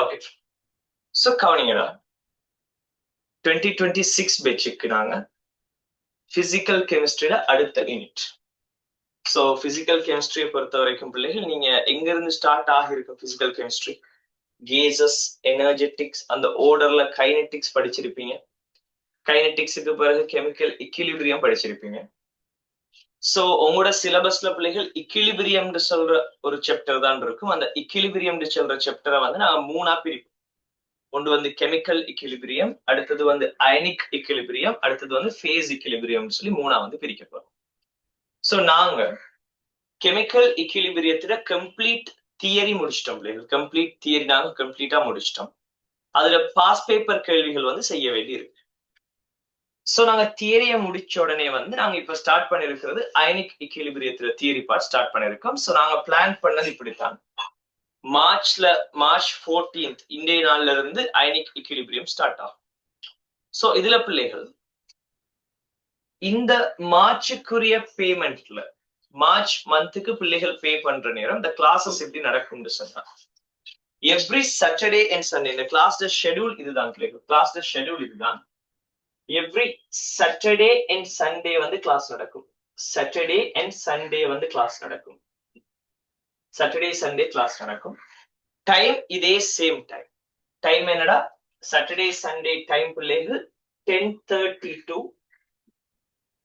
Okay. So கவனிங்கடா, 2026 பேட்சுக்கு நாங்க physical கெமிஸ்ட்ரியில அடுத்த unit. So physical கெமிஸ்ட்ரியை பொறுத்த வரைக்கும் பிள்ளைகள், நீங்க எங்க இருந்து ஸ்டார்ட் ஆகிருக்கும் பிசிக்கல் கெமிஸ்ட்ரி? கேசஸ், எனர்ஜெட்டிக்ஸ், அந்த ஓர்டர்ல கைனெட்டிக்ஸ் படிச்சிருப்பீங்க. கைனெட்டிக்ஸுக்கு பிறகு கெமிக்கல் இக்விலிபிரியம் படிச்சிருப்பீங்க. சோ உங்களோட சிலபஸ்ல பிள்ளைகள் இக்விலிபிரியம் சொல்ற ஒரு சாப்டர் தான் இருக்கும். அந்த இக்விலிபிரியம் சொல்ற சாப்டரை வந்து நாங்க மூணா பிரிப்போம். ஒன்று வந்து கெமிக்கல் இக்விலிபிரியம், அடுத்தது வந்து அயனிக் இக்விலிபிரியம், அடுத்தது வந்து ஃபேஸ் இக்விலிபிரியம் சொல்லி மூணா வந்து பிரிக்க போறோம். சோ நாங்க கெமிக்கல் இக்விலிபிரியத்துல கம்ப்ளீட் தியரி முடிச்சிட்டோம் பிள்ளைகள். கம்ப்ளீட் தியரி நாங்க கம்ப்ளீட்டா முடிச்சிட்டோம். அதுல பாஸ் பேப்பர் கேள்விகள் வந்து செய்ய வேண்டி இருக்கு. சோ நாங்க தியரியை முடிச்ச உடனே வந்து நாங்க இப்ப ஸ்டார்ட் பண்ணிருக்கிறது அயனிக் இக்விலிபிரியத்துல தியரி பார்ட் ஸ்டார்ட் பண்ணிருக்கோம். சோ நாங்க பிளான் பண்ணது இப்படித்தான். மார்ச் 14th இந்திய நாள்ல இருந்து அயனிக் இக்விலிபிரியம் ஸ்டார்ட் ஆகும். சோ இதுல பிள்ளைகள் இந்த மார்ச்சுக்குரிய பேமெண்ட்ல மார்ச் மந்த்துக்கு பிள்ளைகள் பே பண்ற நேரம் இந்த கிளாஸஸ் எப்படி நடக்கும்னு சொன்னா, எவ்ரி சாட்டர்டே அண்ட் சண்டே இந்த கிளாஸ் ஷெட்யூல் இதுதான் பிள்ளைகள். கிளாஸ் ஷெட்யூல் இதுதான். எவ்ரி சாட்டர்டே அண்ட் சண்டே வந்து கிளாஸ் நடக்கும். சாட்டர்டே அண்ட் சண்டே வந்து கிளாஸ் நடக்கும். சாட்டர்டே சண்டே கிளாஸ் நடக்கும். டைம் இதே சேம் டைம். டைம் என்னடா? சாட்டர்டே சண்டே டைம் பிள்ளைகள் 10:30 to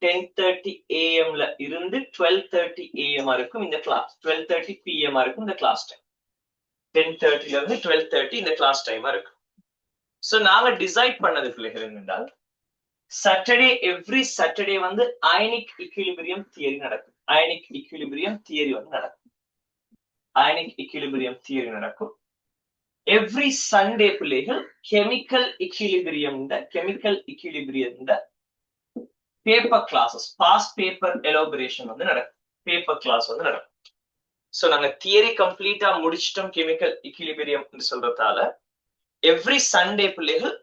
10:30 AM இருந்து 12:30 AM இருக்கும் இந்த கிளாஸ். 12:30 PM இருக்கும் இந்த கிளாஸ் டைம். 10:30 இருந்து 12:30 இந்த கிளாஸ் டைமா இருக்கும். சோ நாங்க டிசைட் பண்ணது பிள்ளைகள் என்னென்றால், சாட்டர்டே எவ்ரி சாட்டர்டே வந்து அயனிக் இக்விலிபிரியம் தியரி நடக்கும். அயனிக் இக்விலிபிரியம் தியரி வந்து நடக்கும். அயனிக் இக்விலிபிரியம் தியரி நடக்கும். எவ்ரி சண்டே பிள்ளைகள் chemical equilibrium paper classes, pass paper elaboration வந்து நடக்கும். பேப்பர் கிளாஸ் வந்து நடக்கும். சோ நாங்க தியரி கம்ப்ளீட்டா முடிச்சிட்டோம் கெமிக்கல் இக்விலிபிரியம் சொல்றதால, எவ்ரி சண்டே பிள்ளைகள்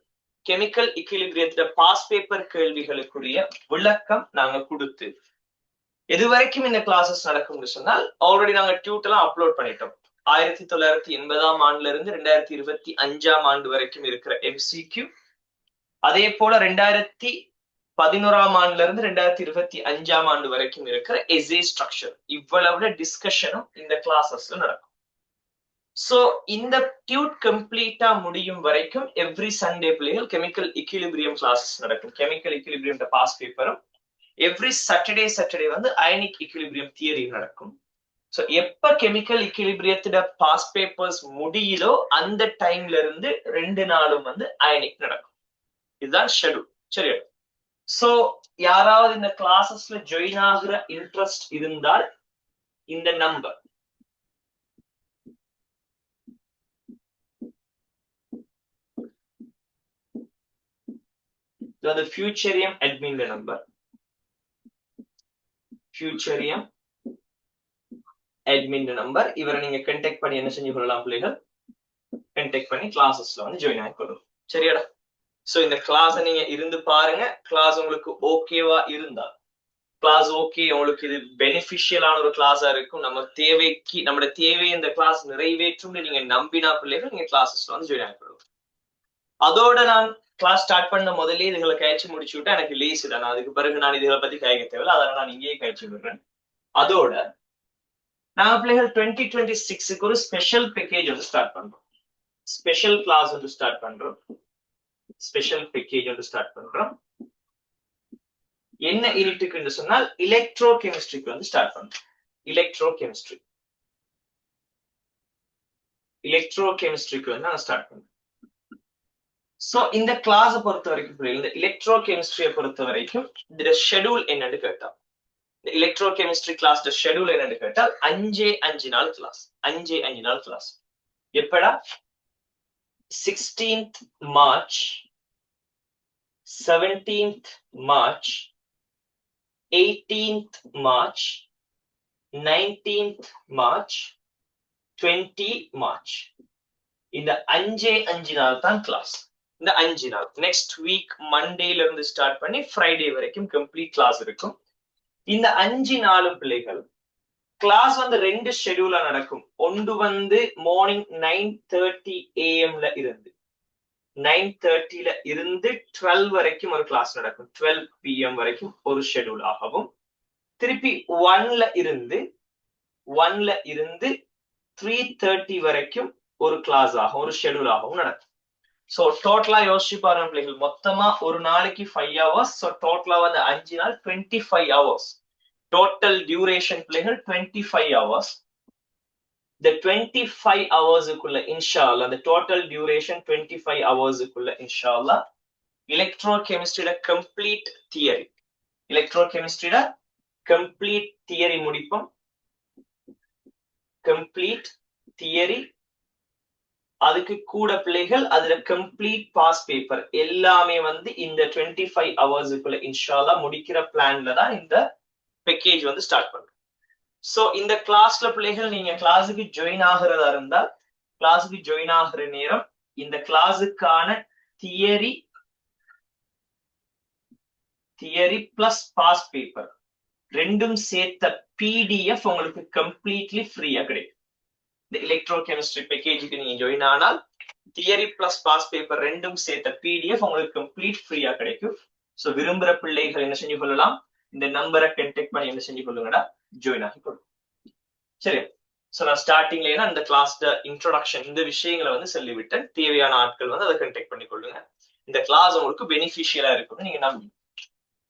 கெமிக்கல் இக்விலிபிரியத்துல பாஸ் பேப்பர் கேள்விகளுக்குரிய விளக்கம் நாங்க கொடுத்து, எது வரைக்கும் இந்த கிளாஸஸ் நடக்கும்னு சொன்னால், ஆல்ரெடி நாங்க டியூட்டெல்லாம் அப்லோட் பண்ணிட்டோம். 1980 ஆண்டுல இருந்து 2025 ஆண்டு வரைக்கும் இருக்கிற MCQ, அதே போல 2011 ஆண்டுல இருந்து 2025 ஆண்டு வரைக்கும் இருக்கிற எஸ்ஏ ஸ்ட்ரக்சர், இவ்வளவு டிஸ்கஷனும் இந்த கிளாஸஸ்ல நடக்கும். சோ இந்த டியூட் கம்ப்ளீட்டா முடியும் வரைக்கும் எவ்ரி சண்டே பிள்ளைகள் கெமிக்கல் இக்விலிபிரியம் கிளாஸஸ் நடக்கும். கெமிக்கல் இக்விலிபிரியம் பாஸ் பேப்பரும் எவ்ரி சாட்டர்டே வந்து அயனிக் இக்விலிபிரியம் தியரி நடக்கும். சோ எப்ப கெமிக்கல் இக்விலிபிரியத்தோட பாஸ் பேப்பர்ஸ் முடியுதோ அந்த டைம்ல இருந்து 2 நாளும் வந்து அயனிக் நடக்கும். இதுதான் ஷெட்யூல். சரியா? சோ யாராவது இந்த கிளாஸஸ்ல ஜாயின் ஆகுற இன்ட்ரெஸ்ட் இருந்தால் இந்த number the Futurium admin number, Futurium admin number, இவரை நீங்க கான்டாக்ட் பண்ணி என்ன செஞ்சு கொள்ளலாம் பிள்ளைகள்? கான்டாக்ட் பண்ணி கிளாஸஸ்ல வந்து ஜாயின் ஆகிக்கொள்ளும். சரியாடா? சோ இந்த கிளாஸ் நீங்க இருந்து பாருங்க. கிளாஸ் உங்களுக்கு ஓகேவா இருந்தா, கிளாஸ் ஓகே, உங்களுக்கு இது பெனிஃபிஷியலான ஒரு கிளாஸா இருக்கும், நம்ம தேவைக்கு நம்மளோட தேவையை இந்த கிளாஸ் நிறைவேற்றும் நீங்க நம்பினா பிள்ளைகள் நீங்க கிளாஸஸ்ல வந்து ஜாயின் ஆகிக்கொள்ளும். அதோட நான் கிளாஸ் ஸ்டார்ட் பண்ண முதல்ல இதுகளை கழிச்சு முடிச்சு விட்டா எனக்கு லேஸ் தான். அதுக்கு பிறகு நான் இதுகளை பத்தி கழிக்க தேவையில்லை, அதனால நான் இங்கேயே கழிச்சு விடுறேன். அதோட நாங்க பிள்ளைகள் 2026க்கு ஒரு ஸ்பெஷல் பேக்கேஜ் வந்து ஸ்டார்ட் பண்றோம். ஸ்பெஷல் கிளாஸ் வந்து ஸ்டார்ட் பண்றோம். ஸ்பெஷல் பேக்கேஜ் வந்து ஸ்டார்ட் பண்றோம். என்ன யூனிட்டுக்கு சொன்னால் எலக்ட்ரோ கெமிஸ்ட்ரிக்கு வந்து ஸ்டார்ட் பண்றோம். எலக்ட்ரோ கெமிஸ்ட்ரிக்கு வந்து நாங்க ஸ்டார்ட் பண்றோம். சோ இந்த கிளாஸ் பொறுத்த வரைக்கும் இந்த எலக்ட்ரோ கெமிஸ்ட்ரியை பொறுத்த வரைக்கும் இந்த ஷெட்யூல் என்னன்னு கேட்டா, இந்த எலக்ட்ரோ கெமிஸ்ட்ரி கிளாஸ் ஷெட்யூல் என்னன்னு கேட்டால் 5 நாள் கிளாஸ். 5 நாள் கிளாஸ். எப்படா? 16th March, 17th March, 18th March, 19th March, 20 March. இந்த 5 நாள் தான் கிளாஸ். இந்த 5 நாள் நெக்ஸ்ட் வீக் மண்டேல இருந்து ஸ்டார்ட் பண்ணி ஃப்ரைடே வரைக்கும் கம்ப்ளீட் கிளாஸ் இருக்கும். இந்த 5 நாளும் பிள்ளைகள் கிளாஸ் வந்து ரெண்டு ஷெடியூலா நடக்கும். ஒன்று வந்து மார்னிங் 9:30 AM இருந்து 9:30 இருந்து 12 வரைக்கும் ஒரு கிளாஸ் நடக்கும். 12 PM வரைக்கும் ஒரு ஷெடியூல் ஆகவும், திருப்பி 1 இருந்து 3:30 வரைக்கும் ஒரு கிளாஸ் ஆகும், ஒரு ஷெடியூல் ஆகவும் நடக்கும். சோ டோட்டலா யோசிச்சு பாருங்க பிள்ளைகள், மொத்தமா ஒரு நாளைக்கு 5 hours. சோ டோட்டலா வந்து 5 நாள் 25 hours. டோட்டல் டியூரேஷன் பிள்ளைகள் 25 hours. இந்த 25 ஹவர்ஸுக்குள்ள இன்ஷா அல்லாஹ், அந்த டோட்டல் டியூரேஷன் 25 ஹவர்ஸுக்குள்ள இன்ஷா அல்லாஹ் எலக்ட்ரோ கெமிஸ்ட்ரியோட கம்ப்ளீட் தியரி, கம்ப்ளீட் தியரி முடிப்போம். கம்ப்ளீட் தியரி, அதுக்கு கூட பிள்ளைகள் அதுல கம்ப்ளீட் பாஸ் பேப்பர் எல்லாமே வந்து இந்த 25 ஹவர்ஸுக்குள்ள இன்ஷா அல்லாஹ் முடிக்கிற பிளான்ல தான் இந்த பேக்கேஜ் வந்து ஸ்டார்ட் பண்றோம். சோ இந்த கிளாஸ்ல பிள்ளைகள் நீங்க கிளாஸுக்கு ஜாயின் ஆகிறதா இருந்தால், கிளாஸுக்கு ஜாயின் ஆகிற நேரம் இந்த கிளாஸுக்கான தியரி பிளஸ் பாஸ் பேப்பர் ரெண்டும் சேர்த்த PDF உங்களுக்கு கம்ப்ளீட்லி ஃப்ரீயா கிடைக்கும். இந்த எலக்ட்ரோ கெமிஸ்ட்ரி பேக்கேஜுக்கு நீங்க ஜாயின் ஆனால் தியரி பிளஸ் பாஸ் பேப்பர் ரெண்டும் சேர்த்த PDF உங்களுக்கு கம்ப்ளீட் ஃப்ரீயா கிடைக்கும். சோ விரும்புற பிள்ளைகள் என்ன செஞ்சு கொள்ளலாம், இந்த நம்பரை கான்டாக்ட் பண்ணி என்ன செஞ்சு கொள்ளுங்கடா, ஜாயின் ஆகி கொள்ளுங்க. சரி, சோ நான் ஸ்டார்டிங்ல அந்த கிளாஸ்ல இன்ட்ரோடக்ஷன் இந்த விஷயங்களை வந்து சொல்லிவிட்டேன். தேவையான ஆட்கள் வந்து அதை கான்டாக்ட் பண்ணி கொள்ளுங்க. இந்த கிளாஸ் உங்களுக்கு பெனிஃபிஷியலா இருக்கும் நீங்க நம்பி.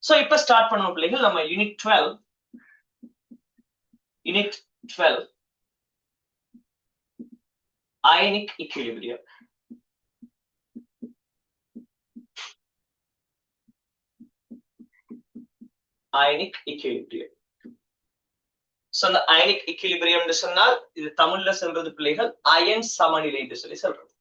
சோ இப்ப ஸ்டார்ட் பண்ணுவோம் பிள்ளைகள். நம்ம unit 12 ionic equilibrium. Ionic equilibrium. So அந்த அயனிக் ஈக்விலிபிரியம் சொன்னால் இது தமிழ்ல சொல்றது பிள்ளைகள் அயன் சமநிலை என்று சொல்லி சொல்றது.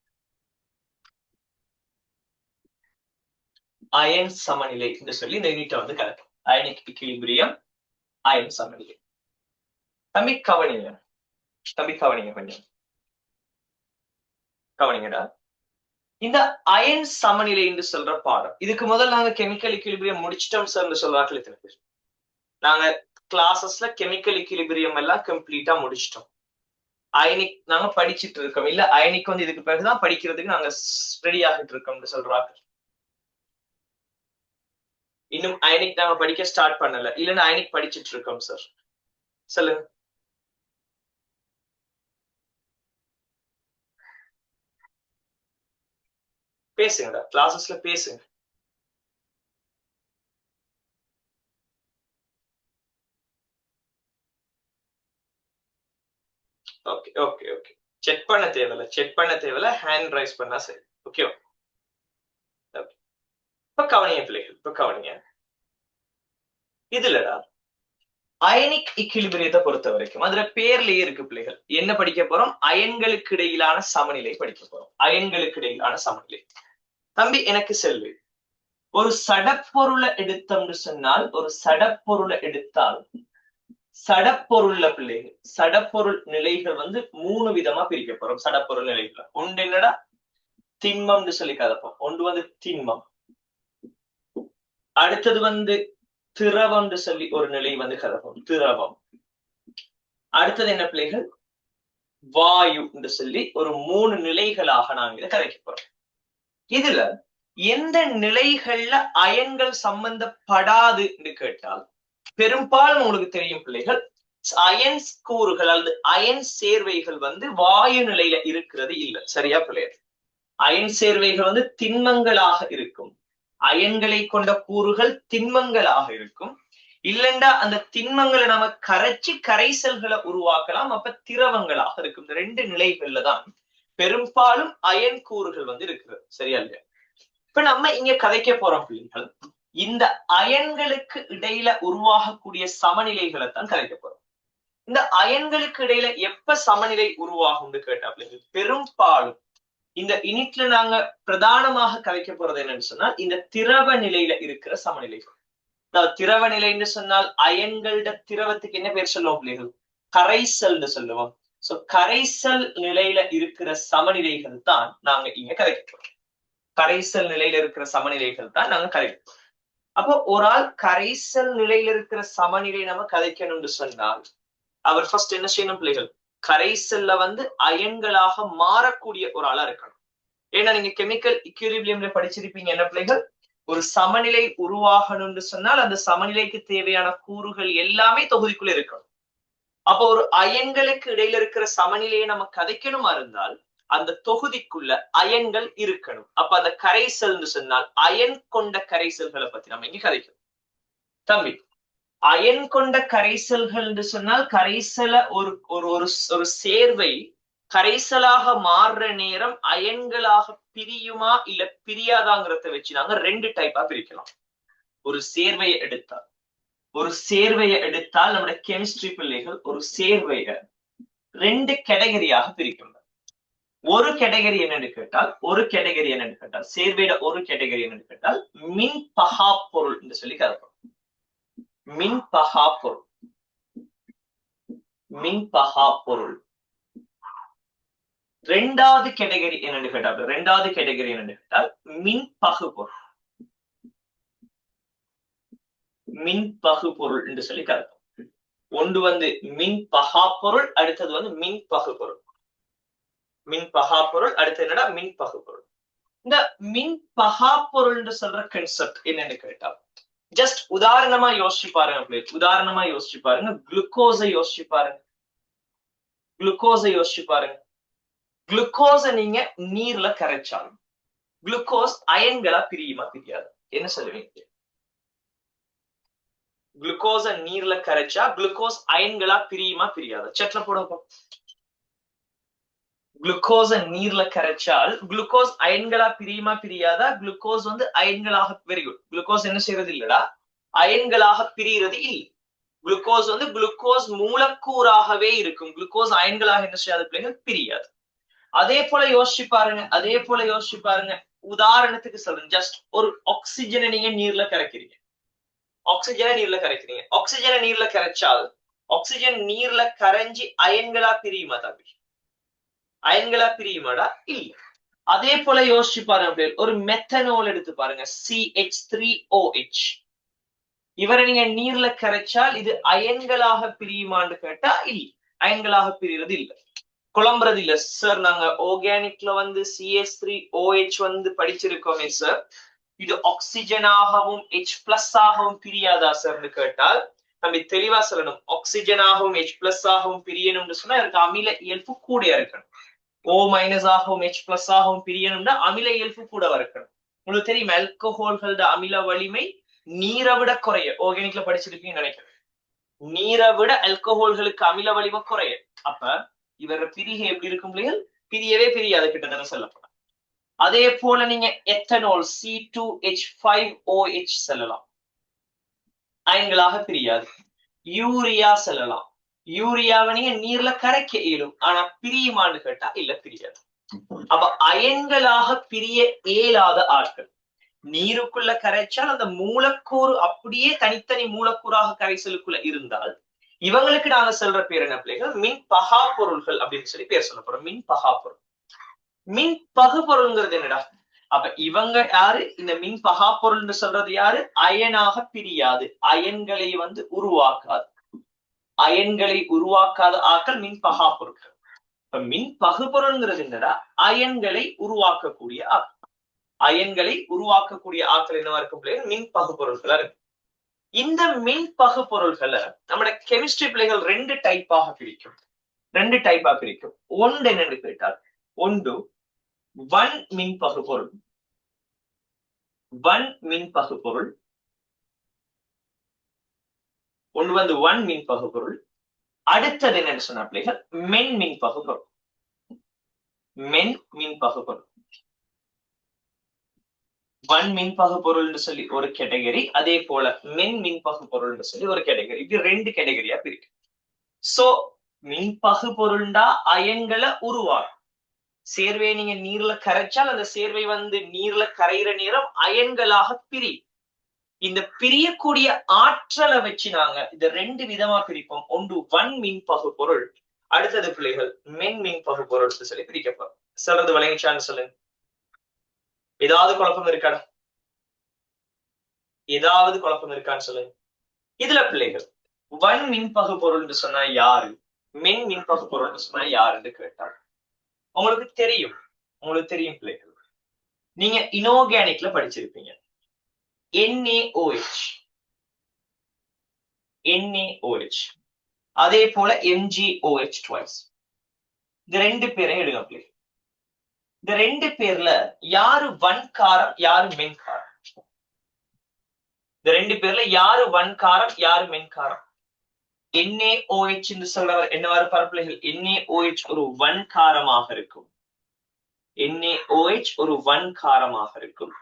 அயன் சமநிலை என்று சொல்லி இந்த யூனிட்டை வந்து கலக்கும். அயனிக் ஈக்விலிபிரியம், அயன் சமநிலை. தம்பி கவனிங்க கொஞ்சம் கவனிங்கடா. இந்த அயன் சமநிலை என்று சொல்ற பாடம், இதுக்கு முதல்ல நாங்க கெமிக்கல் ஈக்விலிபிரியம் முடிச்சிட்டோம் சார் என்று சொல்றாங்க. இத்தனை பேர் நாங்க கிளாஸஸ்ல கெமிக்கல் ஈக்விலிபிரியம் எல்லாம் கம்ப்ளீட்டா முடிச்சிட்டோம். அயனிக் நாங்க படிச்சுட்டு இருக்கோம். இல்ல அயனிக் வந்து இதுக்கு பிறகுதான் படிக்கிறதுக்கு நாங்க ரெடி ஆகிட்டு இருக்கோம்னு சொல்றாங்க. இன்னும் அயனிக் நாங்க படிக்க ஸ்டார்ட் பண்ணல, இல்லன்னா அயனிக் படிச்சுட்டு இருக்கோம் சார். சொல்லுங்க. பேசுங்கடா, கிளாஸஸ்ல பேசுங்க. ஓகே ஓகே ஓகே, செக் பண்ண தேவையில்ல, ஹேண்ட் ரைஸ் பண்ணா சரி. ஓகே, இப்ப கவனிங்க பிள்ளைகள், இப்ப கவனிங்க. இதுலடா அயனிக் ஈக்விலிபிரியத்தை பொறுத்த வரைக்கும் அதுல பேர்லயே இருக்கு பிள்ளைகள், என்ன படிக்க போறோம், அயன்களுக்கு இடையிலான சமநிலை படிக்க போறோம். அயன்களுக்கு இடையிலான சமநிலை. தம்பி எனக்கு செல்வி, ஒரு சடப்பொருளை எடுத்தோம்னு சொன்னால், ஒரு சடப்பொருளை எடுத்தால் சடப்பொருள்ல பிள்ளைகள் சடப்பொருள் நிலைகள் வந்து 3 விதமா பிரிக்க போறோம். சடப்பொருள் நிலைகள் ஒன்று என்னடா, திண்மம்னு சொல்லி கதப்போம். ஒன்று வந்து திண்மம், அடுத்தது வந்து திரவம் சொல்லி ஒரு நிலை வந்து கதப்போம், திரவம். அடுத்தது என்ன பிள்ளைகள், வாயு என்று சொல்லி ஒரு 3 நிலைகளாக நாங்க இதை கதைக்க போறோம். இதுல எந்த நிலைகள்ல அயன்கள் சம்பந்தப்படாது என்று கேட்டால், பெரும்பாலும் உங்களுக்கு தெரியும் பிள்ளைகள், அயன் கூறுகள் அல்லது அயன் சேர்வைகள் வந்து வாயு நிலையில இருக்கிறது இல்லை. சரியா பிள்ளைகள்? அயன் சேர்வைகள் வந்து திண்மங்களாக இருக்கும். அயன்களை கொண்ட கூறுகள் திண்மங்களாக இருக்கும். இல்லைண்டா அந்த திண்மங்களை நம்ம கரைச்சி கரைசல்களை உருவாக்கலாம், அப்ப திரவங்களாக இருக்கும். இந்த 2 நிலைகள்ல தான் பெரும்பாலும் அயன் கூறுகள் வந்து இருக்கிறது. சரியா இல்லையா? இப்ப நம்ம இங்க கதைக்க போறோம் பிள்ளைகள், இந்த அயன்களுக்கு இடையில உருவாகக்கூடிய சமநிலைகளை தான் கதைக்க போறோம். இந்த அயன்களுக்கு இடையில எப்ப சமநிலை உருவாகும்னு கேட்டா பிள்ளைகள், பெரும்பாலும் இந்த யூனிட்ல நாங்க பிரதானமாக கதைக்க போறது என்னன்னு சொன்னால், இந்த திரவ நிலையில இருக்கிற சமநிலைகள். திரவ நிலைன்னு சொன்னால் அயன்களோட திரவத்துக்கு என்ன பேர் சொல்லுவோம் பிள்ளைகள், கரைசல்னு சொல்லுவோம். சோ கரைசல் நிலையில இருக்கிற சமநிலைகள் தான் நாங்க இங்க கதைக்கிறோம். கரைசல் நிலையில இருக்கிற சமநிலைகள் தான் நாங்க கதைக்கிறோம். அப்போ ஒரு ஆள் கரைசல் நிலையில இருக்கிற சமநிலை நம்ம கதைக்கணும்னு சொன்னால், அவர் ஃபர்ஸ்ட் என்ன செய்யணும் பிள்ளைகள்? கரைசல்ல வந்து அயன்களாக மாறக்கூடிய ஒரு ஆளா இருக்கணும். ஏன்னா நீங்க கெமிக்கல் இக்யூலிபிரியம்ல படிச்சிருப்பீங்க என்ன பிள்ளைகள்? ஒரு சமநிலை உருவாகணும்னு சொன்னால் அந்த சமநிலைக்கு தேவையான கூறுகள் எல்லாமே தொகுதிக்குள்ள இருக்கணும். அப்போ ஒரு அயன்களுக்கு இடையில இருக்கிற சமநிலையை நம்ம கதைக்கணுமா இருந்தால் அந்த தொகுதிக்குள்ள அயன்கள் இருக்கணும். அப்ப அந்த கரைசல்னு சொன்னால் அயன் கொண்ட கரைசல்களை பத்தி நம்ம இங்க கதைக்கணும். தம்பி, அயன் கொண்ட கரைசல்கள் என்று சொன்னால் கரைசல ஒரு ஒரு ஒரு சேர்வை கரைசலாக மாறுற நேரம் அயன்களாக பிரியுமா இல்ல பிரியாதாங்கிறத வச்சு நாங்க ரெண்டு டைப்பா பிரிக்கலாம். ஒரு சேர்வையை எடுத்தால் நம்முடைய கெமிஸ்ட்ரி பிள்ளைகள் ஒரு சேர்வையை ரெண்டு கேட்டகரியாக பிரிக்கும். ஒரு கேட்டகரி என்னன்னு கேட்டால் சேர்வையோட ஒரு கேட்டகரி என்னன்னு கேட்டால் மின் பகா பொருள் என்று சொல்லி கருதும். மின் பகா பொருள். ரெண்டாவது கேட்டகரி என்னன்னு கேட்டால் மின் பகு பொருள். மின் பகு பொருள் என்று சொல்லி கருதும். ஒன்று வந்து மின் பகா பொருள், அடுத்தது வந்து மின் பகு பொருள். மின் பகா பொருள், அடுத்து என்னடா மின் பகு பொருள். இந்த மின் பகா பொருள் என்று சொல்ற கான்செப்ட் என்னன்னு கேட்டா ஜஸ்ட் உதாரணமா யோசிச்சு பாருங்க. குளுக்கோஸை யோசிச்சு பாருங்க. குளுக்கோஸை நீங்க நீர்ல கரைச்சாலும் குளுக்கோஸ் அயன்களா பிரியுமா பிரியாது? என்ன சொல்லுவீங்க? குளுக்கோஸை நீர்ல கரைச்சா குளுக்கோஸ் அயன்களா பிரியுமா பிரியாது? சட்ல போடுவோம். குளுக்கோஸை நீர்ல கரைச்சால் குளுக்கோஸ் அயன்களா பிரியுமா பிரியாதா? குளுக்கோஸ் வந்து அயன்களாக, வெரி குட், குளுக்கோஸ் என்ன செய்யறது இல்லடா, அயன்களாக பிரிகிறது இல்லை. குளுக்கோஸ் வந்து குளுக்கோஸ் மூலக்கூறாகவே இருக்கும். குளுக்கோஸ் அயன்களாக என்ன செய்யாது பிள்ளைகள்? பிரியாது. அதே போல யோசிச்சு பாருங்க. உதாரணத்துக்கு சொல்றேன், ஜஸ்ட் ஒரு ஆக்சிஜனை நீங்க நீர்ல கரைக்கிறீங்க. ஆக்சிஜனை நீர்ல கரைச்சால் ஆக்சிஜன் நீர்ல கரைஞ்சி அயன்களா பிரியுமா தம்பி? அயன்களா பிரியுமாடா? இல்ல. அதே போல யோசிச்சு பாருங்க, ஒரு மெத்தனால் எடுத்து பாருங்க, CH3OH. இவரை நீங்க நீர்ல கரைச்சால் இது அயன்களாக பிரியுமான்னு கேட்டா இல்ல, அயன்களாக பிரிகிறது இல்ல, குழம்புறது இல்ல. சார் நாங்க ஆர்கானிக்ல வந்து CH3OH வந்து படிச்சிருக்கோமே சார், இது ஆக்சிஜனாகவும் H+ ஆகவும் பிரியாதா சார்னு கேட்டால் நம்ம தெளிவா சொல்லணும். ஆக்சிஜனாகவும் H+ ஆகவும் பிரியணும்னு சொன்னா அதுக்கு அமில இயல்பு கூட இருக்கணும். O- ஆகவும் H+ ஆகவும் பிரியணும்னா அமில இயல்பு கூட இருக்கணும். உங்களுக்கு தெரியும், ஆல்கஹால்களோட அமில வலிமை நீரை விட குறைய. ஆர்கானிக்ல படிச்சிருக்கீங்கன்னு நினைக்கிறேன். நீரை விட ஆல்கஹால்களுக்கு அமில வலிமை குறைய. அப்ப இவர பிரிகை எப்படி இருக்கும் பிள்ளைகள்? பிரியவே பிரியாத கிட்டத்தட்ட சொல்லப்படும். அதே போல நீங்க எத்தனால் C2H5OH சொல்லலாம், அயன்களாக பிரியாது. யூரியா சொல்லலாம், யூரியாவை நீங்க நீர்ல கரைக்க இயலும், ஆனா பிரியுமான்னு கேட்டா இல்ல, பிரியாது. அப்ப அயன்களாக பிரிய இயலாத ஆட்கள் நீருக்குள்ள கரைச்சால் அந்த மூலக்கூறு அப்படியே தனித்தனி மூலக்கூறாக கரைசலுக்குள்ள இருந்தால் இவங்களுக்கு நாங்க சொல்ற பேர் என்ன பிள்ளைகள்? மின் பகா பொருள்கள் அப்படின்னு சொல்லி பேர் சொல்ல போறோம். மின் பகா பொருள். மின் பகு பொருள்ங்கிறது என்னடா? அப்ப இவங்க யாரு? இந்த மின் பகா பொருள்னு சொல்றது யாரு? அயனாக பிரியாது, அயன்களை வந்து உருவாக்காத ஆட்கள் மின் பகா பொருட்கள். இப்ப மின் பகு பொருள்ங்கிறது என்னடா? அயன்களை உருவாக்கக்கூடிய ஆட்கள். அயன்களை உருவாக்கக்கூடிய ஆட்கள் என்னவா இருக்கும் பிள்ளைகள்? மின் பகு பொருள்களா இருக்கு. இந்த மின் பகு பொருள்களை நம்மட கெமிஸ்ட்ரி பிள்ளைகள் ரெண்டு டைப்பாக பிரிக்கும். ஒன்று என்னன்னு கேட்டால், ஒன்று வன் மின் பகு பொருள். ஒன்று வந்து வன் மின் பகு பொருள். அடுத்தது என்னன்னு சொன்ன பிள்ளைகள்? மென் மின் பகு பொருள். வன் மின் பகு பொருள் சொல்லி ஒரு கேட்டகரி, அதே போல மென் மின் பகு பொருள் சொல்லி ஒரு கேட்டகரி. இது ரெண்டு கேட்டகரியா பிரிக்கும். சோ மின் பகு பொருள்டா அயன்களை உருவாகும். சேர்வையை நீங்க நீர்ல கரைச்சால் அந்த சேர்வை வந்து நீர்ல கரைகிற நேரம் அயன்களாக பிரியும். இந்த பிரியக்கூடிய ஆற்றலை வச்சு நாங்க இந்த ரெண்டு விதமா பிரிப்போம். ஒன்று வன் மின் பகு பொருள், அடுத்தது பிள்ளைகள் மென் மின் பகு பொருள் சொல்லி பிரிக்கப்போம். சொல்றது விளங்கிச்சான்னு சொல்லுங்க. ஏதாவது குழப்பம் இருக்கான்னு சொல்லுங்க. இதுல பிள்ளைகள் வன் மின்பகு பொருள்னு சொன்னா யாரு, மின் மின்பகு பொருள்னு சொன்னா யாருன்னு கேட்டார். உங்களுக்கு தெரியும் பிள்ளைகள், நீங்க இனோர்கானிக்ல படிச்சிருப்பீங்க. NaOH, அதே போல MgOH twice. இந்த ரெண்டு பேரையும் எடுங்க பிள்ளைகள். இந்த ரெண்டு பேர்ல யாரு வன்காரம் யாரு மென்காரம்? இந்த ரெண்டு பேர்ல யாரு வன்காரம் யாரு மென்காரம்? NaOH என்று சொல்றவர் என்னவாறு பரப்பிள்ளைகள்? NaOH ஒரு வன்காரமாக இருக்கும். NaOH ஒரு வன்காரமாக இருக்கும்.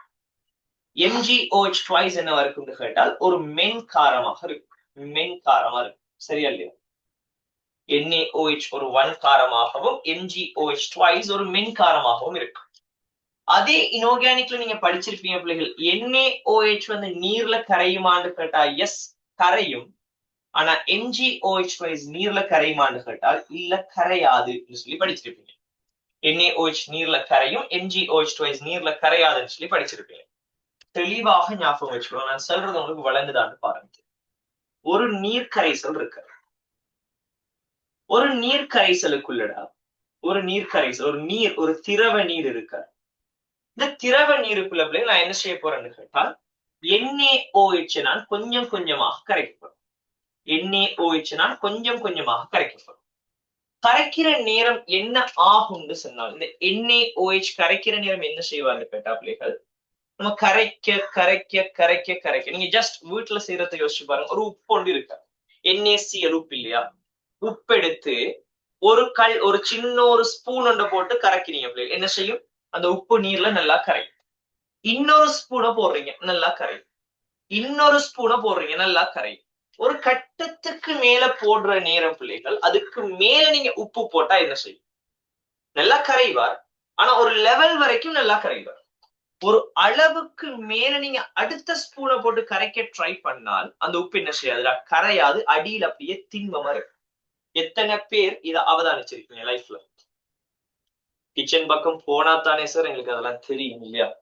MgOH twice என்னவா இருக்கும் கேட்டால் ஒரு மென்காரமாக இருக்கும். மென்காரமா இருக்கும். சரியா இல்லையா? NaOH ஒரு வன்காரமாகவும் MgOH twice ஒரு மென்காரமாகவும் இருக்கும். அதே இனோர்கானிக்ல நீங்க படிச்சிருப்பீங்க பிள்ளைகள். NaOH வந்து நீர்ல கரையுமான்னு கேட்டா எஸ் கரையும். ஆனா MgOH twice நீர்ல கரையுமான்னு கேட்டால் இல்ல கரையாது சொல்லி படிச்சிருப்பீங்க. NaOH நீர்ல கரையும், MgOH twice நீர்ல கரையாதுன்னு சொல்லி படிச்சிருப்பீங்க. தெளிவாக ஞாபகம் வச்சுக்கணும். நான் சொல்றது உங்களுக்கு வழங்குதான்னு பாருங்க. ஒரு நீர் கரைசல் இருக்கு. ஒரு நீர் கரைசலுக்குள்ளடா ஒரு நீர் கரைசல், ஒரு திரவ நீர் இருக்கு. இந்த திரவ நீருக்குள்ள நான் என்ன செய்ய போறேன்னு கேட்டால் NaOH நான் கொஞ்சம் கொஞ்சமாக கரைக்கப்படும். NaOH நான் கொஞ்சம் கொஞ்சமாக கரைக்கப்படும். கரைக்கிற நேரம் என்ன ஆகும்னு சொன்னால், இந்த NaOH கரைக்கிற நேரம் என்ன செய்வார்னு கேட்டா பிள்ளைகள், நம்ம கரைக்க கரைக்க கரைக்க கரைக்க, நீங்க ஜஸ்ட் வீட்டுல செய்யறத யோசிச்சு பாருங்க. ஒரு உப்பு ஒன்று இருக்கு, NaCl உப்பு இல்லையா? உப்பு எடுத்து ஒரு சின்ன ஒரு ஸ்பூன் ஒன்றை போட்டு கரைக்கிறீங்க பிள்ளைகள், என்ன செய்யும்? அந்த உப்பு நீர்ல நல்லா கரையும். இன்னொரு ஸ்பூனை போடுறீங்க, நல்லா கரையும். இன்னொரு ஸ்பூனை போடுறீங்க, நல்லா கரையும். ஒரு கட்டத்துக்கு மேல போடுற நேரம் பிள்ளைகள், அதுக்கு மேல நீங்க உப்பு போட்டா என்ன செய்யும்? நல்லா கரைவார். ஆனா ஒரு லெவல் வரைக்கும் நல்லா கரைவார். ஒரு அளவுக்கு மேல நீங்க அடுத்த ஸ்பூனை போட்டு கரைக்க ட்ரை பண்ணால் அந்த உப்பு என்ன செய்யாது? கரையாது, அடியில் அப்படியே திண்மமா இருக்கும். எத்தனை பேர் இதை அவதானிச்சிருக்கீங்க லைஃப்ல? கிச்சன் பக்கம் போனா தானே சார் எங்களுக்கு அதெல்லாம் தெரியும் இல்லையா?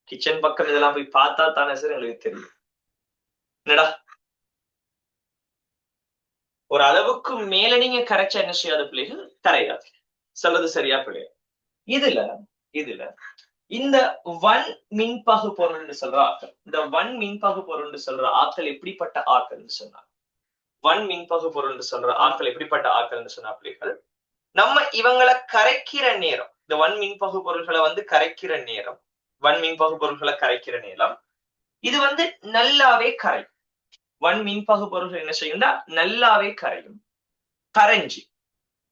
கிச்சன் பக்கம் இதெல்லாம் போய் பார்த்தா தானே சார் எங்களுக்கு தெரியும். என்னடா, ஒரு அளவுக்கு மேல நீங்க கரைச்சா என்ன செய்யாத பிள்ளைகள்? கரையாது. சொல்றது சரியா பிள்ளைகள்? இதுல இந்த வன் மின்பகு பொருள் சொல்ற ஆக்கள், இந்த வன் மின்பகு பொருள் சொல்ற ஆக்கள் எப்படிப்பட்ட ஆக்கள் சொன்னா, வன் மின்பகு பொருள் சொல்ற ஆக்கள் எப்படிப்பட்ட ஆக்கள் சொன்னா பிள்ளைகள், நம்ம இவங்களை கரைக்கிற நேரம், இந்த வன் மின்பகு பொருள்களை வந்து கரைக்கிற நேரம், வன் மின்பகு பொருள்களை கரைக்கிற நேரம் இது வந்து நல்லாவே கரையும். வன் மின்பகு பொருள்கள் என்ன செய்யும்னா நல்லாவே கரையும். கரைஞ்சி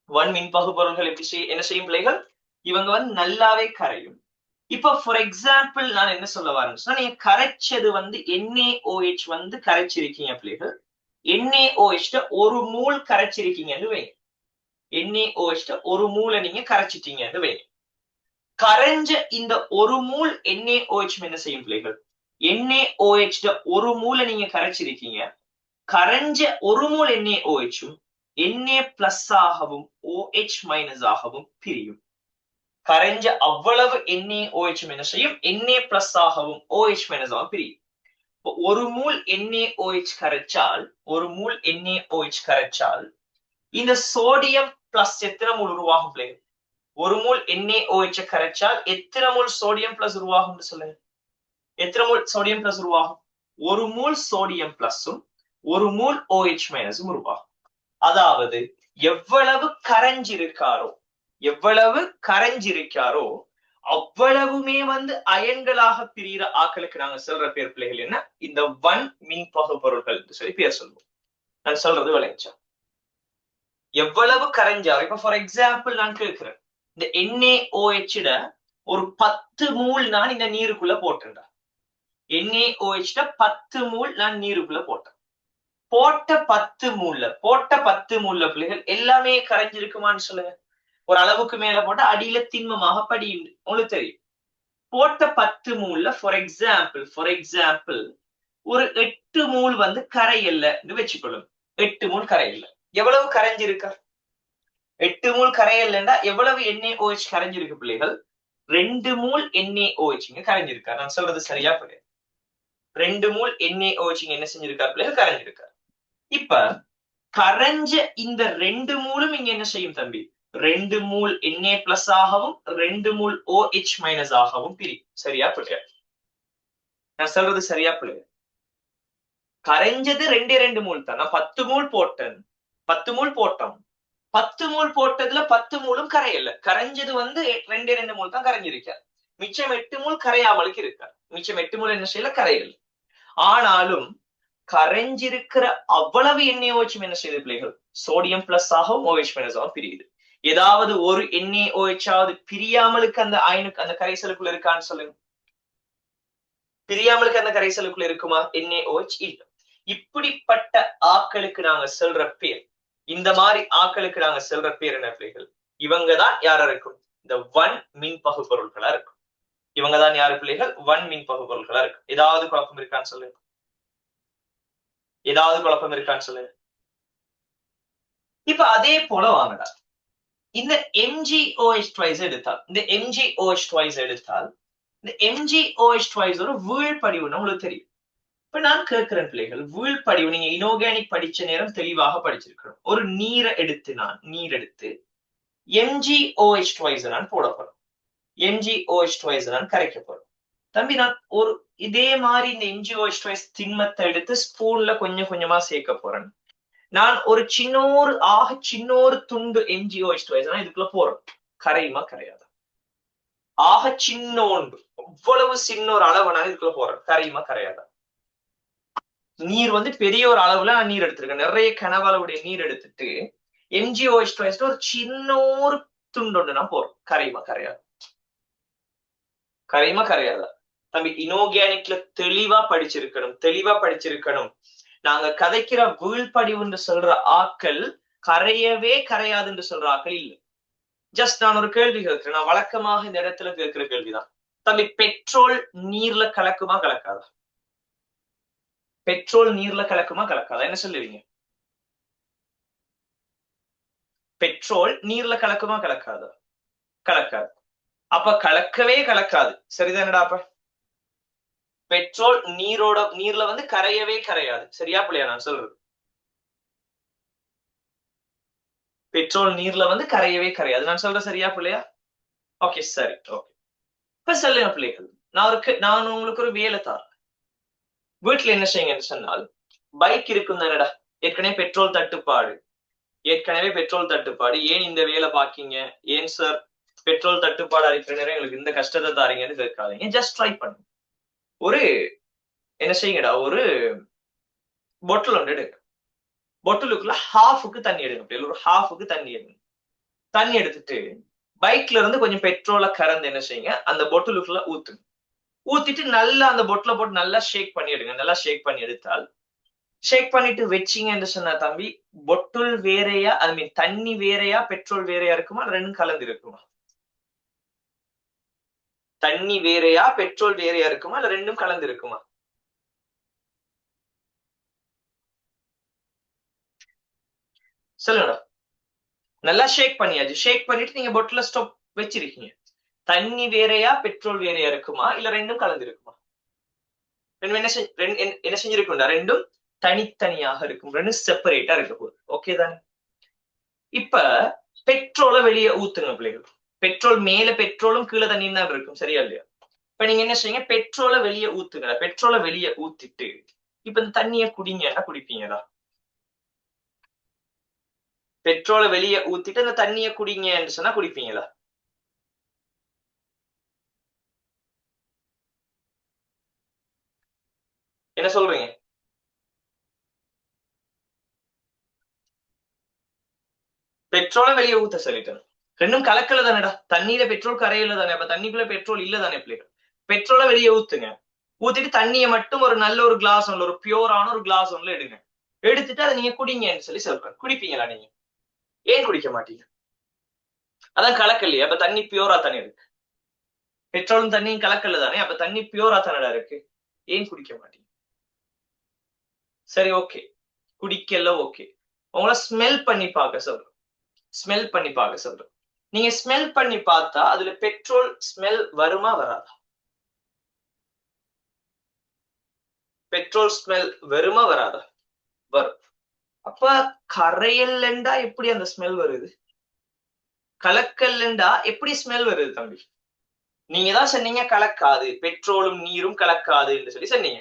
வன் மின்பகு பொருள்கள் எப்படி என்ன செய்யும் பிள்ளைகள்? இவங்க வந்து நல்லாவே கரையும். இப்ப ஃபார் எக்ஸாம்பிள் நான் என்ன சொல்ல வரேன்னா, நீங்க கரைச்சது வந்து NaOH வந்து கரைச்சிருக்கீங்க பிள்ளைகள். NaOH ஒரு மூல் கரைச்சிருக்கீங்கன்னு வைங்க. NaOH ஒரு மூலை நீங்க கரைச்சிட்டீங்கன்னு வைங்க. கரைஞ்ச இந்த ஒரு மூல் NaOH என்ன செய்யும் பிள்ளைகள்? NaOH ஒரு மூலை நீங்க கரைச்சிருக்கீங்க. கரைஞ்ச ஒரு மூல் NaOH Na+ ஆகவும் OH- ஆகவும் பிரியும். கரைஞ்ச அவ்வளவு NaOH என்ன செய்யும்? Na+ ஆகவும் OH- ஆகவும் பிரியும். ஒரு மூல் NaOH கரைச்சால், இந்த சோடியம் பிளஸ் எத்தனை மூல் உருவாகும் பிள்ளைகள்? ஒரு மூல் NaOH கரைச்சால் எத்தனை மூல் சோடியம் பிளஸ் உருவாகும் சொல்லுங்க? எத்தனை மூல் சோடியம் பிளஸ் உருவாகும்? ஒரு மூல் சோடியம் பிளஸும் ஒரு மூல் OH- உருவாகும். அதாவது எவ்வளவு கரைஞ்சிருக்காரோ அவ்வளவுமே வந்து அயன்களாக பிரிகிற ஆக்களுக்கு நாங்க சொல்ற பேர் பிள்ளைகள் என்ன? இந்த வன் மின்பகு பொருள்கள் சொல்லி பேர் சொல்லுவோம். நான் சொல்றது விளைச்சா? எவ்வளவு கரைஞ்சாரோ, இப்ப ஃபார் எக்ஸாம்பிள் நான் கேட்கிறேன், இந்த NaOH ஒரு 10 மூல் நான் இந்த நீருக்குள்ள போட்டேன்டா. NaOH 10 மூல் நான் நீருக்குள்ள போட்டேன். போட்ட 10 மூல்ல பிள்ளைகள் எல்லாமே கரைஞ்சிருக்குமான்னு சொல்லுங்க. ஒரு அளவுக்கு மேல போட்டா அடியில திண்மமாக படியும், உங்களுக்கு தெரியும். போட்ட 10 மூல்ல ஃபார் எக்ஸாம்பிள் ஒரு 8 மூல் வந்து கரையல்ல வச்சுக்கொள்ளும். 8 மூல் கரையல்ல எவ்வளவு கரைஞ்சிருக்கா? 8 மூல் கரையல்லைன்னா எவ்வளவு NaOH கரைஞ்சிருக்கு பிள்ளைகள்? 2 மூல் NaOH கரைஞ்சிருக்கா? நான் சொல்றது சரியா பிள்ளை? 2 மூல் NaOH என்ன செஞ்சிருக்கா பிள்ளைகள்? கரைஞ்சிருக்கா. இப்ப கரைஞ்ச இந்த 2 மூலும் இங்க என்ன செய்யும் தம்பி? 2 மூல் Na பிளஸ் ஆகவும் 2 மூல் OH மைனஸ் ஆகவும் பிரியும். சரியா பிள்ளையா? நான் சொல்றது சரியா பிள்ளையா? கரைஞ்சது 2 மூல் தான். நான் 10 மூல் போட்டேன். 10 மூல் போட்டோம். 10 மூல் போட்டதுல 10 மூலும் கரையல. கரைஞ்சது வந்து 2 மூல் தான் கரைஞ்சிருக்கார். மிச்சம் 8 மூல் கரையாமலுக்கு இருக்கார். மிச்சம் 8 மூல் என்ன செய்யல? கரையல. ஆனாலும் கரைஞ்சிருக்கிற அவ்வளவு NaOH என்ன செய்யுது பிள்ளைகள்? சோடியம் பிளஸ் ஆகவும் OH மைனஸ் ஆகவும் பிரியுது. ஏதாவது ஒரு NaOH ஆவது பிரியாமலுக்கு அந்த அயனுக்கு அந்த கரைசலுக்குள்ள இருக்கான்னு சொல்லுங்க. பிரியாமலுக்கு அந்த கரைசலுக்குள்ள இருக்குமா? NaOH இல்ல. இப்படிப்பட்ட ஆக்களுக்கு நாங்க சொல்ற பேர், இந்த மாதிரி ஆக்களுக்கு நாங்க சொல்ற பேர் என்ன பிள்ளைகள்? இவங்கதான் யாரா இருக்கும்? இந்த 1 மின் பகுபொருள்களா இருக்கும். இவங்கதான் யாரு பிள்ளைகள்? 1 மின் பகுபொருள்களா இருக்கும். ஏதாவது குழப்பம் இருக்கான்னு சொல்லுங்க. ஏதாவது குழப்பம் இருக்கான்னு சொல்லுங்க. இப்ப அதே போல வாங்கடா, இந்த MgOH twice எடுத்தால், இந்த MgOH twice எடுத்தால், இந்த MgOH twice ஒரு வீழ்படிவுன்னு உங்களுக்கு தெரியும். இப்ப நான் கேட்கிறேன் பிள்ளைகள், வீழ்படிவு நீங்க இனோர்கானிக் படிச்ச நேரம் தெளிவாக படிச்சிருக்கணும். ஒரு நீரை எடுத்து நீர் எடுத்து MgOH twice நான் போட போறேன். MgOH twice நான் கரைக்க போறேன். தம்பி நான் ஒரு இதே மாதிரி இந்த MgOH twice திண்மத்தை எடுத்து ஸ்பூன்ல கொஞ்சம் கொஞ்சமா சேர்க்க போறேன். நான் ஒரு சின்னோரு துண்டு MgOH twice இதுக்குள்ள போறேன். கரையுமா கரையாதா? ஆக சின்னோண்டு இவ்வளவு சின்ன ஒரு அளவு நான் இதுக்குள்ள போறேன். கரையுமா கரையாதா? நீர் வந்து பெரிய ஒரு அளவுல நான் நீர் எடுத்திருக்கேன். நிறைய கனவளவுடைய நீர் எடுத்துட்டு MgOH twice ஒரு சின்னோரு துண்டு நான் போறேன். கரையுமா கரையாதா? கரையுமா கரையாதா? தம்பி இனோர்கானிக்ல தெளிவா படிச்சிருக்கணும். நாங்க கதைக்கிற வீழ்படிவுன்னு சொல்ற ஆக்கள் கரையவே கரையாதுன்னு சொல்ற ஆக்கள் இல்ல. ஜஸ்ட் நான் ஒரு கேள்வி கேட்கிறேன். நான் வழக்கமாக இந்த இடத்துல கேட்கிற கேள்விதான். தம்பி பெட்ரோல் நீர்ல கலக்குமா கலக்காதா? பெட்ரோல் நீர்ல கலக்குமா கலக்காதா? என்ன சொல்லுவீங்க? பெட்ரோல் நீர்ல கலக்குமா கலக்காதா? கலக்காது. அப்ப கலக்கவே கலக்காது. சரிதானடா? அப்ப பெட்ரோல் நீர்ல வந்து கரையவே கரையாது. சரியா பிள்ளையா நான் சொல்றது? பெட்ரோல் நீர்ல வந்து கரையவே கரையாது. நான் சொல்ற சரியா பிள்ளையா? ஓகே சரி. ஓகே. இப்ப சொல்லுங்க பிள்ளைகள், நான் உங்களுக்கு ஒரு வேலை தரேன். வீட்டுல என்ன செய்யுங்கன்னு சொன்னால், பைக் இருக்கும் தானடா, ஏற்கனவே பெட்ரோல் தட்டுப்பாடு. ஏன் இந்த வேலை பாக்கீங்க? ஏன் சார் பெட்ரோல் தட்டுப்பாடு அடிக்கிற நேரம் எங்களுக்கு இந்த கஷ்டத்தை தாரீங்கன்னு கேட்காதீங்க. ஜஸ்ட் ட்ரை பண்ணுங்க. ஒரு என்ன செய்யுங்கடா, ஒரு பொட்டில் ஒன்று எடுங்க. பொட்டிலுக்குள்ள ஹாஃபுக்கு தண்ணி எடுங்க. ஒரு ஹாஃபுக்கு தண்ணி எடுங்க. தண்ணி எடுத்துட்டு பைக்ல இருந்து கொஞ்சம் பெட்ரோலை கறந்து என்ன செய்யுங்க, அந்த பொட்டிலுக்குள்ள ஊத்துங்க. ஊத்திட்டு நல்லா அந்த பொட்டில போட்டு நல்லா ஷேக் பண்ணி எடுங்க. நல்லா ஷேக் பண்ணி எடுத்தால், ஷேக் பண்ணிட்டு வச்சீங்கன்னு சொன்னா தம்பி, பொட்டுல் வேறையா, ஐ மீன் தண்ணி வேறையா பெட்ரோல் வேறையா இருக்குமா? ரெண்டும் கலந்து இருக்குமா? தண்ணி வேறையா பெட்ரோல் வேறையா இருக்குமா? இல்ல ரெண்டும் கலந்து இருக்குமா? சொல்லுங்க. நல்லா ஷேக் பண்ணியாச்சு. ஷேக் பண்ணிட்டு நீங்க பொட்டில ஸ்டாப் வச்சிருக்கீங்க. தண்ணி வேறையா பெட்ரோல் வேறையா இருக்குமா? இல்ல ரெண்டும் கலந்து இருக்குமா? என்ன செஞ்சிருக்கும்டா? ரெண்டும் தனித்தனியாக இருக்கும். ரெண்டும் செப்பரேட்டா இருக்க போகுது. ஓகே தானே? இப்ப பெட்ரோலை வெளியே ஊத்துங்க பிள்ளைகள். பெட்ரோல் மேல பெட்ரோலும் கீழே தண்ணியும் தான் இருக்கும். சரியா இல்லையா? இப்ப நீங்க என்ன செய்யுங்க, பெட்ரோலை வெளியே ஊத்துங்க. பெட்ரோலை வெளியே ஊத்திட்டு இப்ப இந்த தண்ணிய குடிங்கன்னா குடிப்பீங்களா? பெட்ரோலை வெளியே ஊத்திட்டு அந்த தண்ணிய குடிங்கன்னு சொன்னா குடிப்பீங்களா? என்ன சொல்றீங்க? பெட்ரோலை வெளியே ஊத்த சொல்லிட்டேன். ரெண்டும் கலக்கல தானேடா. தண்ணியில பெட்ரோல் கரையில தானே. அப்ப தண்ணிக்குள்ள பெட்ரோல் இல்ல தானே பிள்ளைகள்? பெட்ரோலை வெளியே ஊத்துங்க. ஊத்திட்டு தண்ணியை மட்டும் ஒரு நல்ல ஒரு கிளாஸ் ஒன்ல, ஒரு பியூரான ஒரு கிளாஸ் ஒன்ல எடுங்க. எடுத்துட்டு அதை நீங்க குடிங்கன்னு சொல்லி சொல்றேன். குடிப்பீங்களா நீங்க? ஏன் குடிக்க மாட்டீங்க? அதான் கலக்கலையே. அப்ப தண்ணி பியூரா தானே இருக்கு. பெட்ரோலும் தண்ணியும் கலக்கல தானே. அப்ப தண்ணி பியூரா தானடா இருக்கு. ஏன் குடிக்க மாட்டீங்க? சரி ஓகே, குடிக்கல. ஓகே, உங்களை ஸ்மெல் பண்ணி பார்க்க சொல்றேன். நீங்க ஸ்மெல் பண்ணி பார்த்தா அதுல பெட்ரோல் ஸ்மெல் வருமா வராதா? பெட்ரோல் ஸ்மெல் வருமா வராதா? வரும். அப்ப கரையல்லண்டா எப்படி அந்த ஸ்மெல் வருது? கலக்கல்லண்டா எப்படி ஸ்மெல் வருது தம்பி? நீங்க தான் சொன்னீங்க கலக்காது, பெட்ரோலும் நீரும் கலக்காது என்று சொல்லி சொன்னீங்க.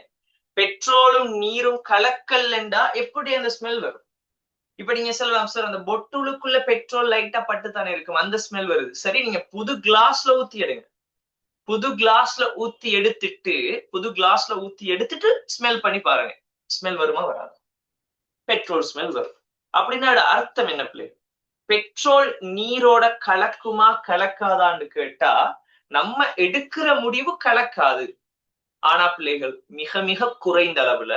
பெட்ரோலும் நீரும் கலக்கல்லண்டா எப்படி அந்த ஸ்மெல் வரும்? இப்ப நீங்க சொல்லலாம் சார், அந்த பொட்டுளுக்குள்ள பெட்ரோல் லைட்டா பட்டு தானே இருக்கும், அந்த ஸ்மெல் வருது. சரி, நீங்க புது கிளாஸ்ல ஊத்தி எடுங்க. புது கிளாஸ்ல ஊத்தி எடுத்துட்டு ஸ்மெல் பண்ணி பாருங்க. ஸ்மெல் வருமா? வராது. பெட்ரோல் ஸ்மெல் வரும். அப்படின்னா அர்த்தம் என்ன பிள்ளை? பெட்ரோல் நீரோட கலக்குமா கலக்காதான்னு கேட்டா நம்ம எடுக்கிற முடிவு கலக்காது. ஆனா பிள்ளைகள் மிக மிக குறைந்த அளவுல,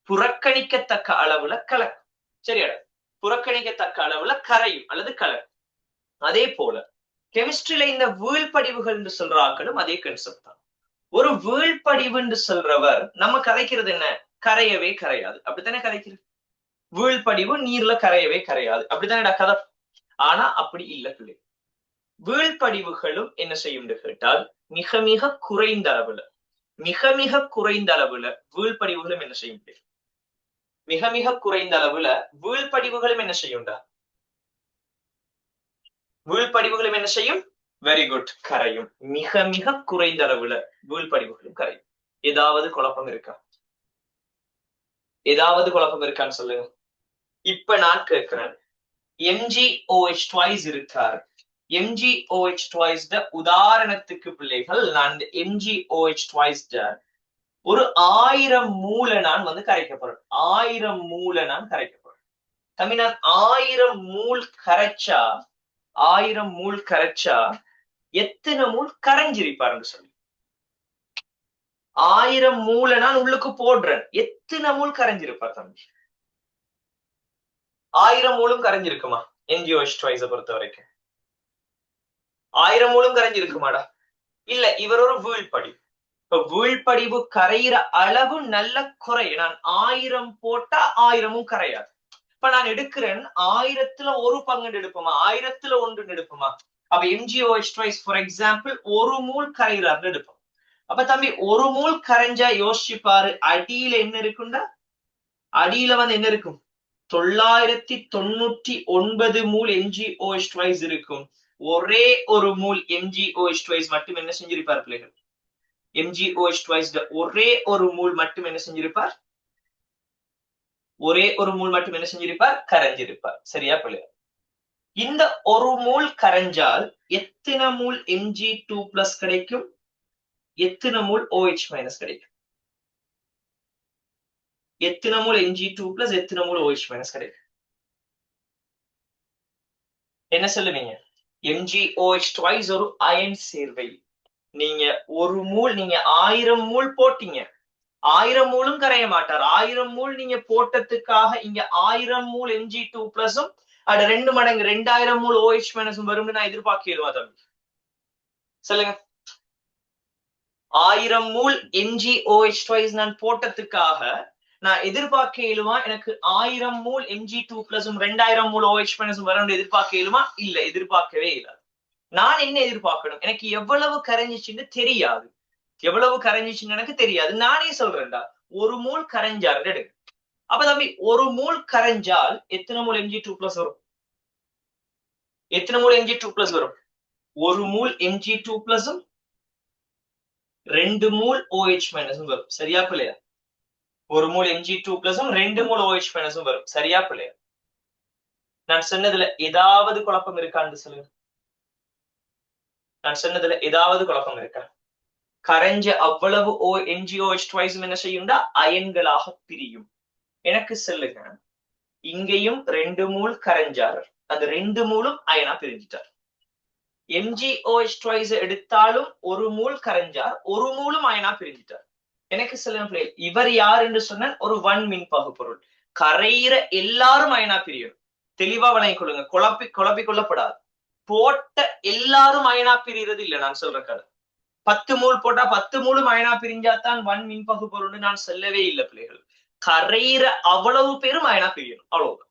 புறக்கணிக்கத்தக்க அளவுல கலக்கும். சரியா? புறக்கணிக்கத்தக்க அளவுல கரையும் அல்லது கலக்கும். அதே போல கெமிஸ்ட்ரியில இந்த வீழ்படிவுகள் என்று சொல்ற ஆக்களும் அதே கன்செப்ட் தான். ஒரு வீழ்படிவு என்று சொல்றவர் நம்ம கரைக்கிறது என்ன? கரையவே கரையாது. அப்படித்தானே கரைக்கிறது. வீழ்படிவு நீர்ல கரையவே கரையாது. அப்படித்தானே கதை. ஆனா அப்படி இல்லை பிள்ளை. வீழ்படிவுகளும் என்ன செய்யும் கேட்டால் மிக மிக குறைந்த அளவுல வீழ்படிவுகளும் என்ன செய்யும்? மிக மிக குறைந்த அளவுல வீழ்படிவுகளும் என்ன செய்யும்டா? வீழ்படிவுகளும் என்ன செய்யும்? வெரி குட், கரையும். மிக மிக குறைந்த அளவுல வீழ்படிவுகளும் கரையும். ஏதாவது குழப்பம் இருக்கா? ஏதாவது குழப்பம் இருக்கான்னு சொல்லுங்க. இப்ப நான் கேட்கிறேன், MgOH twice இருக்காரு. MgOH twice உதாரணத்துக்கு பிள்ளைகள், நான் MgOH twice ஒரு 1000 மூல நான் வந்து கரைக்கப்படுறேன். 1000 மூல நான் கரைக்கப்படுறேன். தம்பி, நான் 1000 மூல் கரைச்சா எத்தனை மூல் கரைஞ்சிருப்பாருன்னு சொல்லி. 1000 மூல நான் உள்ளுக்கு போடுறேன். எத்தனை மூல் கரைஞ்சிருப்பார் தம்பி? 1000 மூலும் கரைஞ்சிருக்குமா? MgOH twice பொறுத்த வரைக்கும் 1000 மூலும் கரைஞ்சிருக்குமாடா? இல்ல, இவர் ஒரு வீழ்படிவு. இப்ப வீழ்படிவு கரையிற அளவு நல்ல குறை. நான் 1000 போட்டா 1000மும் கரையாது. இப்ப நான் எடுக்கிறேன், 1000த்துல ஒரு பங்கு எடுப்போமா? 1000த்துல 1 எடுப்போமா? அப்ப MgOH twice ஃபார் எக்ஸாம்பிள் ஒரு மூல் கரையிறாருன்னு எடுப்போம். அப்ப தம்பி, ஒரு மூல் கரைஞ்சா யோசிச்சு பாரு, அடியில என்ன இருக்குண்டா? அடியில வந்து என்ன இருக்கும்? 999 மூல் MgOH twice இருக்கும். ஒரே ஒரு மூல் MgOH twice மட்டும் என்ன செஞ்சிருப்பார் பிள்ளைகள்? MgOH twice ஒரே ஒரு மூல் மட்டும் என்ன செஞ்சிருப்பார்? ஒரே ஒரு மூல் மட்டும் என்ன செஞ்சிருப்பார்? கரைஞ்சிருப்பார். சரியா பிள்ளையா? இந்த ஒரு மூல் கரைஞ்சால் எத்தனை மூல் Mg2+ கிடைக்கும்? எத்தனை மூல் OH- கிடைக்கும்? எத்தனை மூல் Mg2+, எத்தனை மூல் OH- கிடைக்கும்? என்ன சொல்லுவீங்க? MgOH twice ஒரு அயன் சேர்வை. நீங்க ஒரு மூல், நீங்க 1000 மூல் போட்டீங்க, 1000 மூலும் கரைய மாட்டார். 1000 மூல் நீங்க போட்டதுக்காக இங்க 1000 மூல் Mg2+ அது 2 மடங்கு 2000 மூல் OH- வரும்னு நான் எதிர்பார்க்கிறேன் தம்பி. சொல்லுங்க. 1000 மூல் MgOH twice நான் போட்டதுக்காக நான் எதிர்பார்க்க இயலுமா? எனக்கு 1000 மூல் Mg2+ 2000 மூல் OH- வரும்னு எதிர்பார்க்க இயலுமா? இல்ல, எதிர்பார்க்கவே இல்லை. நான் என்ன எதிர்பார்க்கணும்? எனக்கு எவ்வளவு கரைஞ்சிச்சுன்னு தெரியாது. எவ்வளவு கரைஞ்சிச்சுன்னு எனக்கு தெரியாது. நானே சொல்றேன்டா, ஒரு மூல் கரைஞ்சாரு எடுங்க. அப்ப தம்பி, ஒரு மூல் கரைஞ்சால் எத்தனை மூல் Mg2+ வரும்? எத்தனை மூல் Mg2+ வரும்? ஒரு மூல் Mg2+ 2 மூல் OH- வரும். சரியா பிள்ளையா? ஒரு மூல் Mg2+ 2 மூல் OH- வரும். சரியா பிள்ளையா? நான் சொன்னதுல ஏதாவது குழப்பம் இருக்கான்னு சொல்லுங்க. நான் சொன்னதுல ஏதாவது குழப்பம் இருக்கா? கரைஞ்ச அவ்வளவு MgOH twice என்ன செய்யும்டா? அயன்களாக பிரியும். எனக்கு சொல்லுங்க, இங்கேயும் 2 மூல் கரைஞ்சார், அந்த 2 மூலும் அயனா பிரிஞ்சிட்டார். MgOH twice எடுத்தாலும் ஒரு மூல் கரைஞ்சார், ஒரு மூலும் அயனா பிரிஞ்சிட்டார். எனக்கு சொல்லுங்க, இவர் யார் என்று சொன்ன? ஒரு மின் பகுப்பொருள். கரையிற எல்லாரும் அயனா பிரியும். தெளிவா வழங்கிக் கொள்ளுங்க, குழப்பி கொள்ளப்படாது. போட்ட எல்லாரும் அயனா பிரிகிறது இல்ல. நான் சொல்ற கதை, 10 மூல் போட்டா 10 மூலும் அயனா பிரிஞ்சாத்தான் மின் பகுப்பொருள் நான் சொல்லவே இல்லை பிள்ளைகள். கரையிற அவ்வளவு பேரும் அயனா பிரியணும், அவ்வளவுதான்.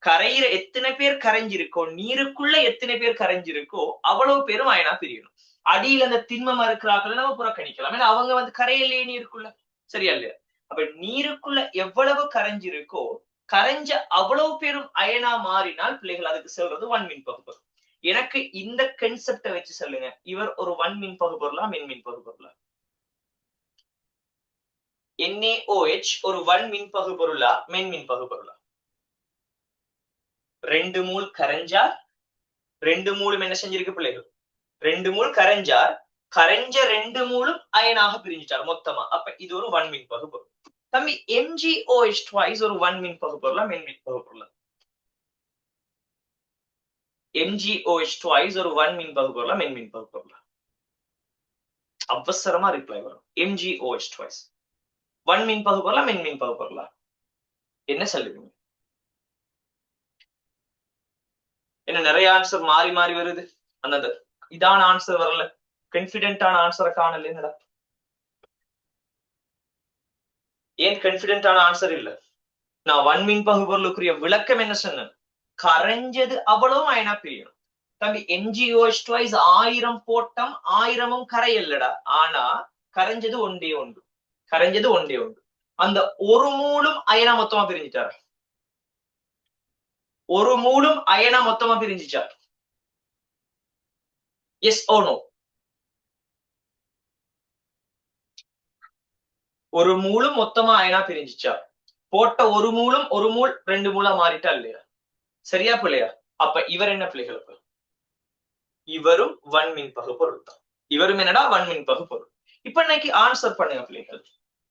கரையிற எத்தனை பேர் கரைஞ்சிருக்கோ, நீருக்குள்ள எத்தனை பேர் கரைஞ்சிருக்கோ அவ்வளவு பேரும் அயனா பிரியணும். அடியில அந்த திண்மம் இருக்கிறார்கள் நம்ம புறக்கணிக்கலாம், ஏன்னா அவங்க வந்து கரையிலேயே நீருக்குள்ள. சரியா இல்லையா? அப்ப நீருக்குள்ள எவ்வளவு கரைஞ்சிருக்கோ கரைஞ்ச அவ்வளவு பேரும் அயனா மாறினால் பிள்ளைகள் அதுக்கு சொல்றது ஒன் மின் பகுப்பொருள். எனக்கு இந்த கன்செப்டை வச்சு சொல்லுங்க, இவர் ஒரு ஒன் மின் பகுப்பொருளா மென்மின் பகுப்பொருளா? NaOH ஒரு ஒன் மின் பகுப்பொருளா மென்மின் பகுப்பொருளா? 2 மூல் கரைஞ்சார், 2 மூலும் என்ன செஞ்சிருக்கு பிள்ளைகள்? 2 மூல் கரைஞ்சார், கரைஞ்ச 2 மூலும் அயனாக பிரிஞ்சிட்டார் மொத்தமா. அப்ப இது ஒரு ஒன் மின் பகுப்பொருள். தம்பி MgOH twice ஒரு ஒன் மின் பகுப்பொருளா மென்மின் பகுப்பொருளா? MgOH twice ஒரு ஒன் மின் பகுப்பொருளா மென்மின் பகுப்பொருளா? அவசரமா ரிப்ளை வரும். MgOH twice ஒன் மின் பகுப்பொருளா மென்மின் பகுப்பொருளா? என்ன சொல்லுவீங்க? என்ன நிறைய ஆன்சர் மாறி மாறி வருது, அந்த இதான ஆன்சர் வரல, கான்ஃபிடென்ட்டான ஆன்சரை காணல. என்னடா ஏன் கான்ஃபிடென்ட்டான ஆன்சர் இல்ல? நான் ஒன் மின் பகுப்பொருளுக்குரிய விளக்கம் என்ன சொன்னேன்? கரைஞ்சது அவ்வளவும் அயனா பிரியணும். தம்பி MgOH twice 1000 போட்டம் 1000ம் கரையல்லடா. ஆனா கரைஞ்சது ஒன்றே ஒன்று, கரைஞ்சது ஒன்றே ஒன்று. அந்த ஒரு மூலும் அயனா மொத்தமா பிரிஞ்சிட்டார், ஒரு மூலும் அயனா மொத்தமா பிரிஞ்சிச்சார். S or no? ஒரு மூலும் மொத்தமா அயனா பிரிஞ்சிச்சா? போட்ட ஒரு மூலும் ஒரு மூல் 2 மூலா மாறிட்டா இல்லையா? சரியா பிள்ளையா? அப்ப இவர் என்ன பிள்ளைகள்? இவரும் ஒன் மின் பகுப்பொருள் தான். இவரும் என்னடா ஒன் மின் பகுப்பொருள். இப்ப இன்னைக்கு ஆன்சர் பண்ணுங்க பிள்ளைகள்.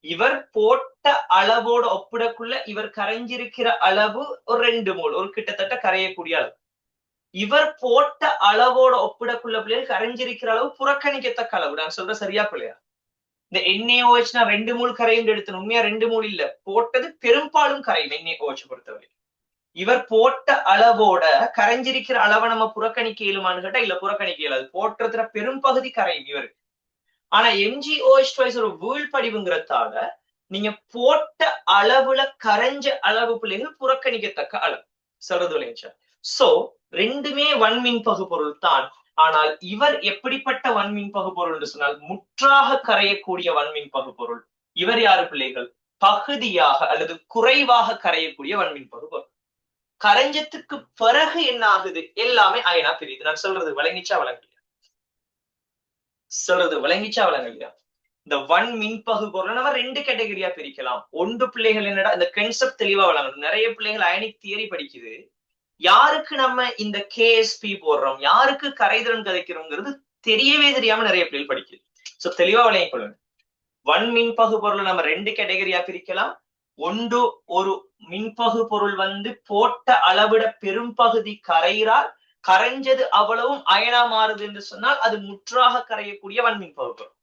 இவர் போட்ட அளவோட ஒப்பிடக்குள்ள இவர் கரைஞ்சிருக்கிற அளவு ஒரு 2 மூல், ஒரு கிட்டத்தட்ட கரையக்கூடிய அளவு. இவர் போட்ட அளவோட ஒப்பிடக்குள்ள பிள்ளைகள் கரைஞ்சிருக்கிற அளவு புறக்கணிக்கத்தக்க அளவு. நான் சொல்ற சரியா பிள்ளையா? இந்த NaOH 2 மூல் கரையும் எடுத்து உண்மையா 2 மூல் இல்ல, போட்டது பெரும்பாலும் கரையும் NaOH பொறுத்தவரை. இவர் போட்ட அளவோட கரைஞ்சிருக்கிற அளவை நம்ம புறக்கணிக்க இயலுமான்னு கேட்டா இல்ல, புறக்கணிக்க இயலாது. போட்டதுல பெரும்பகுதி கரையும் இவருக்கு. ஆனா MgOH twice ஒரு வீழ்படிவுங்கிறதால நீங்க போட்ட அளவுல கரைஞ்ச அளவு பிள்ளைகள் புறக்கணிக்கத்தக்க அளவு. சொல்றது விளையாச்சா? சோ ரெண்டுமே ஒன் மின் பகுப்பொருள் தான். ஆனால் இவர் எப்படிப்பட்ட ஒன் மின் பகுப்பொருள் என்று சொன்னால் முற்றாக கரையக்கூடிய ஒன் மின் பகுப்பொருள். இவர் யாரு பிள்ளைகள்? பகுதியாக அல்லது குறைவாக கரையக்கூடிய ஒன் மின் பகுப்பொருள். கரைஞ்சத்துக்கு பிறகு என்ன ஆகுது? எல்லாமே அயனா பிரியுது. நான் சொல்றது விளங்கிச்சா விளங்கலையா? சொல்றது விளங்கிச்சா விளங்கலையா? இந்த ஒன் மின் பகுப்பொருளை நம்ம 2 கேட்டகரியா பிரிக்கலாம். ஒன்று பிள்ளைகள் என்னடா இந்த கான்செப்ட் தெளிவா விளங்கணும். நிறைய பிள்ளைகள் அயனிக் தியரி படிக்குது, யாருக்கு நம்ம இந்த KSP போடுறோம், யாருக்கு கரைதிறன் கதைக்கிறோம்ங்கிறது தெரியவே தெரியாம நிறைய பிள்ளைகள் படிக்குது. சோ தெளிவா விளங்கிக் கொள்ளுங்க. ஒன் மின்பகு பொருளை நம்ம 2 கேட்டகரியா பிரிக்கலாம். ஒன்று, ஒரு மின்பகு பொருள் போட்ட அளவிட பெரும்பகுதி கரைகிறார், கரைஞ்சது அவ்வளவும் அயனா மாறுது என்று சொன்னால் அது முற்றாக கரையக்கூடிய ஒன் மின்பகு பொருள்.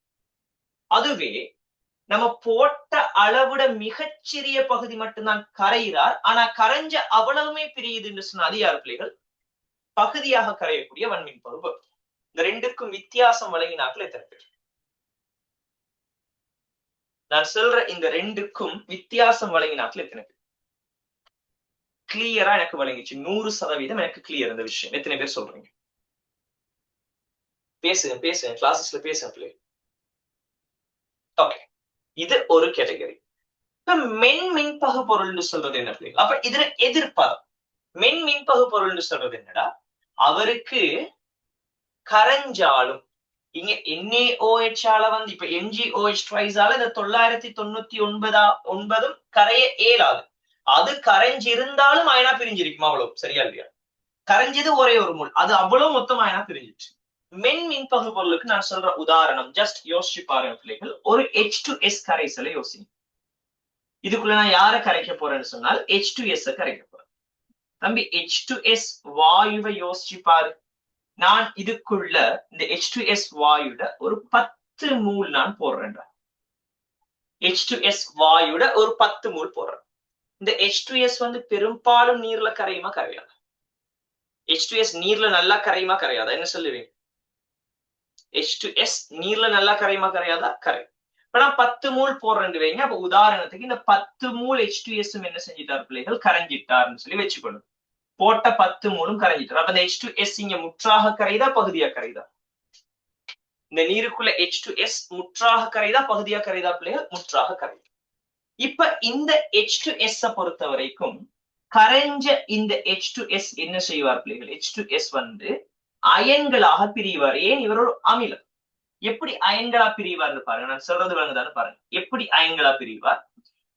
அதுவே நம்ம போட்ட அளவிட மிகச்சிறிய பகுதி மட்டும்தான் கரைகிறார், ஆனா கரைஞ்ச அவ்வளவுமே பிரியுது என்று சொன்ன அது யார் பிள்ளைகள்? பகுதியாக கரையக்கூடிய ஒன் மின்பகு பொருள். இந்த ரெண்டுக்கும் வித்தியாசம் வழங்கினாக்கள் எத்தனை பேர்? நான் சொல்ற இந்த ரெண்டுக்கும் வித்தியாசம் வழங்கினாக்கள் எத்தனை பேர்? கிளியரா எனக்கு வழங்கிச்சு. 100% எனக்கு கிளியர் இந்த விஷயம். எத்தனை பேர் சொல்றீங்க? பேசுங்க பேசுங்க, கிளாஸஸ்ல பேசுங்க பிள்ளை. ஓகே, இது ஒரு கேட்டகரி. மென் மின்பகு பொருள்னு சொல்றது என்ன பிள்ளை? அப்ப இதுல எதிர்ப்பார் மென் மின்பகு பொருள்னு சொல்றது என்னடா? அவருக்கு கரைஞ்சாலும் இங்க NaOH ஆல இப்ப MgOH twice ஆல இந்த 999 கரைய இயலாது. அது கரைஞ்சிருந்தாலும் அயனா பிரிஞ்சிருக்குமா? அவ்வளவு சரியா இல்லையா? கரைஞ்சது ஒரே ஒரு மூல், அது அவ்வளவு மொத்தம் அயனா பிரிஞ்சிச்சு. மென் மின்பகு பொருளுக்கு நான் சொல்ற உதாரணம் ஜஸ்ட் யோசிச்சு பாருங்க பிள்ளைகள். ஒரு H2S கரைசலை யோசிங்க. இதுக்குள்ள நான் யாரை கரைக்க போறேன்னு சொன்னால் H2S கரைக்க போறேன். தம்பி H2S வாயுவை யோசிச்சு பாரு. நான் இதுக்குள்ள இந்த H2S வாயுட ஒரு 10 மூல் நான் போடுறேன். H2S வாயுட ஒரு 10 மூல் போடுறேன். இந்த H2S பெரும்பாலும் நீர்ல கரையுமா கரையாது? H2S நீர்ல நல்லா கரையுமா கரையாதா? என்ன சொல்லுவீங்க? H2S நீர்ல நல்லா கரையுமா கரையாதா? கரை. இப்ப நான் 10 மூல் போடுறேன் வைங்க. அப்ப உதாரணத்துக்கு இந்த 10 மூல் H2S என்ன செஞ்சிட்டார் பிள்ளைகள்? கரைஞ்சிட்டாருன்னு சொல்லி வச்சுக்கணும். போட்ட 10 மூலும் கரைஞ்சிட்டார். அப்ப இந்த H2S இங்க முற்றாக கரைதா பகுதியா கரைதா? இந்த நீருக்குள்ள H2S முற்றாக கரைதா பகுதியா கரைதா பிள்ளைகள்? முற்றாக கரைதா. இப்ப இந்த H2S பொறுத்த வரைக்கும் கரைஞ்ச இந்த H2S என்ன செய்வார் பிள்ளைகள்? H2S வந்து அயன்களாக பிரிவார். ஏன்? இவர் ஒரு அமிலம். எப்படி அயன்களா பிரிவார்னு பாருங்க. நான் சொல்றது விளங்குதான்னு பாருங்க. எப்படி அயன்களா பிரிவார்?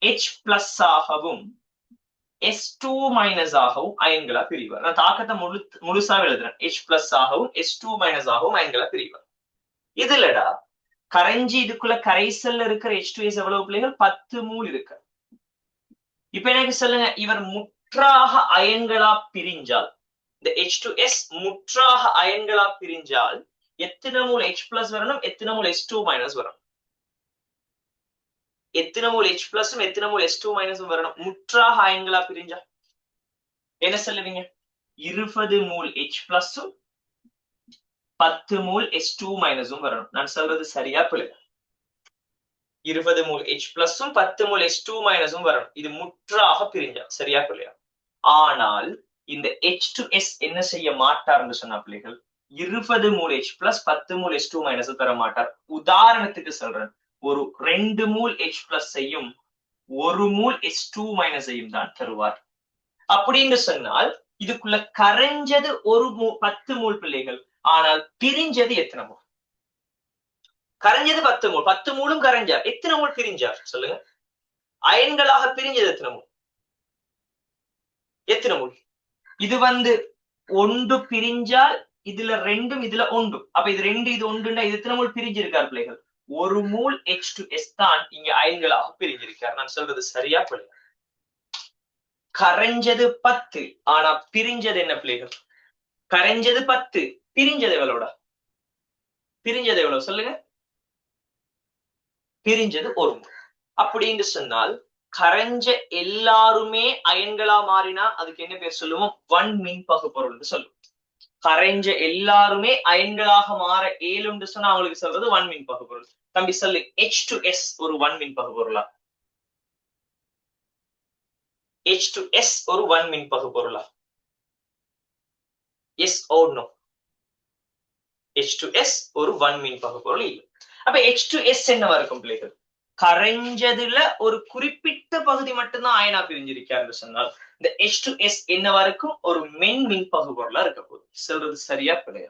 H பிளஸ் ஆகவும் S2 மைனஸ் ஆகவும் அயன்களா பிரிவார். நான் தாக்கத்தை முழுசா எழுதுறேன். H பிளஸ் ஆகவும் S2 மைனஸ் ஆகவும் அயன்களா பிரிவார். இதுலடா கரைஞ்சி இதுக்குள்ள கரைசல்ல இருக்கிற H2S எவ்வளவு பிள்ளைகள்? 10 மூல் இருக்கு. இப்ப எனக்கு சொல்லுங்க, இவர் முற்றாக அயன்களா பிரிஞ்சால், இந்த H2S முற்றாக அயன்களா பிரிஞ்சால் எத்தனை மூல் H பிளஸ் வரணும், எத்தனை மூல் S2 மைனஸ் வரணும்? எத்தனை மூல் H பிளஸும் எத்தனை மூல் S2 மைனஸும் வரணும் முற்றாக அயன்களா பிரிஞ்சா? என்ன சொல்லுவீங்க? 20 மூல் H பிளஸும் 10 மூல் S2 மைனஸும் வரணும். நான் சொல்றது சரியா பிள்ளை? 20 மூல் H பிளஸும் 10 மூல் S2 மைனஸும் வரணும். இது முற்றாக பிரிஞ்சா. சரியா பிள்ளையா? ஆனால் இந்த H2S என்ன செய்ய மாட்டார்னு சொன்ன பிள்ளைகள், 20 மூல் H பிளஸ் 10 மூல் S2 மைனஸ் தர மாட்டார். உதாரணத்துக்கு சொல்றேன், ஒரு 2 மூல் H பிளஸ் செய்யும் 1 மூல் S2 மைனஸ் தான் தருவார். அப்படின்னு சொன்னால் இதுக்குள்ள கரைஞ்சது 10 மூல் பிள்ளைகள். ஆனால் பிரிஞ்சது எத்தனை மூல்? கரைஞ்சது 10 மூல். 10 மூலும் கரைஞ்சார். எத்தனை மூல் பிரிஞ்சார் சொல்லுங்க? அயன்களாக பிரிஞ்சது எத்தனை மூல்? எத்தனை மூல்? இது வந்து 1 பிரிஞ்சால் இதுல 2 இதுல 1. அப்ப இது 2 இது 1ன்னா இது எத்தனை மூல் பிரிஞ்சிருக்கார் பிள்ளைகள்? 1 மூல் H2S தான் இங்க அயன்களாக பிரிஞ்சிருக்கார். நான் சொல்றது சரியா பிள்ளை? கரைஞ்சது 10, ஆனா பிரிஞ்சது என்ன பிள்ளைகள்? கரைஞ்சது 10, பிரிஞ்சது எவ்வளோடா? பிரிஞ்சது எவ்வளவு சொல்லுங்க? பிரிஞ்சது 1 மூல். அப்படின்னு சொன்னால் கரைஞ்ச எல்லாருமே அயன்களா மாறினா அதுக்கு என்ன பேர் சொல்லுவோம்? 1 மின்பகு பொருள் சொல்லுவோம். கரைஞ்ச எல்லாருமே அயன்களாக மாற ஏழுன்னு சொன்னா அவங்களுக்கு சொல்றது 1 மின்பகு பொருள். தம்பி சொல்லு, H2S ஒரு 1 மின்பகு பொருளா? H2S ஒரு 1 மின்பகு பொருளா? எஸ் ஓர் நோ? H2S ஒரு 1 மின்பகு பொருள் இல்லை. அப்ப H2S என்னவா இருக்கும் பிள்ளைகள்? கரைஞ்சதுல ஒரு குறிப்பிட்ட பகுதி மட்டும்தான் அயனா பிரிஞ்சிருக்காருன்னு சொன்னால் இந்த H2S என்னவா இருக்கும்? ஒரு மின்பகு பொருளா இருக்க போகுது. சொல்றது சரியா பிள்ளையா?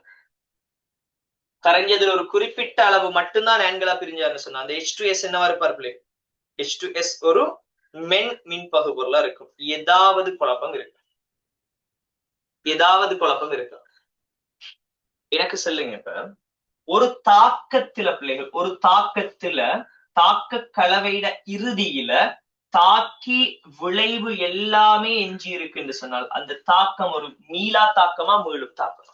கரைஞ்சதுல ஒரு குறிப்பிட்ட அளவு மட்டும்தான் அயன்களா பிரிஞ்சாருன்னு சொன்னா அந்த H2S என்னவா இருப்பார் பிள்ளை? H2S ஒரு மின்பகு பொருளா இருக்கும். ஏதாவது குழப்பம் இருக்கு? ஏதாவது குழப்பம் இருக்கு? எனக்கு சொல்லுங்க. இப்ப ஒரு தாக்கத்துல பிள்ளைகள், ஒரு தாக்கத்துல தாக்க கலவையிட இறுதியில தாக்கி விளைவு எல்லாமே எஞ்சி இருக்குன்னு சொன்னால் அந்த தாக்கம் ஒரு மீளா தாக்கமா மீளும் தாக்கமா?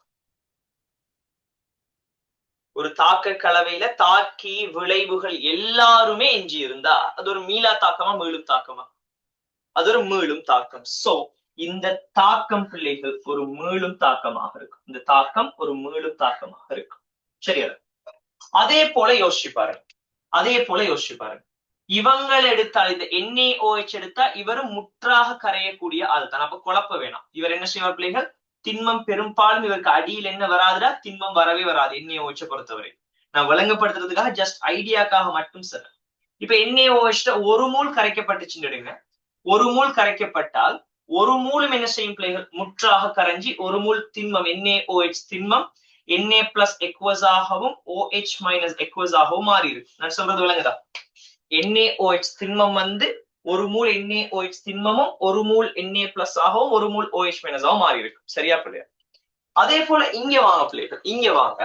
ஒரு தாக்க கலவையில தாக்கி விளைவுகள் எல்லாருமே எஞ்சி இருந்தா அது ஒரு மீளா தாக்கமா மீளும் தாக்கமா? அது ஒரு மீளும் தாக்கம். சோ இந்த தாக்கம் பிள்ளைகள் ஒரு மீளும் தாக்கமாக இருக்கும். இந்த தாக்கம் ஒரு மீளும் தாக்கமாக இருக்கும். சரியா? அதே போல யோசிச்சு பாருங்க. அதே போல யோசிச்சு பாருங்க. இவங்கள் எடுத்தால் இந்த NaOH எடுத்தா இவரும் முற்றாக கரையக்கூடிய ஆள் தான். அப்ப குழப்ப வேணாம். இவர் என்ன செய்வார் பிள்ளைகள்? திண்மம் பெரும்பாலும் இவருக்கு அடியில் என்ன வராதுடா? திண்மம் வரவே வராது NaOH பொறுத்தவரை. நான் விளங்கப்படுத்துறதுக்காக ஜஸ்ட் ஐடியாக்காக மட்டும் சார். இப்ப NaOH ஒரு மூல் கரைக்கப்பட்டுச்சுன்னு எடுங்க. ஒரு மூல் கரைக்கப்பட்டால் ஒரு மூலம் என்ன செய்யும் பிள்ளைகள்? முற்றாக கரைஞ்சி ஒரு மூல் திண்மம் NaOH திண்மம் Na பிளஸ் எக்வஸாகவும் OH மைனஸ் எக்வஸாகவும் மாறி இருக்கு. நான் சொல்றது விளங்குதா? NaOH திண்மம் வந்து ஒரு மூல் NaOH திண்மமும் ஒரு மூல் Na பிளஸ் ஆகவும் ஒரு மூல் OH மைனஸ் ஆகவும் மாறி இருக்கு. சரியா பிள்ளையா? அதே போல இங்க வாங்க பிள்ளைகள், இங்க வாங்க.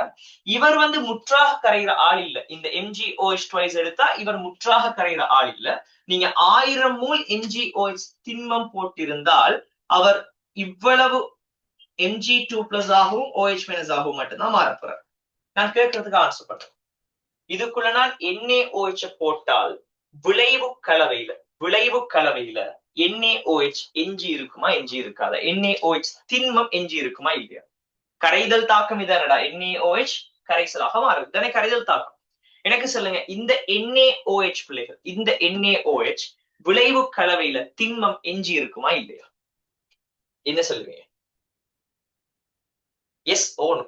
இவர் வந்து முற்றாக கரைகிற ஆள் இல்ல. இந்த MgOH ட்வைஸ் எடுத்தா இவர் முற்றாக கரைகிற ஆள் இல்ல. நீங்க 1000 மூல் MgOH திண்மம் போட்டிருந்தால் அவர் இவ்வளவு Mg2 பிளஸ் ஆகவும் OH மைனஸ் ஆகவும் மட்டும்தான் மாறப்போறார். நான் கேட்கறதுக்கு ஆன்சர் பண்றேன். இதுக்குள்ள நான் NaOH போட்டால் விளைவு கலவையில NaOH எஞ்சி இருக்குமா எஞ்சி இருக்காதா? NaOH திண்மம் எஞ்சி இருக்குமா இல்லையா? கரைதல் தாக்கம் இதானடா, NaOH கரைசலாக மாறுது தானே கரைதல் தாக்கம். எனக்கு சொல்லுங்க, இந்த NaOH பிள்ளைகள், இந்த NaOH விளைவு கலவையில திண்மம் எஞ்சி இருக்குமா இல்லையா? என்ன சொல்லுவீங்க? Yes or no?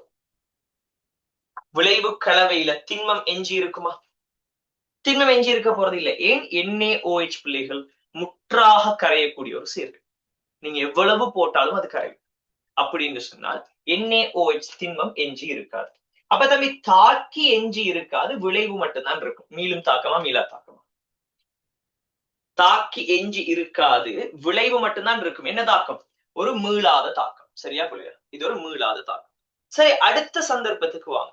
விளைவு கலவையில திண்மம் எஞ்சி இருக்குமா? திண்மம் எஞ்சி இருக்க போறது இல்லை. ஏன்? NaOH பிள்ளைகள் முற்றாக கரையக்கூடிய ஒரு சேர்க்கை. நீங்க எவ்வளவு போட்டாலும் அது கரையும். அப்படின்னு சொன்னால் NaOH திண்மம் எஞ்சி இருக்காது. அப்ப தம்பி தாக்கி எஞ்சி இருக்காது, விளைவு மட்டும்தான் இருக்கும். மீளும் தாக்கமா மீளா தாக்கமா? தாக்கி எஞ்சி இருக்காது, விளைவு மட்டும்தான் இருக்கும். என்ன தாக்கம்? ஒரு மீளாத தாக்கம். சரியா புரியுதா? இது ஒரு மீளாத தாக்கம். சரி, அடுத்த சந்தர்ப்பத்துக்கு வாங்க.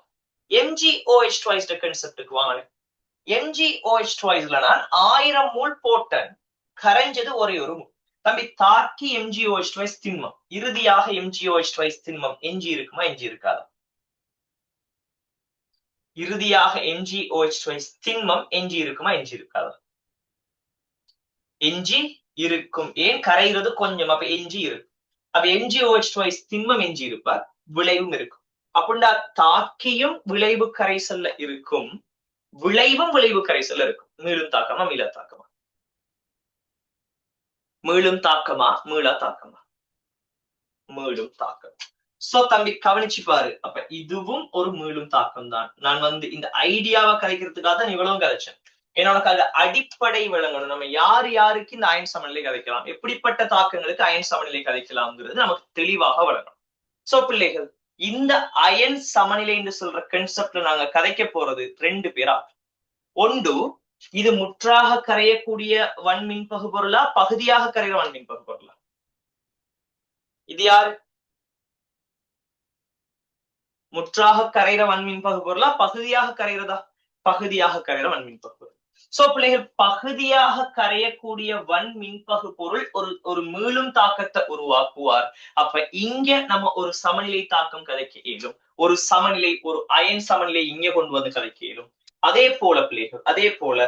MgOH twice கன்செப்டுக்கு வாங்க. MgOH twiceல நான் 1000 மோல் போட்டேன், கரைஞ்சது ஒரே ஒரு மோல். தம்பி தாக்கி MgOH twice திண்மம், இறுதியாக MgOH twice திண்மம் எஞ்சி இருக்குமா எஞ்சி இருக்காதா? இறுதியாக MgOH twice திண்மம் எஞ்சி இருக்குமா எஞ்சி இருக்காதா? எஞ்சி இருக்கும். ஏன்? கரைகிறது கொஞ்சம், அப்ப எஞ்சி இருக்கும். அப்ப MgOH twice திண்மம் எஞ்சி இருப்பார், விளைவும் இருக்கும். அப்படின்னா தாக்கியும் விளைவு கரைசல்ல இருக்கும், விளைவும் விளைவு கரைசல்ல இருக்கும். மீளும் தாக்கமா மீளா தாக்கமா? மீளும் தாக்கமா மீளா தாக்கமா? மீளும் தாக்கம். சோ தம்பி கவனிச்சு பாரு. அப்ப இதுவும் ஒரு மீளும் தாக்கம் தான். நான் இந்த ஐடியாவை கதைக்கிறதுக்காக தான் இவ்வளவு கதைச்சேன். என்னோட அடிப்படை விளங்கணும். நம்ம யார் யாருக்கு இந்த அயன் சமநிலை கதைக்கலாம், எப்படிப்பட்ட தாக்கங்களுக்கு அயன் சமநிலை கதைக்கலாம்ங்கிறது நமக்கு தெளிவாக வழங்கணும். சோ பிள்ளைகள், இந்த அயன் சமநிலை என்று சொல்ற கன்செப்ட்ல நாங்க கதைக்க போறது 2 பேரா. ஒன்று, இது முற்றாக கரையக்கூடிய வன்மின் பகுபொருளா, பகுதியாக கரைகிற வன்மின் பகுபொருளா? இது யாரு? முற்றாக கரைகிற வன்மின் பகுபொருளா, பகுதியாக கரைகிறதா? பகுதியாக கரைகிற வன்மின் பகுபொருள். சோ பிள்ளைகள், பகுதியாக கரையக்கூடிய வன்மின் பகுபொருள் ஒரு மீளும் தாக்கத்தை உருவாக்குவார். அப்ப இங்க நம்ம ஒரு சமநிலை தாக்கம் கதைக்க இயலும், ஒரு சமநிலை, ஒரு அயன் சமநிலை இங்க கொண்டு வந்து கதைக்க இயலும். அதே போல பிள்ளைகள், அதே போல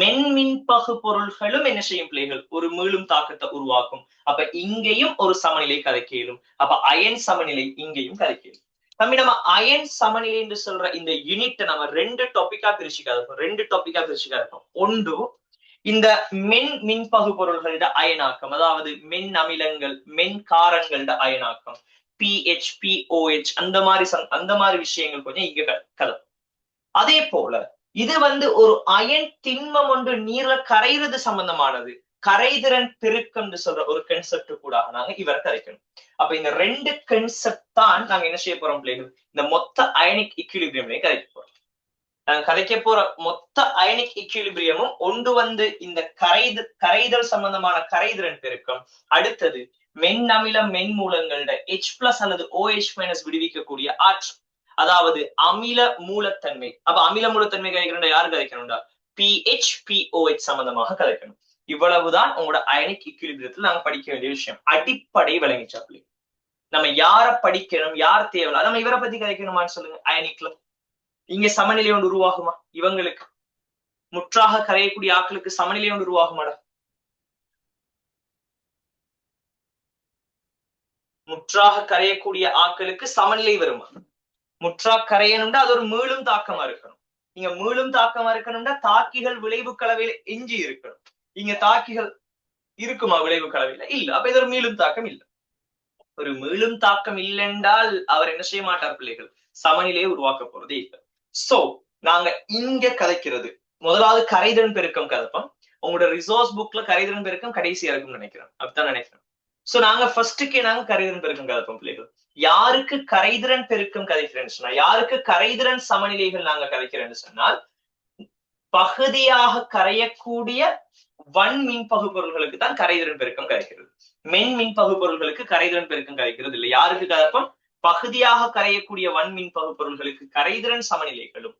மென்மின் பகுபொருள்களும் என்ன செய்யும் பிள்ளைகள்? ஒரு மீளும் தாக்கத்தை உருவாக்கும். அப்ப இங்கேயும் ஒரு சமநிலை கதைக்க இயலும். அப்ப அயன் சமநிலை இங்கேயும் கதைக்க இயலும். தம்பி, நம்ம அயன் சமநிலை என்று சொல்ற இந்த யூனிட் நம்ம 2 டாபிக்கா பிரிச்சுக்காத. ஒன்று, இந்த மின் பகுபொருள்களோட அயனாக்கம், அதாவது மென் அமிலங்கள், மென் காரங்களோட அயனாக்கம், pH, pOH, அந்த மாதிரி விஷயங்கள் கொஞ்சம் இங்க கதை. அதே போல இது ஒரு அயன் திண்மம் ஒன்று நீர்ல கரைகிறது சம்பந்தமானது, கரைதிறன் பெருக்கம் சொல்ற ஒரு கன்செப்ட் கூட நாங்க இவரை கரைக்கணும். அப்ப இந்த 2 கன்செப்ட் தான் நாங்க என்ன செய்ய போறோம் பிள்ளைகள்? இந்த மொத்த அயனிக் ஈக்விலிபிரியம்லயே கரைக்க போறோம். நாங்க கரைக்க போற மொத்த அயனிக் ஈக்விலிபிரியமும் ஒன்று இந்த கரைதல் சம்பந்தமான கரைதிறன் பெருக்கம், அடுத்தது மென் அமிலம் மென் மூலங்களோட H+ அல்லது OH- விடுவிக்கக்கூடிய ஆற்றல், அதாவது அமில மூலத்தன்மை. அப்ப அமில மூலத்தன்மை கதைக்கணும்டா யாரு கதைக்கணும்டா? pH, pOH சம்பந்தமாக கதைக்கணும். இவ்வளவுதான் உங்களோட அயனிக் ஈக்விலிபிரியத்தில் நாங்க படிக்க வேண்டிய விஷயம். அடிப்படை விளங்கிச்சாப்ளி. நம்ம யார படிக்கணும், யார் தேவை, நம்ம இவரை பத்தி கதைக்கணுமான்னு சொல்லுங்க. அயனிக்ல இங்க சமநிலை ஒன்று உருவாகுமா? இவங்களுக்கு முற்றாக கரையக்கூடிய ஆக்களுக்கு சமநிலை ஒன்று உருவாகுமாடா? முற்றாக கரையக்கூடிய ஆக்களுக்கு சமநிலை வருமா? முற்றா கரையணும்னா அது ஒரு மீளும் தாக்கமா இருக்கணும். இங்க மீளும் தாக்கமா இருக்கணும்னா தாக்கிகள் விளைவு கலவையில எஞ்சி இருக்கணும். இங்க தாக்கிகள் இருக்குமா விளைவு கலவையில? இல்ல. அப்ப இது ஒரு மீளும் தாக்கம் இல்ல. ஒரு மீளும் தாக்கம் இல்லைன்றால் அவர் என்ன செய்ய மாட்டார் பிள்ளைகள்? சமநிலையை உருவாக்க போறதே இல்லை. சோ நாங்க இங்க கதைக்கிறது முதலாவது கரைதிறன் பெருக்கம் கதைப்போம். உங்களோட ரிசோர்ஸ் புக்ல கரைதிறன் பெருக்கம் கடைசியா இருக்கும்னு நினைக்கிறேன். அப்படித்தான் நினைக்கிறேன். சோ நாங்க ஃபர்ஸ்டுக்கே நாங்க கரைதிறன் பெருக்கம் கதைப்போம் பிள்ளைகள். யாருக்கு கரைதிறன் பெருக்கம் கதைக்கிறேன்னு சொன்னா, யாருக்கு கரைதிறன் சமநிலைகள் நாங்க கதைக்கிறேன்னு சொன்னால், பகுதியாக கரையக்கூடிய வன் மின் பகுபொருள்களுக்கு தான் கரைதிறன் பெருக்கம் கரைக்கிறது. மென் மின் பகுபொருள்களுக்கு கரைதிறன் பெருக்கம் கரைக்கிறது இல்லை. யாருக்கு கதைப்போம்? பகுதியாக கரையக்கூடிய வன் மின் பகுபொருள்களுக்கு கரைதிறன் சமநிலைகளும்,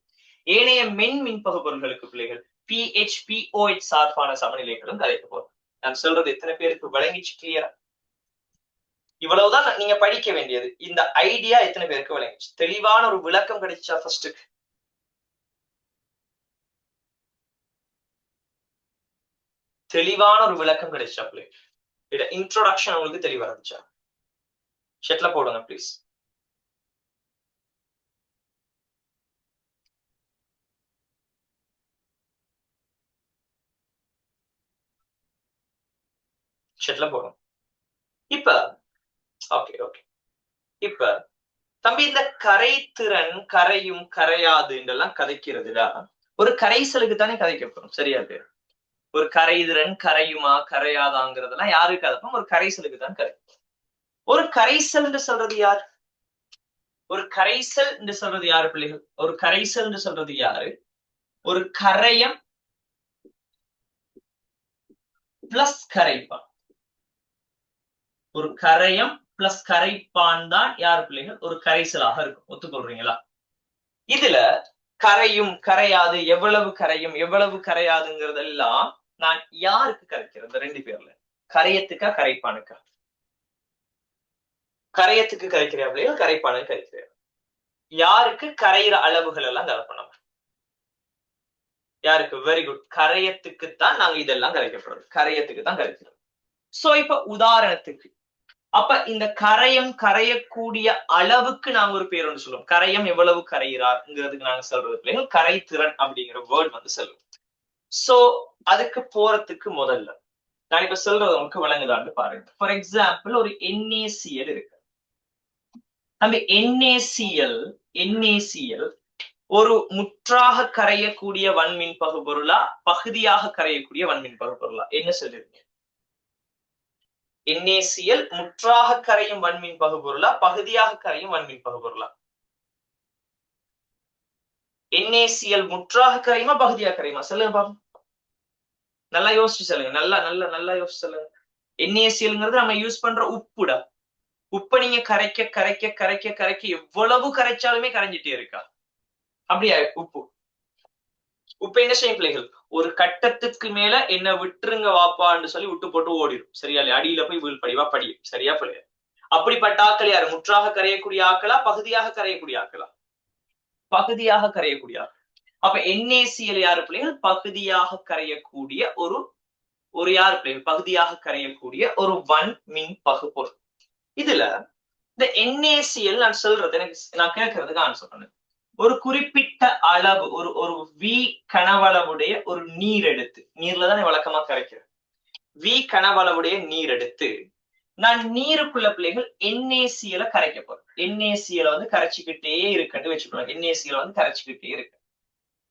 ஏனைய மென் மின் பகுபொருள்களுக்கு பிள்ளைகள் pH, pOH சார்பான சமநிலைகளும் கதைக்க போறோம். நான் சொல்றது எத்தனை பேருக்கு விளங்கிச்சு? கிளியரா? இவ்வளவுதான் நீங்க படிக்க வேண்டியது. இந்த ஐடியா எத்தனை பேருக்கு விளங்கிச்சு? தெளிவான ஒரு விளக்கம் கிடைச்சா? ஃபர்ஸ்ட் தெளிவான ஒரு விளக்கம் கிடைச்சா பிள்ளைங்க? இல்ல இன்ட்ரோடக்ஷன் உங்களுக்கு தெளிவா இருந்துச்சா? ஷெட்ல போடுங்க ப்ளீஸ். ஷெட்ல போடுங்க. இப்ப ஓகே ஓகே. இப்ப தம்பி, இந்த கரைத்திறன், கரையும் கரையாது என்றெல்லாம் கதைக்கிறதுல ஒரு கரைசலுக்கு தானே கதைக்க போறோம். சரியா பேர்? ஒரு கரைதிறன் கரையுமா கரையாதாங்கிறதெல்லாம் யாருக்கு அதப்ப ஒரு கரைசலுக்கு தான் கரை. ஒரு கரைசல் என்று சொல்றது யார்? ஒரு கரைசல் என்று சொல்றது யாரு பிள்ளைகள்? ஒரு கரைசல் என்று சொல்றது யாரு? ஒரு கரையம் பிளஸ் கரைப்பான். ஒரு கரையம் பிளஸ் கரைப்பான் தான் யார் பிள்ளைகள்? ஒரு கரைசலாக இருக்கும். ஒத்துக்கொள்றீங்களா? இதுல கரையும் கரையாது, எவ்வளவு கரையும் எவ்வளவு கரையாதுங்கிறதெல்லாம் நான் யாருக்கு கரைக்கிறேன்? இந்த ரெண்டு பேர்ல கரையத்துக்கா கரைப்பானுக்கா? கரையத்துக்கு கரைக்கிறியா பிள்ளைகள்? கரைப்பானுக்கு கரைக்கிறியா? யாருக்கு கரையிற அளவுகள் எல்லாம் கலப்பணும்? யாருக்கு? Very good. கரையத்துக்குத்தான் நாங்க இதெல்லாம் கரைக்கப்படுறது. கரையத்துக்கு தான் கரைக்கிறோம். சோ இப்ப உதாரணத்துக்கு அப்ப இந்த கரையம் கரையக்கூடிய அளவுக்கு நாங்க ஒரு பேர் ஒன்று சொல்லுவோம். கரையம் எவ்வளவு கரைகிறார்ங்கிறதுக்கு நாங்க சொல்றது பிள்ளைகள் கரைத்திறன் அப்படிங்கிற வேர்ட் வந்து சொல்லுவோம். சோ அதுக்கு போறதுக்கு முதல்ல நான் இப்ப சொல்றது உங்களுக்கு விளங்குதான்னு பாருங்க. ஃபார் எக்ஸாம்பிள் ஒரு NaCl இருக்கு. நம்ம NaCl ஒரு முற்றாக கரையக்கூடிய வன்மின் பகுபொருளா பகுதியாக கரையக்கூடிய வன்மின் பகுபொருளா? என்ன சொல்லிருக்கீங்க? NaCl முற்றாக கரையும் வன்மின் பகுபொருளா பகுதியாக கரையும் வன்மின் பகுபொருளா? NaCl முற்றாக கரையுமா பகுதியாக கரையுமா? சொல்லுங்க பாப்போம். நல்லா யோசிச்சு சொல்லுங்க. நல்லா யோசிச்சு சொல்லுங்க. NaClங்கிறது நம்ம யூஸ் பண்ற உப்புடா. உப்பை நீங்க கரைக்க கரைக்க கரைக்க கரைக்க எவ்வளவு கரைச்சாலுமே கரைஞ்சிட்டே இருக்கா? அப்படியா? உப்பு என்ன செய்யும் பிள்ளைகள்? ஒரு கட்டத்துக்கு மேல என்ன விட்டுருங்க வாப்பான்னு சொல்லி விட்டு போட்டு ஓடிடும். சரியா இல்லையா? அடியில போய் வீழ் படிவா படியும். சரியா பிள்ளையா? அப்படிப்பட்ட ஆக்கள் யாரு? முற்றாக கரையக்கூடிய ஆக்களா பகுதியாக கரையக்கூடிய ஆக்களா? பகுதியாக கரையக்கூடிய ஆக்கள். அப்ப NaCl யாரு பிள்ளைகள்? பகுதியாக கரையக்கூடிய ஒரு யாரு பிள்ளைகள்? பகுதியாக கரையக்கூடிய ஒரு வன்மின் பகுபொருள். இதுல இந்த NaCl நான் சொல்றது நான் கேட்கறதுக்கு ஆன்சர் பண்ணு. ஒரு குறிப்பிட்ட அளவு ஒரு V கனவளவுடைய ஒரு நீர் எடுத்து, நீர்ல தான் வழக்கமா கரைக்கிறேன். V கனவளவுடைய நீர் எடுத்து நான் நீருக்குள்ள பிள்ளைகள் NaCl கரைக்க போறேன். NaCl வந்து கரைச்சிக்கிட்டே இருக்குன்னு வச்சுக்கோங்க. NaCl வந்து கரைச்சிக்கிட்டே இருக்கு.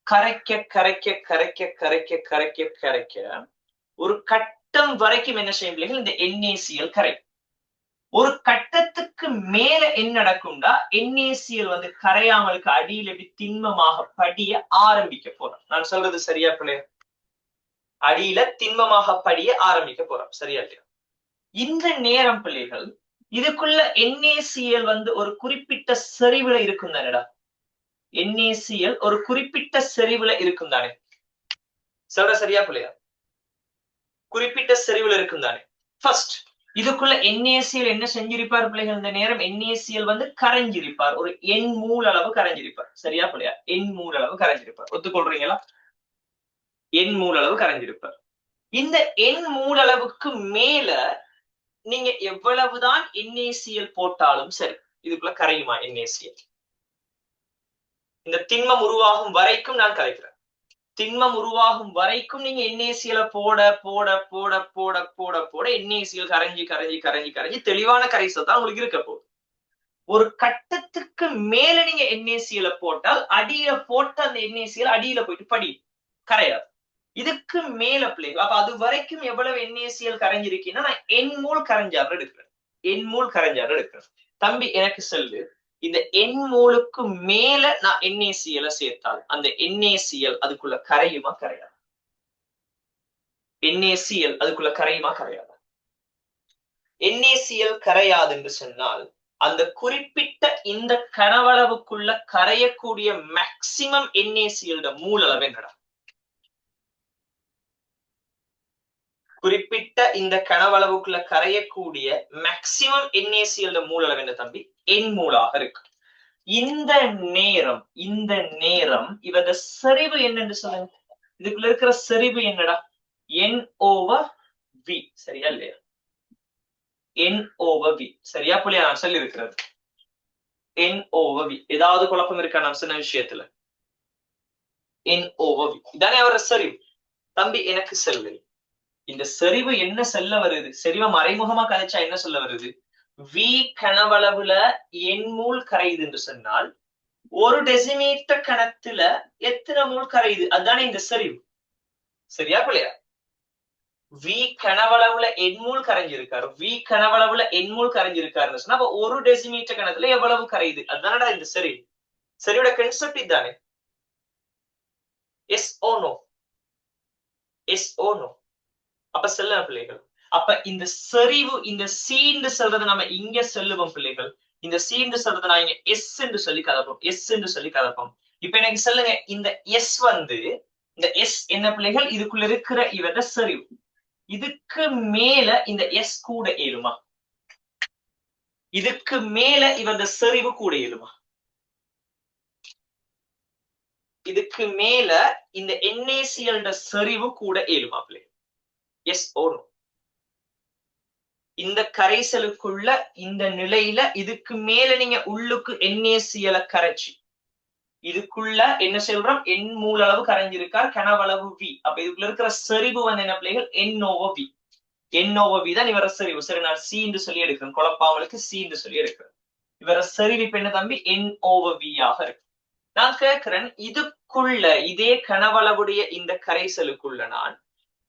கரைக்க கரைக்க கரைக்க கரைக்க கரைக்க கரைக்க ஒரு கட்டம் வரைக்கும் என்ன செய்யும் பிள்ளைகள்? இந்த NaCl கரைக்கும். ஒரு கட்டத்துக்கு மேல என்ன நடக்கும்டா? NaCl வந்து கரையாமலுக்கு அடியில் எப்படி திண்மமாக படிய ஆரம்பிக்க போறோம். நான் சொல்றது சரியா பிள்ளையா? அடியில திண்மமாக படிய ஆரம்பிக்க போறோம். சரியா இல்லையா? இந்த நேரம் பிள்ளைகள் இதுக்குள்ள NaCl வந்து ஒரு குறிப்பிட்ட செறிவுல இருக்கும் தானேடா? NaCl ஒரு குறிப்பிட்ட செறிவுல இருக்கும் தானே? சொல்ற சரியா பிள்ளையா? குறிப்பிட்ட செறிவுல இருக்கும் தானே? ஃபர்ஸ்ட் இதுக்குள்ள NaCl என்ன செஞ்சிருப்பார் பிள்ளைகள்? இந்த நேரம் NaCl வந்து கரைஞ்சிருப்பார். ஒரு N மூல் அளவு கரைஞ்சிருப்பார். சரியா பிள்ளையா? N மூல் அளவு கரைஞ்சிருப்பார். ஒத்துக்கொள்றீங்களா? N மூல் அளவு கரைஞ்சிருப்பார். இந்த N மூல் அளவுக்கு மேல நீங்க எவ்வளவுதான் NaCl போட்டாலும் சரி, இதுக்குள்ள கரையுமா NaCl? இந்த திண்மம் உருவாகும் வரைக்கும் நான் கரைக்கிறேன். திண்மம் உருவாகும் வரைக்கும் நீங்க NaCl போட போட போட போட போட போட NaCl கரைஞ்சி கரைஞ்சி கரைஞ்சி கரைஞ்சி தெளிவான கரைசல் தான் உங்களுக்கு இருக்க போகுது. ஒரு கட்டத்துக்கு மேல நீங்க NaCl போட்டால் அடியில போட்ட அந்த NaCl அடியில போயிட்டு படி கரையாது. இதுக்கு மேல பிள்ளைகள் அப்ப அது வரைக்கும் எவ்வளவு NaCl கரைஞ்சிருக்கீங்கன்னா நான் N மூல் கரைஞ்சாறு எடுக்கிறேன். N மூல் கரைஞ்சாறு எடுக்கிறேன். தம்பி எனக்கு சொல்லு, இந்த N மூலுக்கு மேல நான் NaCl சேர்த்தால் அந்த NaCl அதுக்குள்ள கரையுமா கரையாது? NaCl அதுக்குள்ள கரையுமா கரையாது? NaCl கரையாது என்று சொன்னால் அந்த குறிப்பிட்ட இந்த கனவளவுக்குள்ள கரையக்கூடிய மேக்சிமம் NaCl மூலளவு என்னடா? குறிப்பிட்ட இந்த கனவளவுக்குள்ள கரையக்கூடிய மேக்சிமம் NaCl மூலளவு என்ன தம்பி? N மூலாக இருக்கு. இந்த நேரம் இவத செறிவு என்னன்னு சொல்லுங்க. இதுக்குள்ள இருக்கிற செறிவு என்னடா? N/V. சரியா இல்லையா? N/V. சரியா புள்ளியா நான் சொல்லி இருக்கிறது? N/V. ஏதாவது குழப்பம் இருக்கா நான் சொன்ன விஷயத்துல? N/V இதானே அவர செறிவு. தம்பி எனக்கு சொல்லு, இந்த செறிவு என்ன சொல்ல வருது? செறிவை மறைமுகமா கதைச்சா என்ன சொல்ல வருது? V கனவளவுல N மூல் கரையுது என்று சொன்னால் ஒரு டெசிமீட்டர் கணத்துல எத்தனை மூல் கரையுது? அதுதானே இந்த செறிவு. சரியா பிள்ளையா? v கனவளவுல எண்மூல் கரைஞ்சிருக்காரு, v கனவளவுல எண்மூல் கரைஞ்சிருக்காருன்னு சொன்னா அப்ப ஒரு டெசிமீட்டர் கணத்துல எவ்வளவு கரையுது? அதுதானடா இந்த சரி. சரியோட கன்செப்ட் இதுதானே. Yes or no? Yes or no? அப்ப செல்ல பிள்ளைகள், அப்ப இந்த செறிவு, இந்த சீண்டு சொல்றது நம்ம இங்க சொல்லுவோம் பிள்ளைகள், இந்த சீண்டு சொல்றது நான் இங்க எஸ் என்று சொல்லி கலப்போம், எஸ் என்று சொல்லி கலப்போம். இப்ப எனக்கு சொல்லுங்க, இந்த எஸ் வந்து, இந்த எஸ் என்ன பிள்ளைகள்? இதுக்குள்ள இருக்கிற இவர செறிவு. இதுக்கு மேல இந்த எஸ் கூட ஏழுமா? இதுக்கு மேல இவரது செறிவு கூட ஏழுமா? இதுக்கு மேல இந்த NaCl செறிவு கூட ஏழுமா பிள்ளைகள்? Yes or no? இந்த கரைசலுக்குள்ள இந்த நிலையில இதுக்கு மேல நீங்க உள்ளுக்கு NaCl கரைச்சி இதுக்குள்ள என்ன சொல்றோம்? எண் மூலளவு கரைஞ்சிருக்கார், கனவளவு v. அப்ப இதுக்குள்ள இருக்கிற செறிவு வந்து என்ன பிள்ளைகள்? NOV. NOV தான் இவர செறிவு. சரி, நான் C என்று சொல்லி எடுக்கிறேன், குழப்பாமலுக்கு C என்று சொல்லி எடுக்கிறேன். இவர செறிவு இப்ப என்ன தம்பி? NOV ஆக இருக்கு. நான் கேட்கிறேன், இதுக்குள்ள இதே கனவளவுடைய இந்த கரைசலுக்குள்ள நான்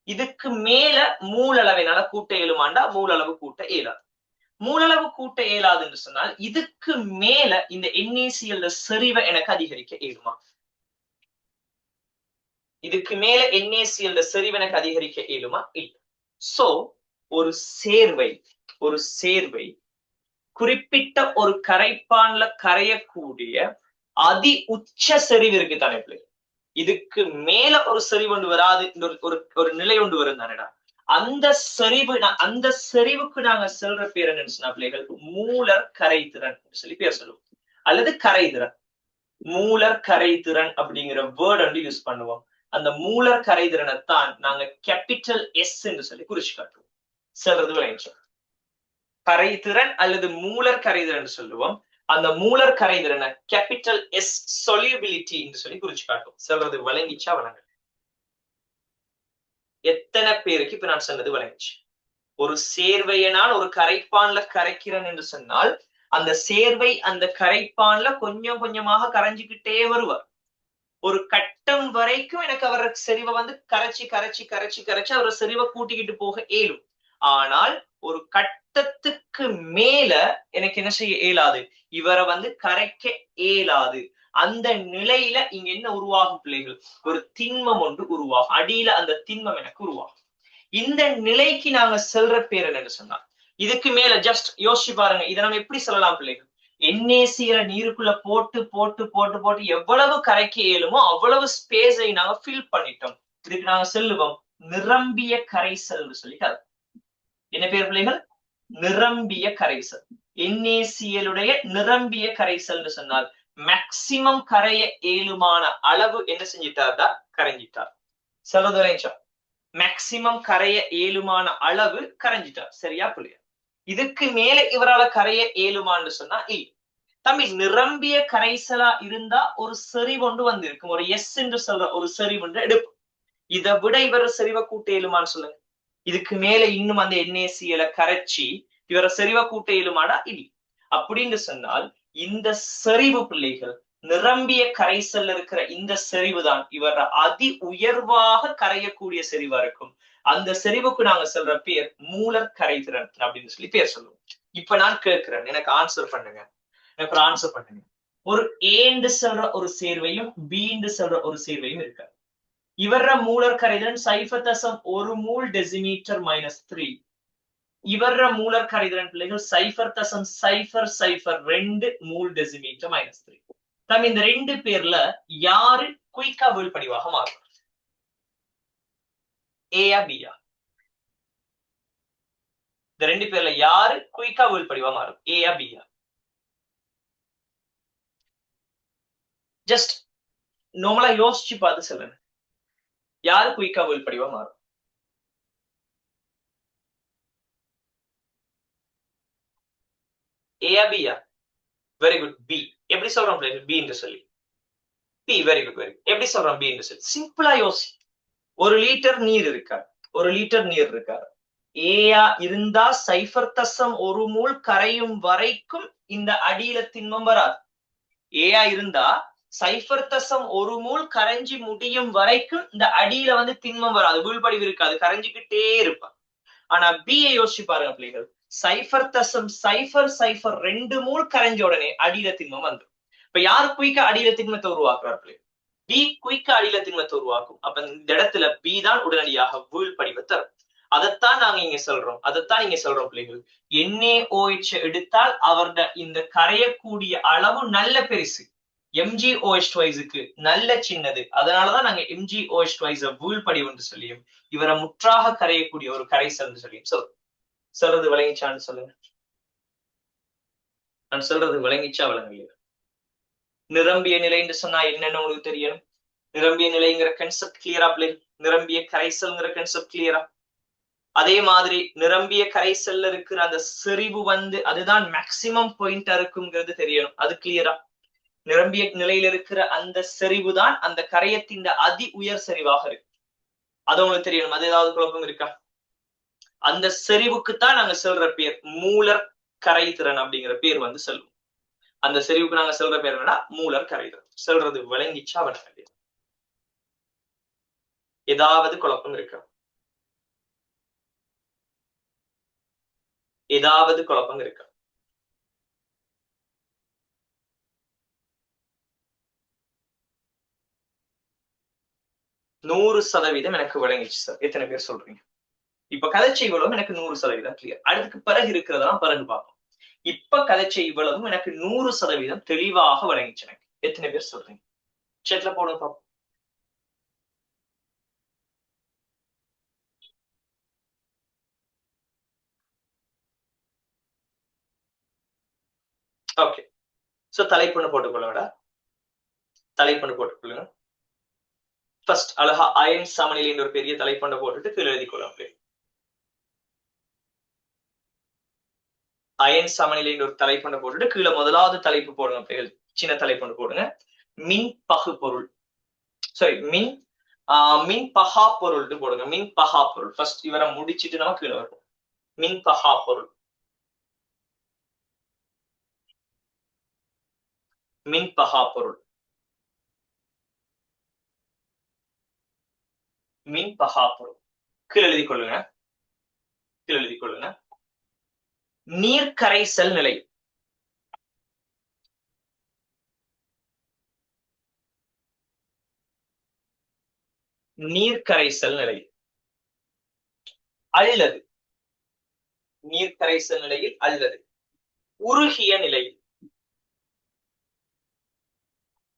இதுக்கு மேல மூலளவினால கூட்ட இயலுமாண்டா? மூலளவு கூட்ட இயலாது. மூலளவு கூட்ட இயலாது என்று சொன்னால் இதுக்கு மேல இந்த NaCl செறிவை எனக்கு அதிகரிக்க இயலுமா? இதுக்கு மேல NaCl செறிவு எனக்கு அதிகரிக்க இயலுமா? இல்லை. சோ ஒரு சேர்வை குறிப்பிட்ட ஒரு கரைப்பான்ல கரையக்கூடிய அதி உச்ச செறிவு இருக்கு தானே பிள்ளைகள். இதுக்கு மேல ஒரு செறிவு ஒன்று வராது, ஒரு நிலை ஒன்று வரும் தானேடா. அந்த செறிவுக்கு நாங்க சொல்ற பேர் என்னன்னு சொன்னா பிள்ளைகள், மூலர் கரைதிறன் சொல்லி பேர் சொல்லுவோம், அல்லது கரைதிறன். மூலர் கரைதிறன் அப்படிங்கிற வேர்ட் வந்து யூஸ் பண்ணுவோம். அந்த மூலர் கரைதிறனைத்தான் நாங்க கேபிட்டல் எஸ் என்று சொல்லி குறிச்சு காட்டுவோம். சொல்றது விளையாட்டு கரைதிறன் அல்லது மூலர் கரைதிறன் சொல்லுவோம். அந்த மூலர் கரைதிறனை கேபிட்டல் எஸ் சொலியூபிலிட்டி என்று சொல்லி குறிச்சு காட்டும். சொல்றது விளங்கிச்சா? வழங்க. எத்தனை பேருக்கு இப்ப நான் சொன்னது விளங்கிச்சு? ஒரு சேர்வையை நான் ஒரு கரைப்பான்ல கரைக்கிறேன் என்று சொன்னால் அந்த சேர்வை அந்த கரைப்பான்ல கொஞ்சம் கொஞ்சமாக கரைஞ்சுக்கிட்டே வருவார். ஒரு கட்டம் வரைக்கும் எனக்கு அவர செறிவை வந்து கரைச்சி அவர செறிவை கூட்டிக்கிட்டு போக இயலும். ஆனால் ஒரு கட்டத்துக்கு மேல எனக்கு என்ன செய்ய இயலாது, இவரை வந்து கரைக்க இயலாது. அந்த நிலையில இங்க என்ன உருவாகும் பிள்ளைகள்? ஒரு திண்மம் ஒன்று உருவாகும். அடியில அந்த திண்மம் எனக்கு உருவாகும். இந்த நிலைக்கு நாங்க செல்ற பேர் என்னன்னு சொன்னா, இதுக்கு மேல ஜஸ்ட் யோசிச்சு பாருங்க, இதை நம்ம எப்படி சொல்லலாம் பிள்ளைகள்? NaCl நீருக்குள்ள போட்டு போட்டு போட்டு போட்டு எவ்வளவு கரைக்க இயலுமோ அவ்வளவு ஸ்பேஸை நாங்க ஃபில் பண்ணிட்டோம். இதுக்கு நாங்க சொல்லுவோம் நிரம்பிய கரைசல் சொல்லிட்டு. என்ன பேர் பிள்ளைகள்? நிரம்பிய கரைசல். NaCl உடைய நிரம்பிய கரைசல் சொன்னால் மேக்சிமம் கரைய இயலுமான அளவு என்ன செஞ்சிட்டார்டா? கரைஞ்சிட்டார். சொல்றது மேக்சிமம் கரைய இயலுமான அளவு கரைஞ்சிட்டார். சரியா பிள்ளையா? இதுக்கு மேல இவரால கரைய இயலுமான்னு சொன்னா இல்லை தம்பி. நிரம்பிய கரைசலா இருந்தா ஒரு செறிவு ஒன்று வந்திருக்கும், ஒரு எஸ் என்று சொல்ற ஒரு செறிவு ஒன்று எடுக்கும். இதை விட இவர செறிவை கூட்ட இயலுமான்னு சொல்லுங்க. இதுக்கு மேல இன்னும் அந்த NaCl கரைச்சி இவர செறிவை கூட்ட இயலுமாடா? இல்லை. அப்படின்னு சொன்னால் இந்த செறிவு பிள்ளைகள், நிரம்பிய கரைசல் இருக்கிற இந்த செறிவு தான் இவர அதி உயர்வாக கரையக்கூடிய செறிவா இருக்கும். அந்த செறிவுக்கு நாங்க சொல்ற பேர் மூலர் கரைதிறன் அப்படின்னு சொல்லி பேர் சொல்லுவோம். இப்ப நான் கேட்கிறேன், எனக்கு ஆன்சர் பண்ணுங்க, எனக்கு ஆன்சர் பண்ணுங்க. ஒரு ஏண்டு சொல்ற ஒரு சேர்வையும் பீண்டு சொல்ற ஒரு சேர்வையும் இருக்கு. இவர மூலர் கரைதிறன் 0.1 மூல் டெசிமீட்டர் -3. இவர மூலர் கரைதிறன் பிள்ளைகள் 0.002 மூல் டெசிமீட்டர் -3. தம் இந்த ரெண்டு பேர்ல யாரு குயிக்கா வீழ்படிவாக மாறும்? ஏயா பியா? இந்த ரெண்டு பேர்ல யாரு குயிக்கா வீழ்படிவா மாறும்? ஏயா பியா? ஜஸ்ட் நார்மலா யோசிச்சு பார்த்து சொல்லுங்க, யாரு குயிக்கா வீழ்படிவா மாறும்? ஏயா பியா? Very good, B. எப்படி சொல்றோம் பி என்று சொல்லி? P. Very good, very good. எப்படி சொல்றோம் பி என்று சொல்லி? சிம்பிளா யோசி. 1 லிட்டர் நீர் இருக்காரு, 1 லிட்டர் நீர் இருக்காரு. ஏயா இருந்தா 0.1 மூல் கரையும் வரைக்கும் இந்த அடியில திண்மம் வராது. ஏயா இருந்தா 0.1 மூல் கரைஞ்சி முடியும் வரைக்கும் இந்த அடியில வந்து திண்மம் வராது, வீழ்படிவு இருக்காது, கரைஞ்சிக்கிட்டே இருப்பான். ஆனா பியை யோசிச்சு பாருங்க பிள்ளைகள், 0.002 மூல் கரைஞ்ச உடனே அடியில திண்மம் வந்துடும். இப்ப யாரு குயிக்கா அடியில திண்மத்தை உருவாக்குறார் பிள்ளைகள்? பி குயிக்கா அடியில திண்மத்தை உருவாக்கும். அப்ப இந்த இடத்துல பி தான் உடனடியாக வீழ்படிவை தரும். அதைத்தான் நாங்க இங்க சொல்றோம், பிள்ளைகள். NaOH எடுத்தால் அவருடைய இந்த கரையக்கூடிய அளவு நல்ல பெருசு, MgOH2க்கு நல்ல சின்னது. அதனாலதான் நாங்க MgOH2 வீழ்படிவு என்று சொல்லியும் இவரை முற்றாக கரையக்கூடிய ஒரு கரைசல் என்று சொல்லியும் சொல்றது விளங்கிச்சான்னு சொல்லுங்க. நான் சொல்றது விளங்கிச்சா விளங்கலையா? நிரம்பிய நிலை என்று சொன்னா என்னன்னு உங்களுக்கு தெரியணும். நிரம்பிய நிலைங்கிற கன்செப்ட் கிளியரா பிள்ளைகள்? நிரம்பிய கரைசல்ங்கிற கன்செப்ட் கிளியரா? அதே மாதிரி நிரம்பிய கரைசல்ல இருக்கிற அந்த செறிவு வந்து அதுதான் மேக்சிமம் பாயிண்டா இருக்குங்கிறது தெரியணும். அது கிளியரா? நிரம்பிய நிலையில இருக்கிற அந்த செறிவு தான் அந்த கரையத்தின் அதி உயர் செறிவாக இருக்கு. அது உங்களுக்கு தெரியணும். அது ஏதாவது குழப்பம் இருக்கா? அந்த செறிவுக்குத்தான் நாங்க சொல்ற பேர் மூலர் கரைதிறன் அப்படிங்கிற பேர் வந்து சொல்லுவோம். அந்த செறிவுக்கு நாங்க சொல்ற பேர் என்னன்னா மூலர் கரைதிறன். சொல்றது விளங்கிச்சா விளங்க? ஏதாவது குழப்பம் இருக்கா? ஏதாவது குழப்பம் இருக்கா? நூறு சதவீதம் எனக்கு விளங்கிச்சு சார். எத்தனை பேர் சொல்றீங்க? இப்ப கதைச்சை இவ்வளவும் எனக்கு 100% கிளியர். அடுத்துக்கு பிறகு இருக்கிறதெல்லாம் பிறகு பார்ப்போம். இப்ப கதைச்சை இவ்வளவும் எனக்கு 100% தெளிவாக விளங்கிச்சு எனக்கு. எத்தனை பேர் சொல்றீங்க? சேட்ல போடுங்க பாப்போம். ஓகே, சோ தலைப்புன்னு போட்டுக்கொள்ளுங்கடா. தலைப்புன்னு போட்டுக்கொள்ளுங்க. ஃபர்ஸ்ட் அழகா அயன் சமநிலைன்னு ஒரு பெரிய தலைப்பண்டை போட்டுட்டு கீழே எழுதி கொள்ளுங்க. அயன் சமநிலைன்னு ஒரு தலைப்பண்டை போட்டுட்டு கீழே முதலாவது தலைப்பு போடுங்க. சின்ன தலைப்பண்டு போடுங்க. மின் பகு பொருள், சாரி மின் பகா பொருள் போடுங்க. மின் பகா பொருள் ஃபர்ஸ்ட் இவரை முடிச்சிட்டு நம்ம கீழே வரும். மின் பகா பொருள், மின் பகா பொருள், மின் பகா பொருள். கீழே எழுதி கொள்ளுங்க. கீழே எழுதி கொள்ளுங்க. நீர்க்கரைசல் நிலை, நீர்க்கரைசல் நிலை அல்லது நீர்க்கரைசல் நிலையில் அல்லது உருகிய நிலையில்,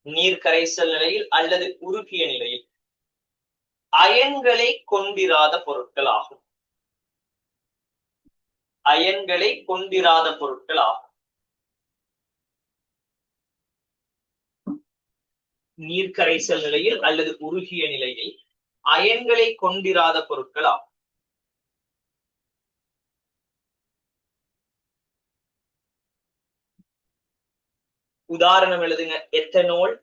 நீர்க்கரைசல் நிலையில் அல்லது உருகிய நிலையில் அயன்களை கொண்டிராத பொருட்கள் ஆகும். அயன்களை கொண்டிராத பொருட்கள் ஆகும். நீர்க்கரைசல் நிலையில் அல்லது உருகிய நிலையில் அயன்களை கொண்டிராத பொருட்கள் ஆகும். உதாரணம் எழுதுங்க. எத்தனோல்.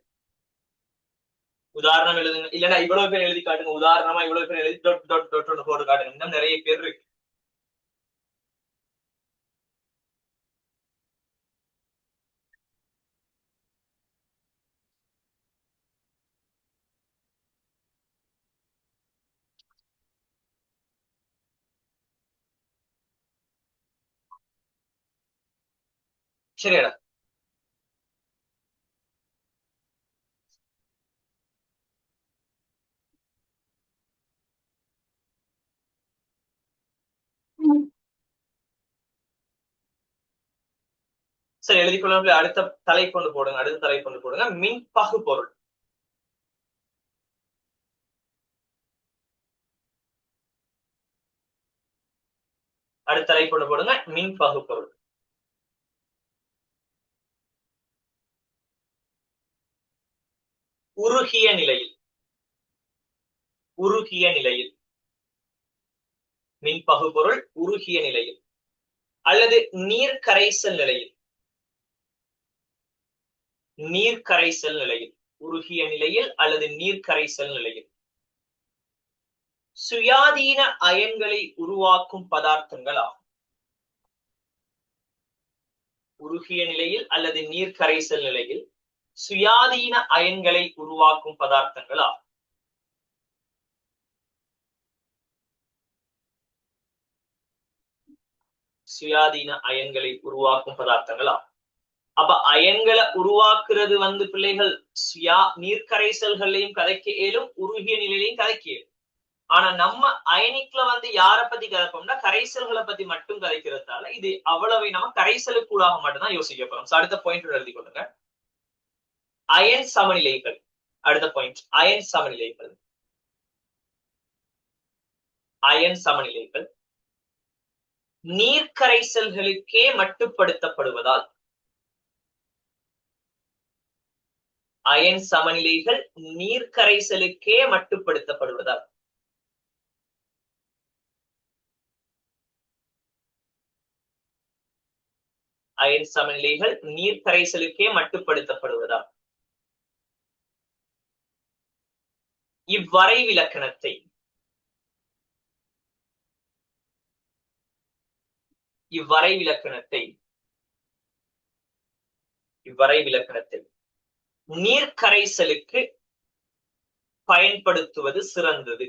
உதாரணம் எழுதுங்க. இல்லன்னா இவ்வளவு பேர் எழுதி காட்டுங்க. உதாரணமா இவ்வளவு பேர் எழுதி டாட் டாட் டாட் போட்டு காட்டுங்க. இன்னும் நிறைய பேர் இருக்கு. சரியாடா? சரி, எழுதி கொள்ள. அடுத்த தலைப்பொண்டு போடுங்க. அடுத்த தலைப்பொண்டு போடுங்க. மின்பகு பொருள். அடுத்த தலைப்பொண்டு போடுங்க. மின்பகு பொருள். உருகிய நிலையில், உருகிய நிலையில் மின்பகு பொருள் உருகிய நிலையில் அல்லது நீர்க்கரைசல் நிலையில், நீர்க்கரைசல் நிலையில், உருகிய நிலையில் அல்லது நீர்க்கரைசல் நிலையில் சுயாதீன அயன்களை உருவாக்கும் பதார்த்தங்கள் ஆகும். உருகிய நிலையில் அல்லது நீர்க்கரைசல் நிலையில் சுயாதீன அயன்களை உருவாக்கும் பதார்த்தங்களா? சுயாதீன அயன்களை உருவாக்கும் பதார்த்தங்களா? அப்ப அயன்களை உருவாக்குறது பிள்ளைகள் நீர்க்கரைசல்களையும் கதைக்க இயலும், உருகிய நிலையிலையும் கதைக்க இயலும். ஆனா நம்ம அயனிக்ல யார பத்தி கதைப்போம்னா கரைசல்களை பத்தி மட்டும் கதைக்கிறதால இது அவ்வளவை நம்ம கரைசலுக்கூடாக மட்டும்தான் யோசிக்க போறோம். அடுத்த பாயிண்ட் எழுதி கொள்ளுங்க. அயன் சமநிலைகள். அடுத்த பாயிண்ட் அயன் சமநிலைகள். அயன் சமநிலைகள் நீர்க்கரைசல்களுக்கே மட்டுப்படுத்தப்படுவதால், அயன் சமநிலைகள் நீர்க்கரைசலுக்கே மட்டுப்படுத்தப்படுவதால் அயன் சமநிலைகள் நீர்க்கரைசலுக்கே மட்டுப்படுத்தப்படுவதால் இவ்வரைவிலக்கணத்தை நீர்க்கரைசலுக்கு பயன்படுத்துவது சிறந்தது.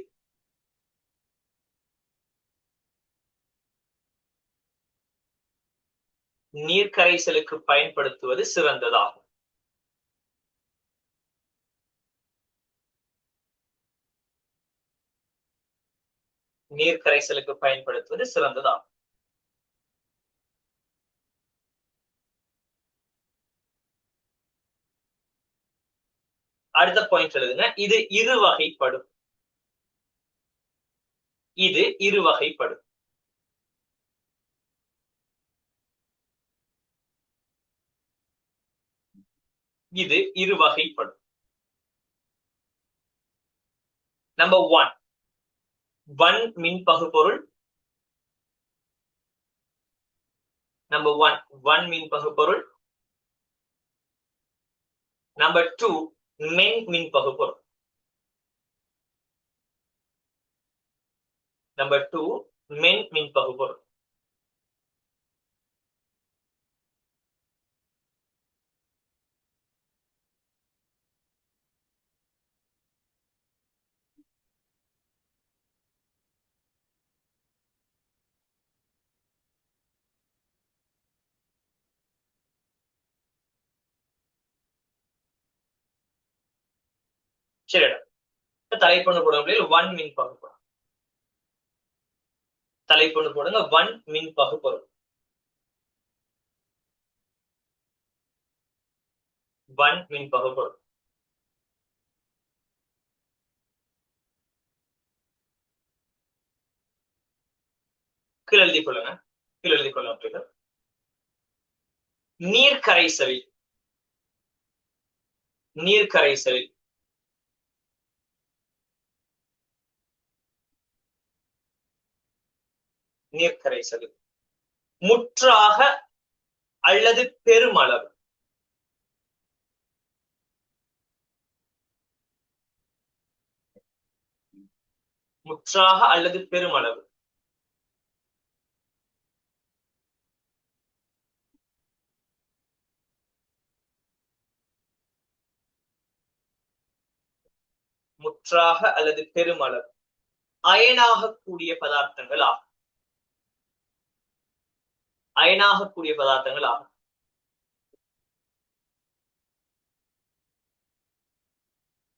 நீர்க்கரைசலுக்கு பயன்படுத்துவது சிறந்ததாகும். நீர்க்கரைசலுக்கு பயன்படுத்துவது சிறந்ததாகும். அடுத்த பாயிண்ட் எழுதுங்க. இது இருவகைப்படும். இது இருவகைப்படும். இது இருவகைப்படும். நம்பர் 1 மின்பகுபொருள். நம்பர் 1 மின்பகுபொருள். நம்பர் 2 மின்பகுபொருள். நம்பர் 2 மின்பகுபொருள். சரிடா. தலைப்பொண்ணு போடுங்க 1 மின்பகுபொருள். தலைப்பொண்ணு போடுங்க 1 மின்பகுபொருள். 1 மின்பகுபொருள். கீழ் எழுதிக் கொள்ளுங்க. கீழ் எழுதிக் கொள்ளுங்க. நீர்க்கரைசலில் நீர்க்கரைசலில் நீர்க்கரைசலில் முற்றாக அல்லது பெருமளவு முற்றாக அல்லது பெருமளவு முற்றாக அல்லது பெருமளவு அயனாகக்கூடிய பதார்த்தங்கள் ஆகும். அயனாகக்கூடிய பதார்த்தங்கள் ஆகும்.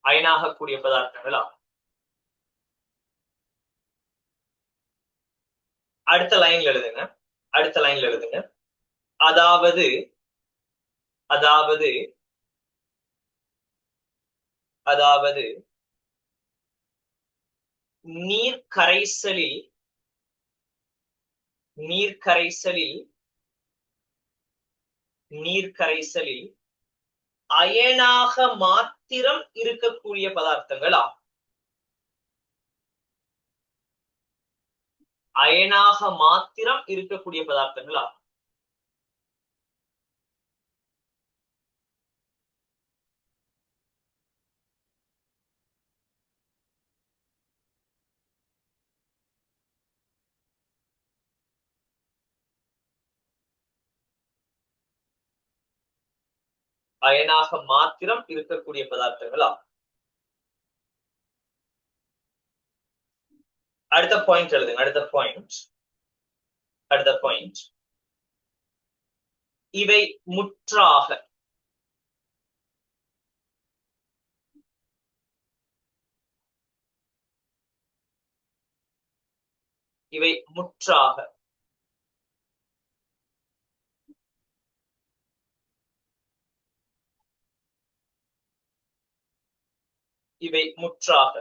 அயனாகக்கூடிய பதார்த்தங்கள் ஆகும். அடுத்த லைன்ல எழுதுங்க. அடுத்த லைன்ல எழுதுங்க. அதாவது அதாவது அதாவது நீர்க்கரைசலில் நீர்க்கரைசலில் நீர்க்கரைசலில் அயனாக மாத்திரம் இருக்கக்கூடிய பதார்த்தங்கள் ஆகும். அயனாக மாத்திரம் இருக்கக்கூடிய பதார்த்தங்கள் ஆகும். அயனாக மாத்திரம் இருக்கக்கூடிய பதார்த்தங்கள் ஆகும். அடுத்த பாயிண்ட் எழுதுங்க. அடுத்த பாயிண்ட் இவை முற்றாக இவை முற்றாக இவை முற்றாக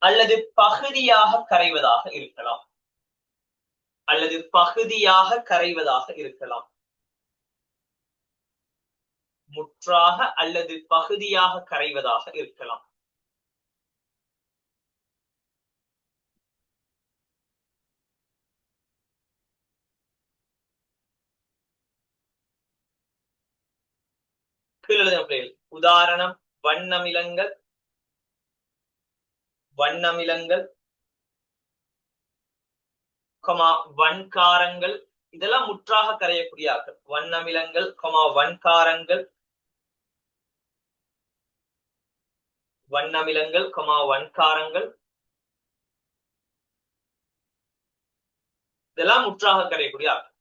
அல்லது பகுதியாக கரைவதாக இருக்கலாம். அல்லது பகுதியாக கரைவதாக இருக்கலாம். முற்றாக அல்லது பகுதியாக கரைவதாக இருக்கலாம். உதாரணம் வண்ணமிலங்கள், வன்காரங்கள், இதெல்லாம் முற்றாக கரையக்கூடிய ஆக்கள். வண்ணமிலங்கள், வன்காரங்கள், இதெல்லாம் முற்றாக கரையக்கூடிய ஆக்கள்.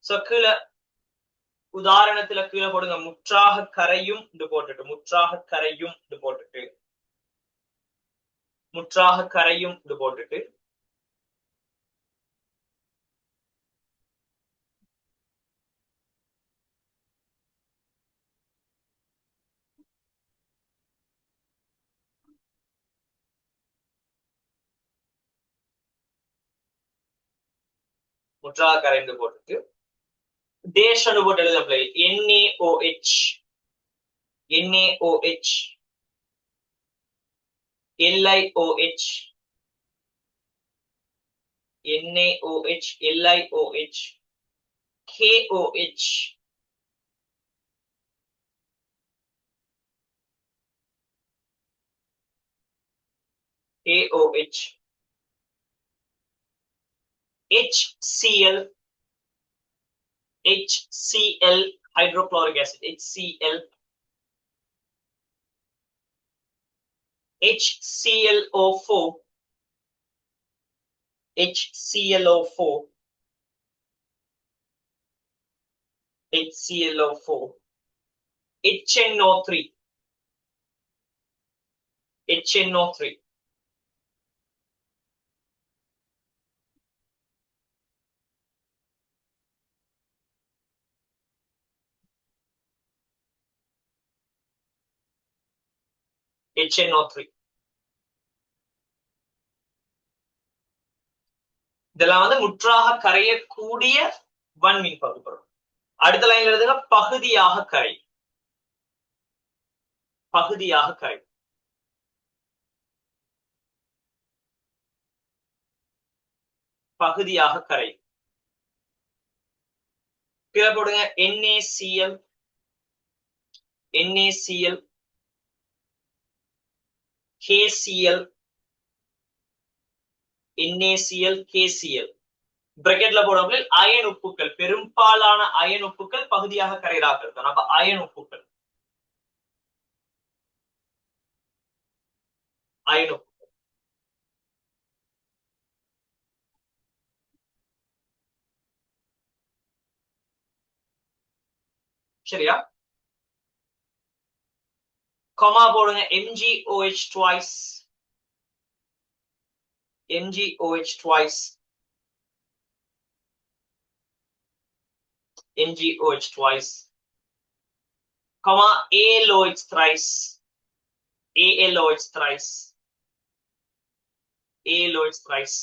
சோ கீழே உதாரணத்துல கீழே போடுங்க, முற்றாக கரையும் போட்டுட்டு, முற்றாக கரையும் போட்டுட்டு, முற்றாக கரையும் போட்டுட்டு, முற்றாக கரைந்து போட்டுட்டு டேஷ் போட்டு எழுத பிள்ளை NaOH, NaOH, LiOH, NaOH, LiOH, KOH, AOH, HCl, HCl, hydrochloric acid, HCl, HClO4, HClO4, HClO4, HNO3, HNO3, HNO3. இதெல்லாம் வந்து முற்றாக கரையக்கூடிய வன்மீன் பகுப்பொருள். அடுத்த லைன்ல எழுதுங்க, பகுதியாக கரை, பகுதியாக கரை, பகுதியாக கரை. கீழே போடுங்க NaCl, NaCl, KCl, NaCl, KCl. பிராக்கெட்ல போடுறவங்க அயன் உப்புக்கள், பெரும்பாலான அயன் உப்புக்கள் பகுதியாக கரையறாக இருக்கும். அப்ப அயன் உப்புக்கள், அயன் உப்பு சரியா? கமா போடுங்க MgOH twice, MgOH twice, MgOH twice, comma ALOH thrice, ALOH thrice, ALOH thrice.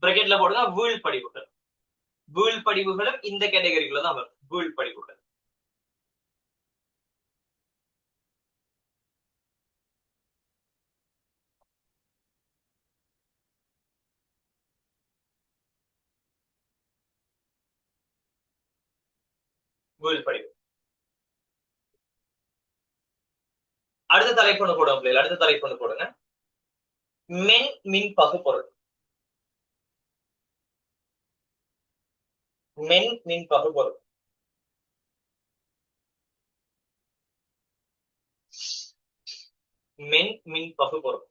பிராக்கெட்ல போடுங்க வீழ்படிவுகள், வீழ்படிவுகளும் இந்த கேட்டகரிக்குள்ள தான் வரும். வீழ்படிவுகள் வீழ்படிவு. அடுத்த தலைப்பு போடுங்க பிள்ளைகள், அடுத்த தலைப்பு போடுங்க, மென் மின் பகுப்பொருள், மென் மின் பகுப்பொருள். மென் மின் பகுபொருள்.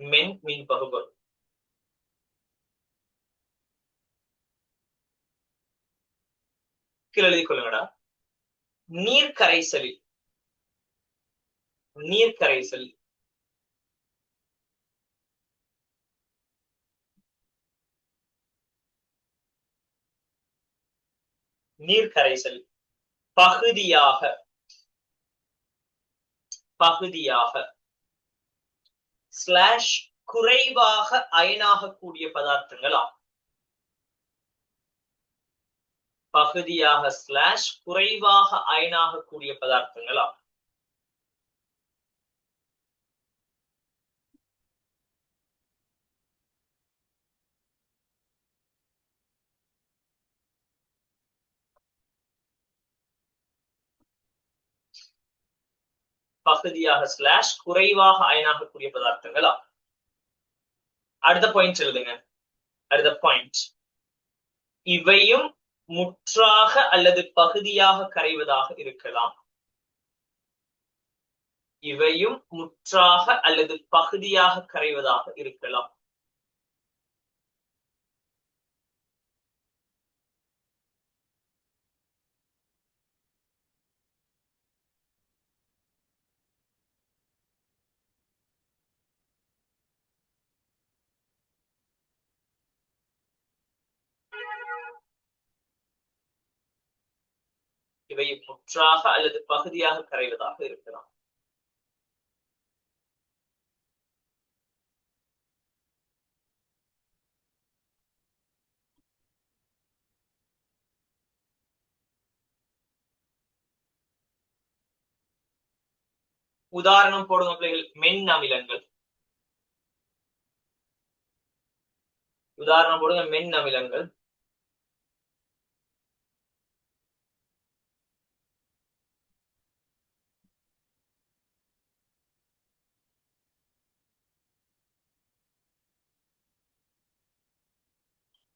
மென் மின் பகுபொருள். கீழே எழுதி கொள்ளுங்கடா. நீர்க்கரைசலில் நீர்க்கரைசல் நீர்க்கரைசல் பகுதியாக ஸ்லாஷ் குறைவாக அயனாகக்கூடிய பதார்த்தங்கள் ஆகும். பகுதியாக ஸ்லாஷ் குறைவாக அயனாகக்கூடிய பதார்த்தங்கள் ஆகும். பகுதியாக ஸ்லாஷ் குறைவாக அயனாகக்கூடிய பதார்த்தங்கள் ஆகும். அடுத்த பாயிண்ட் எழுதுங்க. அடுத்த பாயிண்ட், இவையும் முற்றாக அல்லது பகுதியாக கரைவதாக இருக்கலாம். இவையும் முற்றாக அல்லது பகுதியாக கரைவதாக இருக்கலாம். இவை முற்றாக அல்லது பகுதியாக கரைவதாக இருக்கலாம். உதாரணம் போடுங்க பிள்ளைகள். மென் அமிலங்கள். உதாரணம் போடுங்க. மென் அமிலங்கள்.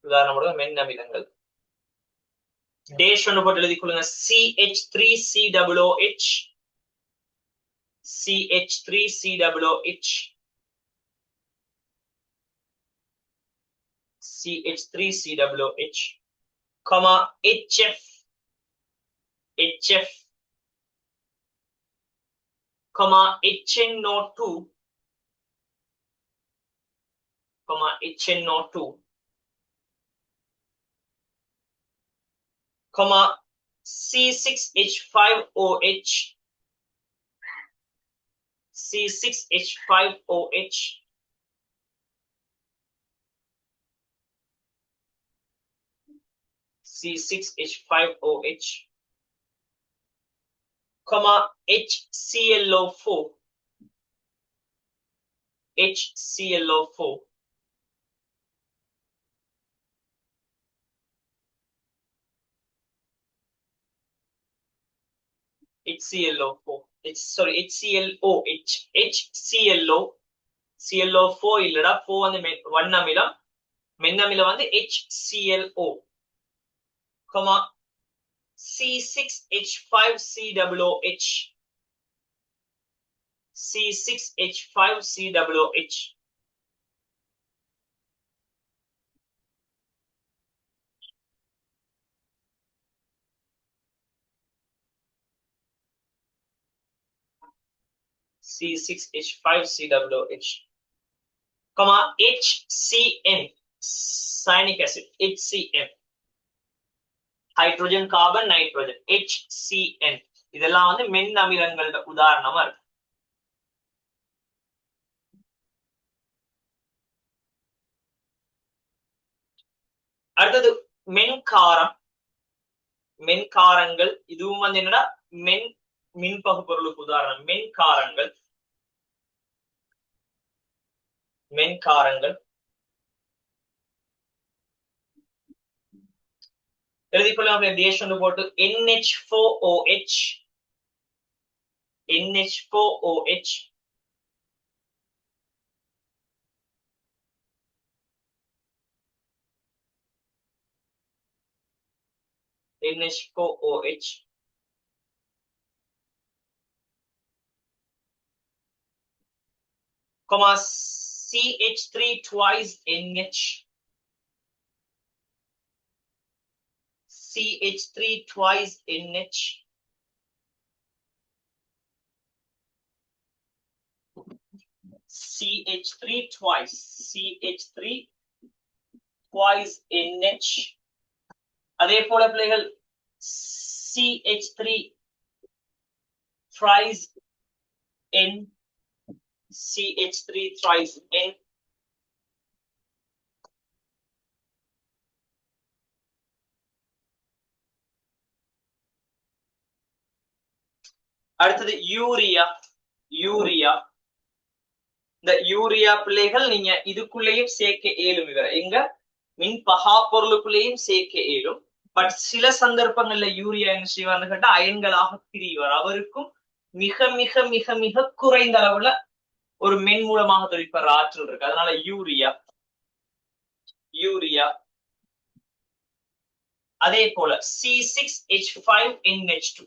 உதாரணம் போடுங்க. மென் அமிலங்கள். டேஷ் ஒன்று போட்டு எழுதி கொள்ளுங்க. CH3COOH CH3COOH CH3COOH, comma HF HF, comma HNO2, comma HNO2, comma C6H5OH C6H5OH, C6H5OH, comma HClO4 HClO4, HClO4 HClOH HClO ClO4 இல்லடா. 4 வந்து ஒன் அமிலம், மென் அமிலம் வந்து HClO, comma C6H5COOH C6H5COOH, C6H5COOH, comma HCN cyanic acid HCN, hydrogen carbon nitrogen HCN. இதெல்லாம் வந்து மென் அமிலங்களோட உதாரணமா இருக்கு. அடுத்தது மென்காரம். மென்காரங்கள் இதுவும் வந்து என்னடா மின்பகு பொருளுக்கு உதாரணம். மென்காரங்கள் எழுதிக்கொள்ள தேசம் போட்டு NH4OH NH4OH, comma CH3 twice NH, CH3 twice NH, CH3 twice, CH3 twice NH. அதே போல பிள்ளைகள் CH3 thrice N, CH3 thrice N. அடுத்தது யூரியா. யூரியா, இந்த யூரியா பிள்ளைகள் நீங்க இதுக்குள்ளேயும் சேர்க்க இயலும். இவரை எங்க மின் பகா பொருளுக்குள்ளேயும் சேர்க்க இயலும். பட் சில சந்தர்ப்பங்கள்ல யூரியா என்ன செய்வார்னு கேட்டா அயன்களாக பிரிவார். அவருக்கும் மிக மிக மிக மிக குறைந்த அளவுல ஒரு மென் மூலமாக தொழிற்படுற ஆற்றல் இருக்கு. அதனால யூரியா. யூரியா அதே போல C6H5NH2,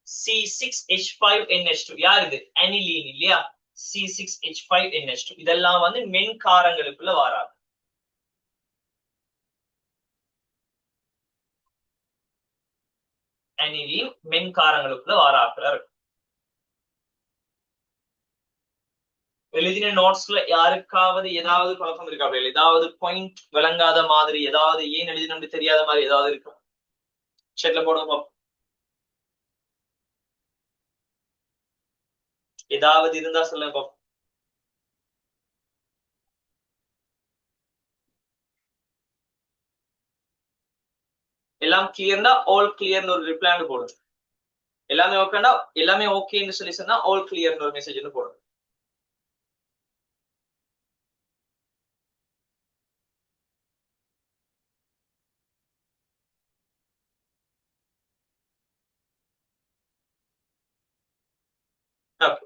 C6H5NH2 யார் இது? அனிலீன் இல்லையா? C6H5NH2 இதெல்லாம் வந்து மென்காரங்களுக்குள்ள வாராது. அனிலீன் மென்காரங்களுக்குள்ள வாராப்புல இருக்கு. எழுதின நோட்ஸ்ல யாருக்காவது ஏதாவது குழப்பம் இருக்கா? ஏதாவது பாயிண்ட் விளங்காத மாதிரி, ஏதாவது ஏன் எழுதினு தெரியாத மாதிரி ஏதாவது இருக்கா? செட்ல போடுங்க. ஏதாவது இருந்தா சொல்லுங்க. எல்லாம் கிளியர்னா ஆல் கிளியர்னு ஒரு ரிப்ளைன்னு போடுங்க. எல்லாமே ஓகேனா எல்லாமே ஓகேன்னு சொல்லி சொன்னா ஆல் கிளியர்னு ஒரு மெசேஜ்னு போடுங்க. ஓகே.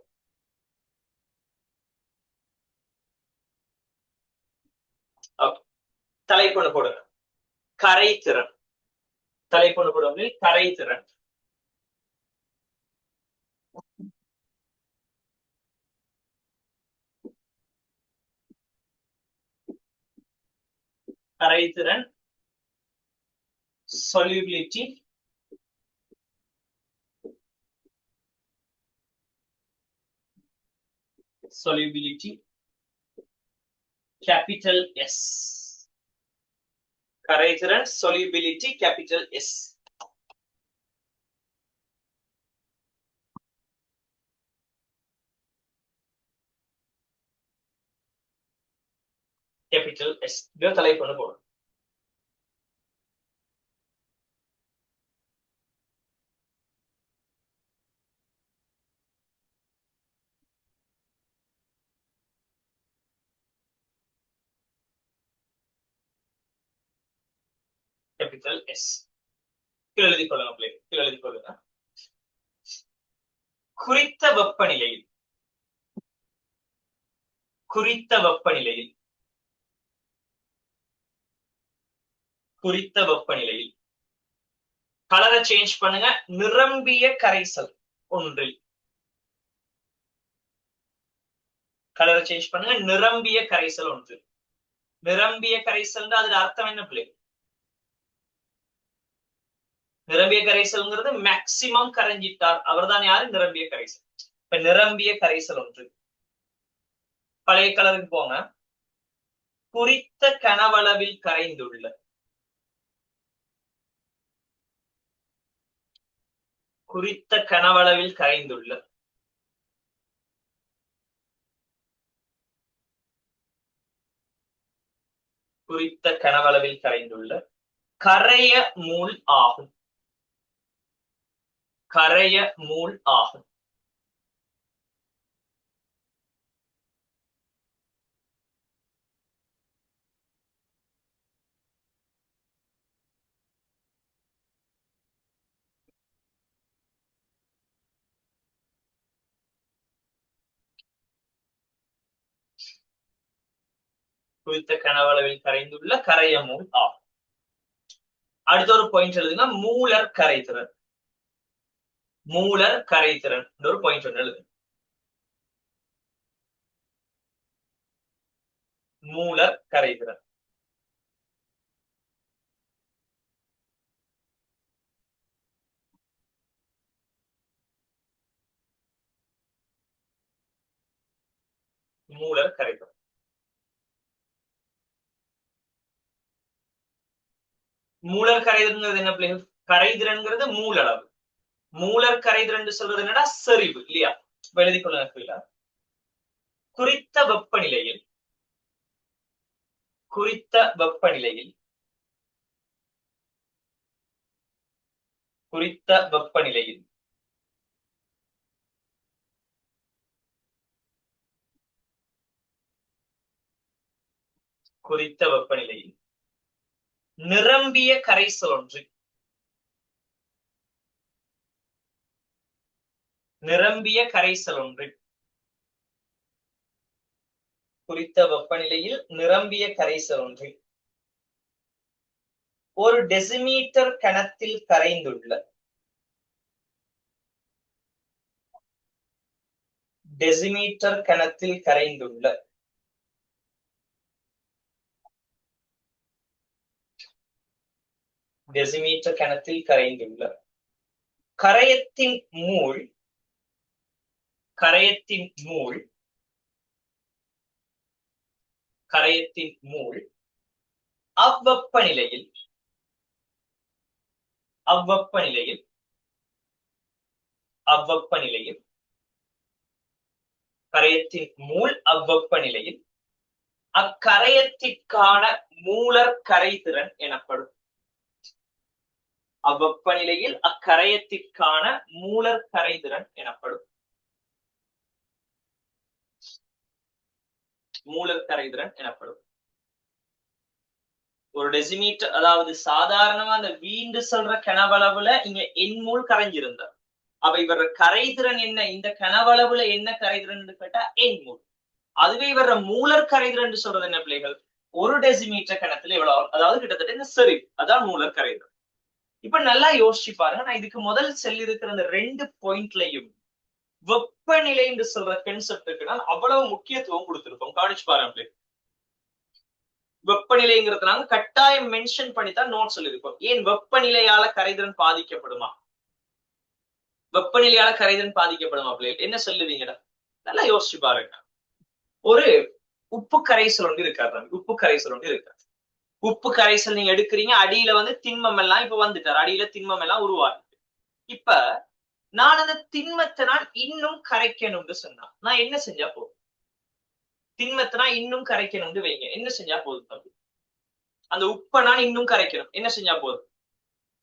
ஓகே. தலைப்பு போடுங்க. கரைத்திறன். தலைப்பு போடுங்க. கரைத்திறன். கரைத்திறன், solubility, solubility, capital S. கரைதிறன், solubility, capital S. capital S. இது தலைப்பு போடும். capital S. எழுதி கொள்ளுங்க. எழுதி கொள்ளுங்க. குறித்த வெப்பநிலையில், குறித்த வெப்பநிலையில், குறித்த வெப்பநிலையில் கலரை சேஞ்ச் பண்ணுங்க. நிரம்பிய கரைசல் ஒன்றில் கலரை சேஞ்ச் பண்ணுங்க. நிரம்பிய கரைசல் ஒன்று. நிரம்பிய கரைசல் அதுல அர்த்தம் என்ன பிள்ளை? நிரம்பிய கரைசல்ங்கிறது மேக்சிமம் கரைஞ்சிட்டார் அவர் தான் யாரு? நிரம்பிய கரைசல். இப்ப நிரம்பிய கரைசல் ஒன்று. பழைய கலருக்கு போங்க. குறித்த கனவளவில் கரைந்துள்ள, குறித்த கனவளவில் கரைந்துள்ள, குறித்த கனவளவில் கரைந்துள்ள கரைய மூல் ஆகும். கரைய மூல் ஆகும். குறித்த கனவளவில் கரைந்துள்ள கரைய மூல் ஆகும். அடுத்த ஒரு பாயிண்ட் எழுதுங்க, மூலர் கரைதிறன். மூலர் கரைதிறன் ஒரு பாயிண்ட் ஒன்று எழுதுங்க. மூலர் கரைதிறன். மூலர் கரைதிறன். மூலர் கரைதிறன் என்ன பிள்ளைகள்? கரைதிறன்கிறது மூலளவு. மூலர் கரைதிறன் சொல்றது என்னடா? செறிவு இல்லையா? எழுதி கொள்ள. குறித்த வெப்பநிலையில் குறித்த வெப்பநிலையில் குறித்த வெப்பநிலையில் குறித்த வெப்பநிலையில் நிரம்பிய கரைசல் ஒன்று நிரம்பிய கரைசல் ஒன்று குறித்த வெப்பநிலையில் நிரம்பிய கரைசல் ஒன்று ஒரு டெசிமீட்டர் கணத்தில் கரைந்துள்ள டெசிமீட்டர் கணத்தில் கரைந்துள்ள டெசிமீட்டர் கணத்தில் கரைந்துள்ள கரையத்தின் மூல் கரையத்தின் மூல் கரையத்தின் மூல் அவ்வெப்பநிலையில் அவ்வெப்பநிலையில் அவ்வெப்பநிலையில் கரையத்தின் மூல் அவ்வெப்பநிலையில் அக்கரையத்திற்கான மூலர் கரைதிறன் எனப்படும். அவ்வெப்பநிலையில் அக்கரையத்திற்கான மூலர் கரைதிறன் எனப்படும். மூலர் கரைதிறன் எனப்படும். ஒரு டெசிமீட்டர், அதாவது சாதாரணமா அந்த வீண்டு சொல்ற கனவளவுல இங்க எண்மூல் கரைஞ்சிருந்த, அப்ப இவர கரைதிறன் என்ன? இந்த கனவளவுல என்ன கரைதிறன் கேட்டா எண்மூல். அதுவே இவர மூலர் கரைதிறன் சொல்றது என்ன பிள்ளைகள்? ஒரு டெசிமீட்டர் கணத்துல எவ்வளவு, அதாவது கிட்டத்தட்ட இந்த செறிவு, அதான் மூலர் கரைதிறன். இப்ப நல்லா யோசிச்சு பாருங்க, நான் இதுக்கு முதல் இருக்கிற அந்த 2 பாயிண்ட்லயும் வெப்பநிலை என்று சொல்ற கான்செப்டுக்கு நான் அவ்வளவு முக்கியத்துவம் கொடுத்திருப்போம். கவனிச்சு பாருங்க. வெப்பநிலைங்கிறது நாங்க கட்டாயம் மென்ஷன் பண்ணித்தான் நோட் சொல்லியிருப்போம். ஏன்? வெப்பநிலையால கரைதிறன் பாதிக்கப்படுமா? வெப்பநிலையால கரைதிறன் பாதிக்கப்படுமா பிள்ளைகள்? என்ன சொல்லுவீங்கடா? நல்லா யோசிச்சு பாருங்க. ஒரு உப்பு கரைசல் ஒன்று இருக்காரு. உப்பு கரைசல் ஒன்று இருக்காரு. உப்பு கரைசல் நீங்க எடுக்கிறீங்க, அடியில வந்து திண்மம் எல்லாம் இப்ப வந்துட்டாரு, அடியில திண்மம் எல்லாம் உருவாகுது. இப்ப நான் அந்த திண்மத்தை நான் இன்னும் கரைக்கணும்னு சொன்னா நான் என்ன செஞ்சா போதும்? திண்மத்தை நான் இன்னும் கரைக்கணும்னு வைங்க, என்ன செஞ்சா போதும் தம்பி? அந்த உப்பை நான் இன்னும் கரைக்கணும், என்ன செஞ்சா போதும்?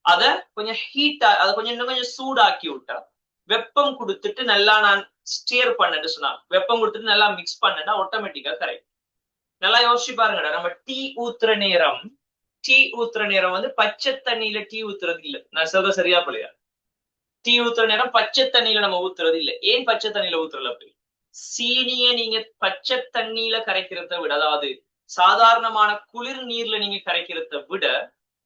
அத கொஞ்சம் ஹீட்டா, அதை கொஞ்சம் இன்னும் கொஞ்சம் சூடாக்கி விட்டா, வெப்பம் கொடுத்துட்டு நல்லா நான் ஸ்டியர் பண்ணேன்னு சொன்னா, வெப்பம் கொடுத்துட்டு நல்லா மிக்ஸ் பண்ணா ஆட்டோமேட்டிக்கா கரைக்கும். நல்லா யோசிச்சு பாருங்கடா. நம்ம டீ ஊத்துற நேரம் வந்து பச்சை தண்ணியில டீ ஊத்துறது இல்ல. நான் சொல்ற சரியா பிள்ளையா? டீ ஊத்துற நேரம் பச்சை தண்ணியில நம்ம ஊத்துறது இல்ல. ஏன் பச்சை தண்ணியில ஊத்துறல அப்படி? சீனிய நீங்க பச்சை தண்ணியில கரைக்கிறத விட, அதாவது சாதாரணமான குளிர் நீர்ல நீங்க கரைக்கிறத விட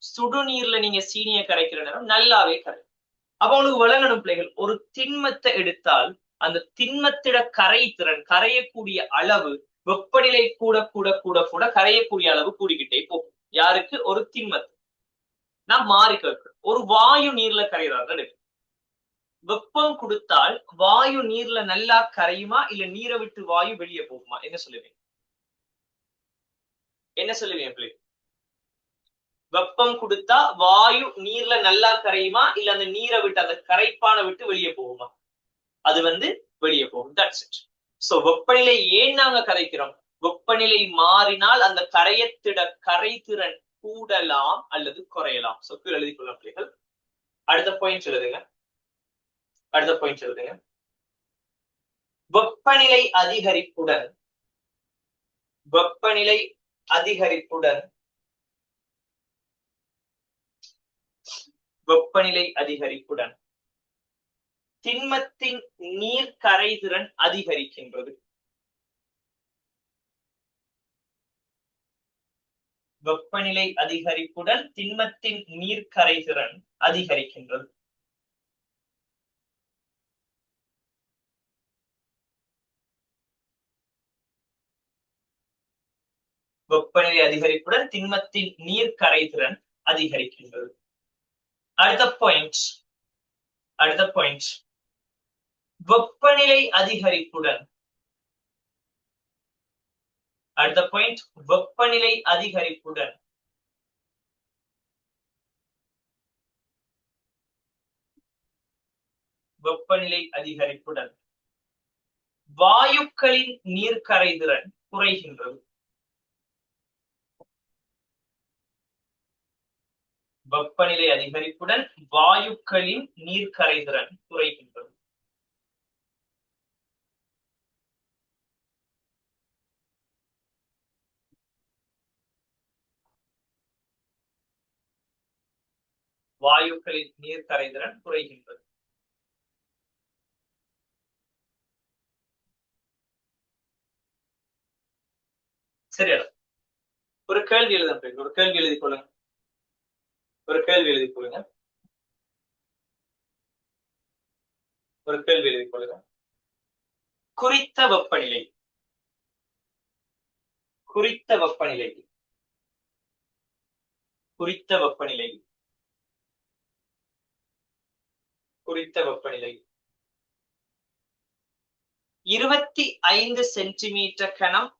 சுடு நீர்ல நீங்க சீனிய கரைக்கிற நேரம் நல்லாவே கரைக்கும். அப்ப உங்களுக்கு விளங்கணும் பிள்ளைகள், ஒரு திண்மத்தை எடுத்தால் அந்த திண்மத்திட கரைதிறன், கரையக்கூடிய அளவு, வெப்பநிலை கூட கூட கூட கூட கரையக்கூடிய அளவு கூடிக்கிட்டே போகும். யாருக்கு? ஒரு திண்மத்து. நான் மாறி கேட்கிறேன், ஒரு வாயு நீர்ல கரைகிறார்கள், வெப்பம் கொடுத்தால் வாயு நீர்ல நல்லா கரையுமா, இல்ல நீரை விட்டு வாயு வெளியே போகுமா? என்ன சொல்லுவீங்க? என்ன சொல்லுவீங்க பிள்ளை? வெப்பம் கொடுத்தா வாயு நீர்ல நல்லா கரையுமா, இல்ல அந்த நீரை விட்டு, அந்த கரைப்பானை விட்டு வெளியே போகுமா? அது வந்து வெளியே போகும். That's it. சோ வெப்பநிலை ஏன் நாங்க கரைக்கிறோம்? வெப்பநிலை மாறினால் அந்த கரையத்திட கரைதிறன் கூடலாம் அல்லது குறையலாம். சோ எழுதி கொள்ளலாம் பிள்ளைகள். அடுத்த பாயிண்ட் எழுதுங்க. வெப்பநிலை அதிகரிப்புடன் வெப்பநிலை அதிகரிப்புடன் வெப்பநிலை அதிகரிப்புடன் திண்மத்தின் நீர் கரைதிறன் அதிகரிக்கின்றது. வெப்பநிலை அதிகரிப்புடன் திண்மத்தின் நீர்க்கரைதிறன் அதிகரிக்கின்றது. வெப்பநிலை அதிகரிப்புடன் திண்மத்தின் நீர்க்கரைதிறன் அதிகரிக்கின்றது. அடுத்த பாயிண்ட் வெப்பநிலை அதிகரிப்புடன் வெப்பநிலை அதிகரிப்புடன் வாயுக்களின் நீர்க்கரைதிறன் குறைகின்றது. வெப்பநிலை அதிகரிப்புடன் வாயுக்களின் நீர்க்கரைதிறன் குறைகின்றது. வாயுக்களின் நீர்க்கரைதிறன் குறைகின்றது. சரியா? ஒரு கேள்வி எழுத ஒரு கேள்வி எழுதி கொள்ளுங்க. குறித்த வெப்பநிலை குறித்த வெப்பநிலை 25 சென்டிமீட்டர் கனம்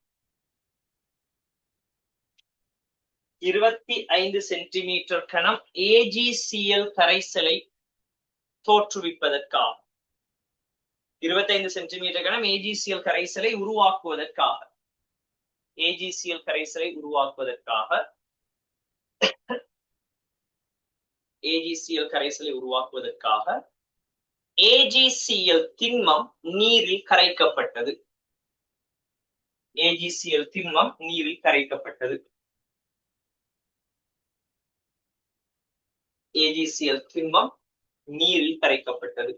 25 சென்டிமீட்டர் கனம் AgCl கரைசலை தோற்றுவிப்பதற்காக 25 சென்டிமீட்டர் கனம் AgCl கரைசலை உருவாக்குவதற்காக AgCl திண்மம் நீரில் கரைக்கப்பட்டது.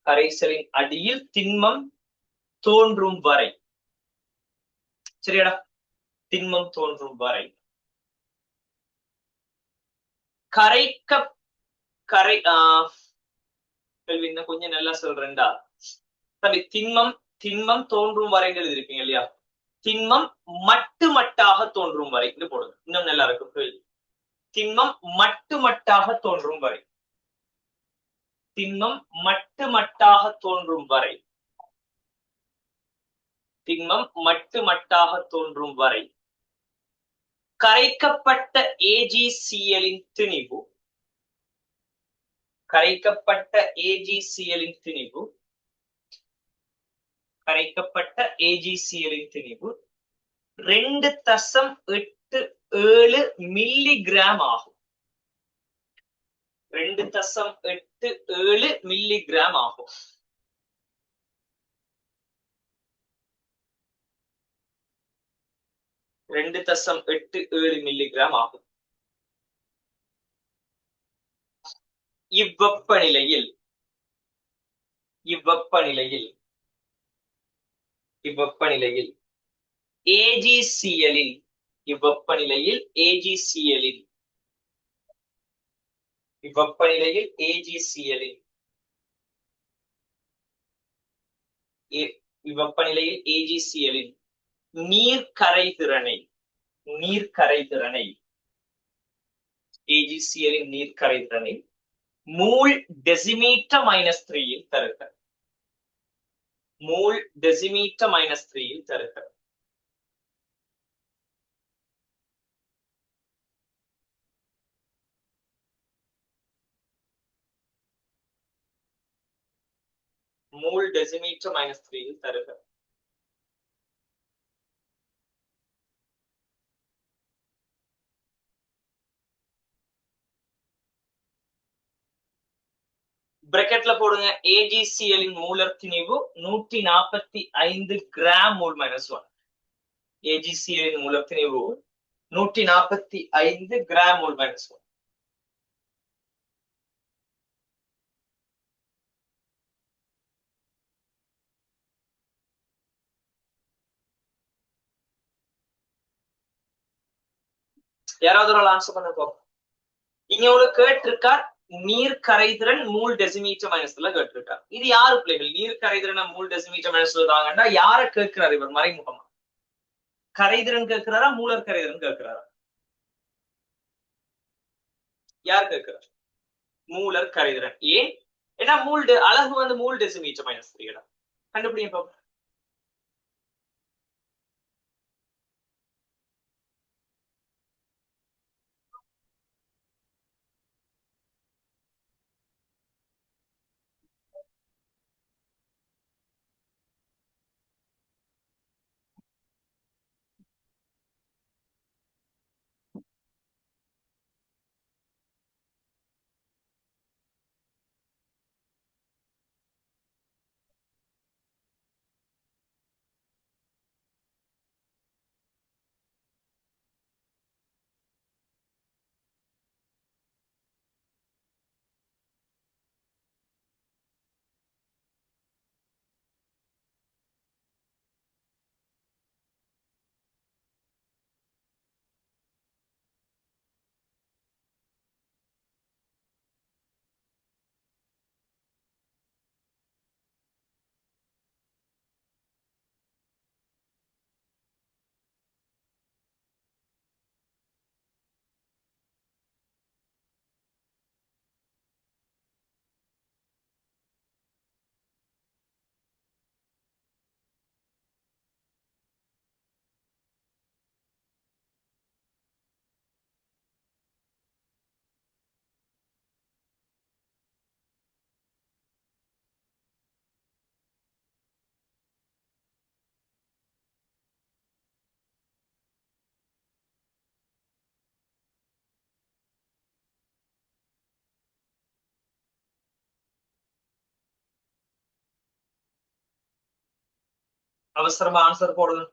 கரைசலின் அடியில் திண்மம் தோன்றும் வரை சரியாடா? திண்மம் தோன்றும் வரை கொஞ்சம் நல்லா சொல்றேன்டா தம்பி. திண்மம் தோன்றும் வரை எழுதிருப்பீங்க இல்லையா? திண்மம் மட்டாக தோன்றும் வரை போடுங்க. இன்னும் நல்லா இருக்கும் கேள்வி. திண்மம் மட்டாக தோன்றும் வரை கரைக்கப்பட்ட AgClன் திணிவு கரைக்கப்பட்ட AgClன் திணிவு 2.87 மில்லிகிராம் ஆகும். 2.87 மில்லிகிராம் ஆகும். இவ்வெப்பநிலையில் AgClன் நீர்க்கரைதிறனை மூல் டெசிமீட்டர் -3 இல் தருக. மூல் டெசிமீட்டர் மைனஸ் 3 தருக. பிராக்கெட்ல போடுங்க. AgCl இன் மூலர் திணிவு 145 கிராம் மூல் மைனஸ் 1. AgCl இன் மூலர் திணிவு 145 கிராம் மூல் மைனஸ் 1. யாராவது ஒரு ஆன்சர் பண்ண போறோம். இங்க உங்களுக்கு கேட்டிருக்கார் நீர் கரைதிறன் மூல் டெசிமீட்டர் மைனஸ்ல கேட்டிருக்கார். இது யாரு பிள்ளைகள்? நீர் கரைதிறனை மூல் டெசிமீட்டர் மைனஸ்ல தாங்கன்னா யார கேட்கிறாரு இவர் மறைமுகமா? கரைதிறன் கேட்கிறாரா மூலர் கரைதிறன் கேட்கிறாரா? யார் கேட்கிறார்? மூலர் கரைதிறன். ஏன்? ஏன்னா அழகு வந்து மூல் டெசிமீட்டர் மைனஸ் 3 கண்டுபிடிங்க பாப்போம். அவசரமா ஆன்சர் போடுங்க.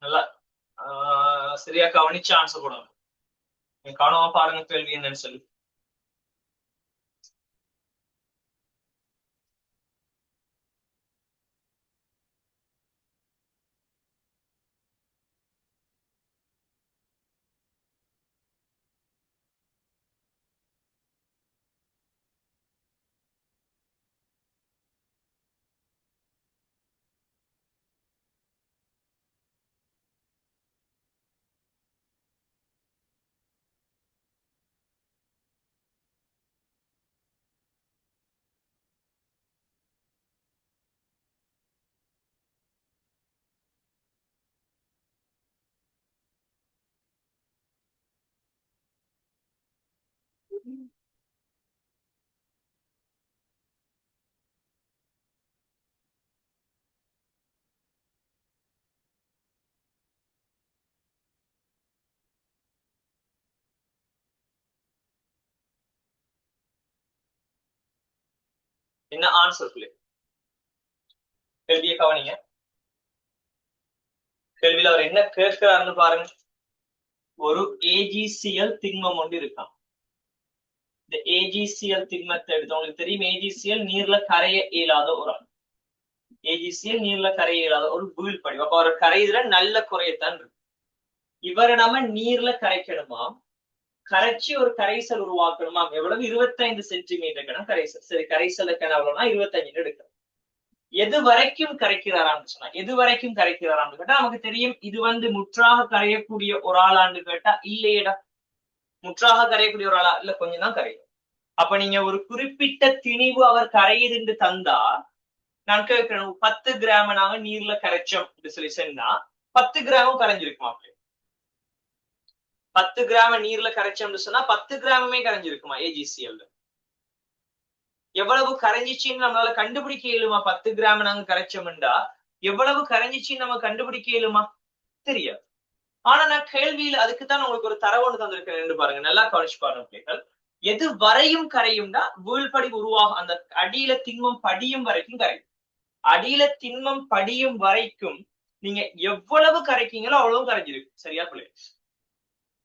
நல்லா சரியா கவனிச்சு ஆன்சர் போடணும். கவனமா பாருங்க கேள்வி என்னன்னு சொல்லி. என்ன ஆன்சர் பிள்ளை? கேள்வியை கவனிங்க. கேள்வியில அவர் என்ன கேட்கிறாருன்னு பாருங்க. ஒரு AgCl திண்மம் ஒன்று இருக்கான். இந்த AgCl திண்மத்தை எடுத்து உங்களுக்கு தெரியும், AgCl நீர்ல கரைய இயலாத ஒரு ஆள். AgCl நீர்ல கரைய இயலாத ஒரு வீழ்படிவு. அப்ப அவர் கரையில நல்ல குறையத்தான் இருக்கு. இவரை நம்ம நீர்ல கரைக்கணுமா, கரைச்சி ஒரு கரைசல் உருவாக்கணுமா? எவ்வளவு? 25 சென்டிமீட்டர் கரைசல். சரி, கரைசலுக்கான எவ்வளவுனா 25 எடுக்கணும். எது வரைக்கும் கரைக்கிறாரான்னு சொன்னா, எது வரைக்கும் கரைக்கிறாரான்னு கேட்டா நமக்கு தெரியும், இது முற்றாக கரையக்கூடிய ஒரு ஆளான்னு கேட்டா இல்லையடா. முற்றாக கரையக்கூடிய ஒரு ஆளா இல்ல, கொஞ்சம் தான் கரையும். அப்ப நீங்க ஒரு குறிப்பிட்ட திணிவு அவர் கரையுது என்று தந்தா, நான் கேட்கிறேன் 10 கிராம நாங்க நீர்ல கரைச்சோம் சொல்லி சொன்னா 10 கிராமும் கரைஞ்சிருக்குமா? 10 கிராம நீர்ல கரைச்சோம்னு சொன்னா 10 கிராமுமே கரைஞ்சிருக்குமா AgCl? எவ்வளவு கரைஞ்சிச்சின்னு நம்மளால கண்டுபிடிக்க இயலுமா? 10 கிராம் நாங்க கரைச்சோம்டா எவ்வளவு கரைஞ்சிச்சின்னு நம்ம கண்டுபிடிக்க இயலுமா? தெரியாது. ஆனா நான் கேள்வியில அதுக்குத்தான் உங்களுக்கு ஒரு தரவுன்னு தந்திருக்கேன் பாருங்க, நல்லா கவனிச்சு பாருங்க பிள்ளைகள். எது வரையும் கரையும்னா வீழ்படி உருவாகும், அந்த அடியில திண்மம் படியும் வரைக்கும் கரையும். அடியில திண்மம் படியும் வரைக்கும் நீங்க எவ்வளவு கரைக்கீங்களோ அவ்வளவு கரைஞ்சிருக்கு. சரியா பிள்ளை?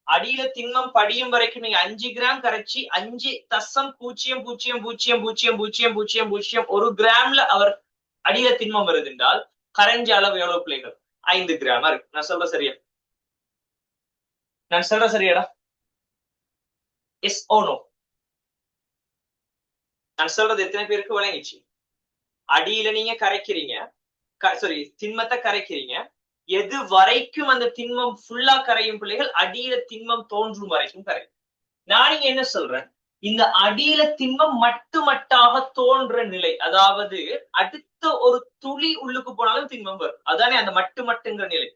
அடியில திண்மம் படியும் வரைக்கும் நீங்க 5 கிராம் கரைச்சி 5.0000000000 ஒரு கிராம்ல அவர் அடியில திண்மம் வருது என்றால் கரைஞ்ச அளவு எவ்வளவு பிள்ளைகள்? 5 கிராமா இருக்கு. நான் சொல்ற சரியா? நான் சொல்ற சரியாடா? S or no? நான் சொல்றது எத்தனை பேருக்கு விளங்கிச்சு? அடியில நீங்க கரைக்கிறீங்க, சாரி திண்மத்தை கரைக்கிறீங்க, எது வரைக்கும் அந்த திண்மம் ஃபுல்லா கரையும் பிள்ளைகள்? அடியில திண்மம் தோன்றும் வரைக்கும் கரையும். நான் இங்க என்ன சொல்றேன், இந்த அடியில திண்மம் மட்டாக தோன்ற நிலை, அதாவது அடுத்த ஒரு துளி உள்ளுக்கு போனாலும் திண்மம் வரும், அதானே அந்த மட்டுங்கிற நிலை.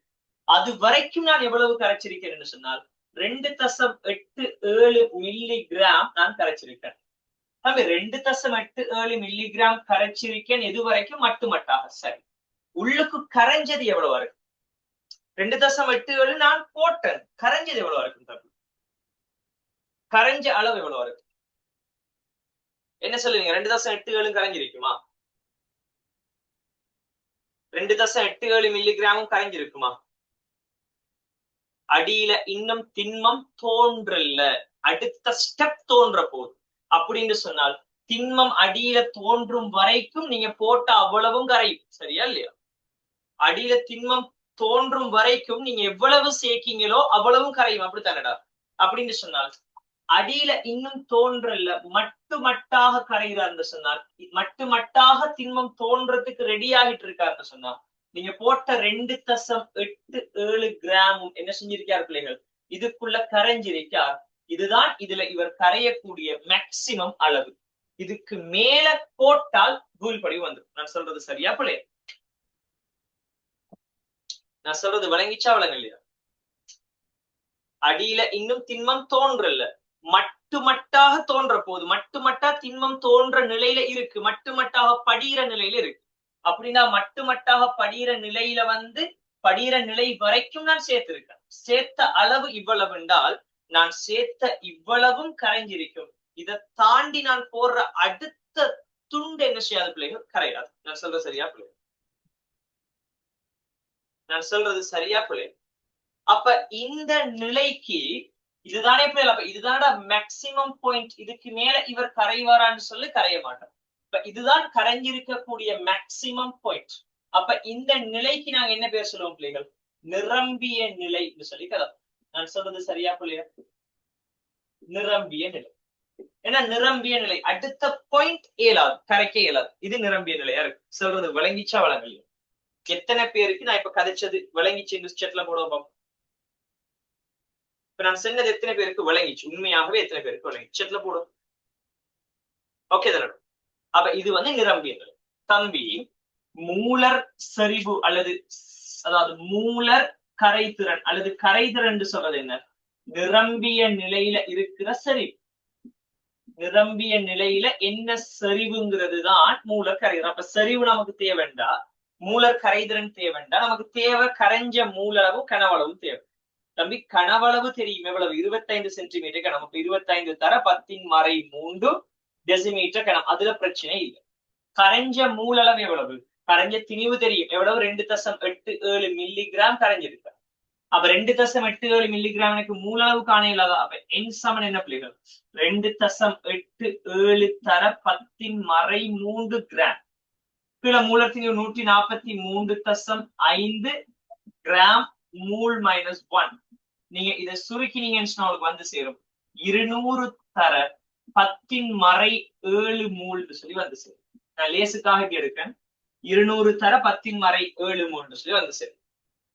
அது வரைக்கும் நான் எவ்வளவு கரைச்சிருக்கேன் சொன்னால் 2.87 மில்லிகிராம் நான் கரைச்சிருக்கேன். 2.87 மில்லிகிராம் கரைச்சிருக்கேன். எது வரைக்கும்? மட்டாக. சரி, உள்ளுக்கு கரைஞ்சது எவ்வளவு இருக்கு? 2.87 நான் போட்டேன், கரைஞ்சது எவ்வளவு இருக்கு? கரைஞ்ச அளவு எவ்வளவு இருக்கு? என்ன சொல்லுவீங்க? 2.87 கரைஞ்சிருக்குமா? 2.87 மில்லிகிராமும் கரைஞ்சிருக்குமா? அடியில இன்னும் திண்மம் தோன்றல, அடுத்த ஸ்டெப் தோன்ற போது. அப்படின்னு சொன்னால் திண்மம் அடியில தோன்றும் வரைக்கும் நீங்க போட்ட அவ்வளவும் கரையும். சரியா இல்லையா? அடியில திண்மம் தோன்றும் வரைக்கும் நீங்க எவ்வளவு சேர்க்கீங்களோ அவ்வளவும் கரையும். அப்படித்தானடா? அப்படின்னு சொன்னால் அடியில இன்னும் தோன்றல, மட்டாக கரைகிறார்னு சொன்னார், மட்டாக திண்மம் தோன்றதுக்கு ரெடி ஆகிட்டு இருக்காருன்னு சொன்னா நீங்க போட்ட 2.87 கிராமும் என்ன செஞ்சிருக்கார் பிள்ளைகள்? இதுக்குள்ள கரைஞ்சிருக்கார். இதுதான் இதுல இவர் கரையக்கூடிய மேக்சிமம் அளவு. இதுக்கு மேல போட்டால் வீழ்படிவு வந்துடும். நான் சொல்றது சரியா பிள்ளையா? நான் சொல்றது விளங்கிச்சா விளங்கலையா? அடியில இன்னும் திண்மம் தோன்றல, மட்டாக தோன்ற போது, மட்டா திண்மம் தோன்ற நிலையில இருக்கு, மட்டாக படிகிற நிலையில இருக்கு. அப்படின்னா மட்டாக படிகிற நிலையில படிகிற நிலை வரைக்கும் நான் சேர்த்திருக்கேன். சேர்த்த அளவு இவ்வளவு என்றால் நான் சேர்த்த இவ்வளவும் கரைஞ்சிருக்கும். இதை தாண்டி நான் போடுற அடுத்த துண்டு என்ன செய்யாது பிள்ளைகள்? கரையாது. நான் சொல்றது சரியா பிள்ளை? நான் சொல்றது சரியா பிள்ளை? அப்ப இந்த நிலைக்கு இதுதானே பிள்ளை, அப்ப இதுதான மேக்சிமம் பாயிண்ட். இதுக்கு மேல இவர் கரைவாரான்னு சொல்லி கரைய மாட்டார். இப்ப இதுதான் கரைஞ்சிருக்கக்கூடிய மேக்சிமம் பாயிண்ட். அப்ப இந்த நிலைக்கு நாங்க என்ன பேர் சொல்லுவோம் பிள்ளைகள்? நிரம்பிய நிலை சொல்லி கதை. நான் சொல்றது சரியா பிள்ளையா? நிரம்பிய நிலை. ஏன்னா நிரம்பிய நிலை அடுத்த பாயிண்ட் இயலாது, கரைக்க இயலாது. இது நிரம்பிய நிலையா இருக்கு. சொல்றது விளங்கிச்சா விளங்கலையா? எத்தனை பேருக்கு நான் இப்ப கதைச்சது விளங்கிச்சு? செட்ல போடுவோம். இப்ப நான் சொன்னது எத்தனை பேருக்கு விளங்கிச்சு? உண்மையாகவே எத்தனை பேருக்கு விளங்கிச்சு? செட்ல போடும். ஓகே தானே? அப்ப இது நிரம்பிய நிலை. தம்பி, மூலர் செறிவு அல்லது அதாவது மூலர் கரைதிறன் அல்லது கரைதிறன் சொல்றது என்ன? நிரம்பிய நிலையில இருக்கிற செறிவு. நிரம்பிய நிலையில என்ன செறிவுங்கிறது தான் மூலர் கரைதிறன். அப்ப செறிவு நமக்கு தேவைண்டா, மூலர் கரைதிறன் தேவைண்டா, நமக்கு தேவை கரைஞ்ச மூலளவு கனவளவு தேவை. தம்பி கனவளவு தெரியும் எவ்வளவு, 25 சென்டிமீட்டர் கனம். அப்ப 25 தர 10⁻3 டெசிமீட்டர் கனம், அதுல பிரச்சனை இல்லை. கரைஞ்ச மூலளவு எவ்வளவு, கரைஞ்ச திணிவு தெரியும் எவ்வளவு, 2.87 மில்லிகிராம் கரைஞ்சிருக்கு. அப்ப 2.87 மில்லிகிராம் எனக்கு மூலளவு காண இல்லாத. அப்ப என் சமன் என்ன பிள்ளைகள், 2.87 தர 10⁻3 கிராம். கீழே மூலத்தின் 143.5 கிராம் மூல் மைனஸ் 1. நீங்க இதை சுருக்கினீங்கன்னு உங்களுக்கு வந்து சேரும் 200 தர 10⁻7 மூல் சொல்லி வந்து சேரும். நான் லேசுக்காக இப்படி எடுக்கேன். 200 தர 10⁻7 மூல் சொல்லி வந்து சேரும்.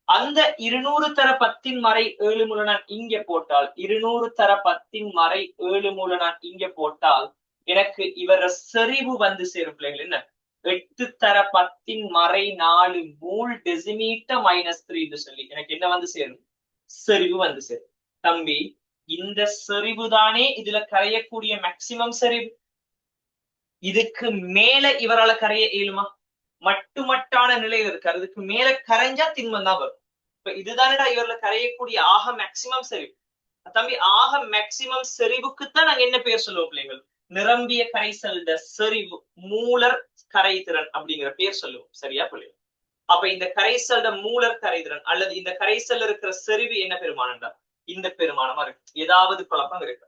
அந்த 200 தர 10⁻7 மூல நான் இங்க போட்டால், 200 தர 10⁻7 மூல நான் இங்க போட்டால் எனக்கு இவர செறிவு வந்து சேரும் பிள்ளைகள் என்ன, 8 தர 10⁻4 மூல் டெசிமீட்டர் -3 சொல்லி எனக்கு என்ன வந்து சேரும், செறிவு வந்து சேரும். தம்பி இந்த செறிவு தானே இதுல கரையக்கூடிய மேக்சிமம் செறிவு. இதுக்கு மேல இவரால கரைய இயலுமா, மட்டுமட்டான நிலையில் இருக்கு, அதுக்கு மேல கரைஞ்சா திண்மம் தான் வரும். இப்ப இதுதானடா இவர்ல கரையக்கூடிய ஆக மேக்சிமம் செறிவு. தம்பி ஆக மேக்சிமம் செறிவுக்குத்தான் நாங்க என்ன பேர் சொல்லுவோம் பிள்ளைகள், நிரம்பிய கரைசல்ட செறிவு மூலர் கரைதிறன் அப்படிங்கிற பேர் சொல்லுவோம். சரியா பிள்ளைகள்? அப்ப இந்த கரைசல்ட மூலர் கரைதிறன் அல்லது இந்த கரைசல் இருக்கிற செறிவு என்ன பெருமானம்டா, இந்த பெருமானமா இருக்கு. ஏதாவது குழப்பம் இருக்கு?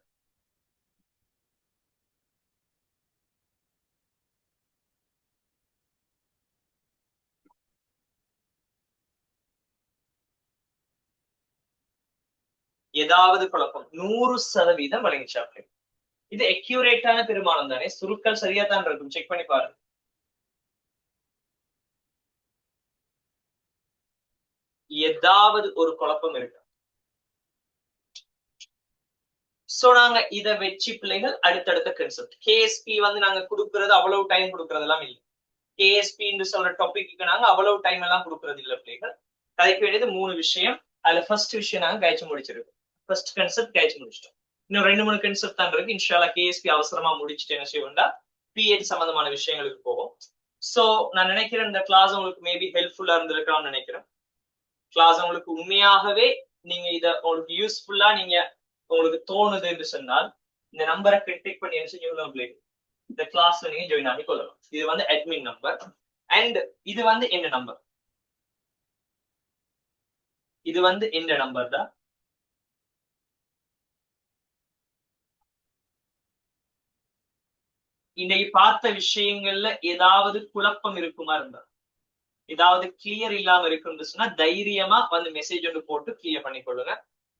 ஏதாவது குழப்பம்? 100% வழங்கிச்சாப்ல. இது அக்யூரேட்டான பெருமானம் தானே, சுருக்கள் சரியா தான் இருக்கும், செக் பண்ணி பாருங்க. ஏதாவது ஒரு குழப்பம் இருக்கு? சோ நாங்க இதை வச்சு பிள்ளைகள் அடுத்தடுத்த கன்செப்ட் கேஎஸ்பி வந்து நாங்க கொடுக்கறது அவ்வளவு டைம் கொடுக்கறது எல்லாம் இல்லை. கேஎஸ்பி சொல்ற டாபிக்கு நாங்க அவ்வளவு டைம் எல்லாம் கொடுக்கறது இல்லை பிள்ளைகள். கதைக்க வேண்டியது 3 விஷயம். அதுல ஃபர்ஸ்ட் விஷயம் நாங்க கழிச்சு முடிச்சிருக்கோம். ஃபர்ஸ்ட் கன்செப்ட் கழிச்சு முடிச்சிட்டோம். இன்னும் 2-3 கன்செப்ட் தான் இருக்கு. இன்ஷால்லா கேஎஸ்பி அவசரமா முடிச்சுட்டு என்ன செய்வோம்டா பிஹெச் சம்பந்தமான விஷயங்களுக்கு போவோம். சோ நான் நினைக்கிறேன் இந்த கிளாஸ் உங்களுக்கு மேபி ஹெல்ப்ஃபுல்லா இருந்திருக்கான்னு நினைக்கிறேன். கிளாஸ் உங்களுக்கு உண்மையாகவே நீங்க இத உங்களுக்கு யூஸ்ஃபுல்லா நீங்க உங்களுக்கு தோணுது என்று சொன்னால் இந்த நம்பரை கான்டாக்ட் பண்ணி என்ன செய்யணும், இந்த கிளாஸ்ல நீங்க ஜாயின் ஆகி கொள்ளலாம். இது வந்து அட்மின் நம்பர் அண்ட் இது வந்து என்ன நம்பர், இது வந்து எந்த நம்பர் தான். இன்னைக்கு பார்த்த விஷயங்கள்ல ஏதாவது குழப்பம் இருக்குமா இருந்தா, ஏதாவது கிளியர் இல்லாம இருக்குன்னு சொன்னா தைரியமா வந்து மெசேஜ் ஒன்று போட்டு கிளியர் பண்ணி கொள்ளுங்க.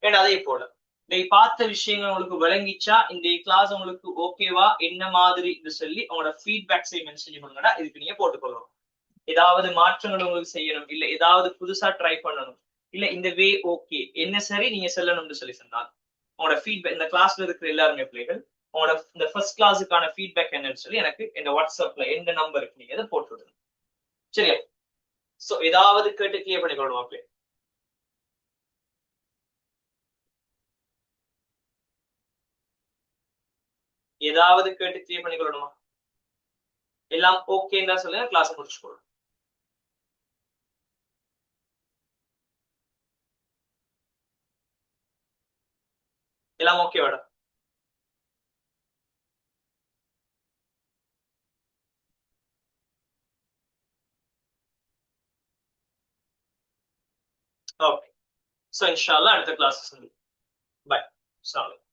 அண்ட் அதே போல இன்னைக்கு பார்த்த விஷயங்கள் உங்களுக்கு விளங்கிச்சா, இந்த கிளாஸ் உங்களுக்கு ஓகேவா என்ன மாதிரி சொல்லி உங்களோட ஃபீட்பேக்ஸை மென்ஷன் பண்ணுங்கடா, இதுக்கு நீங்க போட்டுக்கொள்ளணும். ஏதாவது மாற்றங்கள் உங்களுக்கு செய்யணும், இல்ல ஏதாவது புதுசா ட்ரை பண்ணணும், இல்ல இந்த வே ஓகே என்ன சரி நீங்க சொல்லணும்னு சொல்லி சொன்னால் உங்களோட ஃபீட்பேக், இந்த கிளாஸ்ல இருக்கிற எல்லாருமே பிள்ளைகள் உங்களோட இந்த ஃபர்ஸ்ட் கிளாஸுக்கான ஃபீட்பேக் என்னன்னு சொல்லி எனக்கு இந்த வாட்ஸ்அப்ல எந்த நம்பருக்கு நீங்க அதை போட்டு விடுங்க. சரியா? சோ ஏதாவது கேட்டு கிளியர் பண்ணிக்கொள்ளணும் அப்படி. ஏதாவது கேட்டு கிளியர் பண்ணிக்கொள்ளணுமா? எல்லாம் ஓகேன்னு சொல்லுங்க, கிளாஸ் முடிச்சுக்கொள்ளும். எல்லாம் ஓகேவாடா? ஓகே. சோ இன்ஷால்லா அடுத்த கிளாஸ் பை. அஸ்ஸலாமு அலைக்கும்.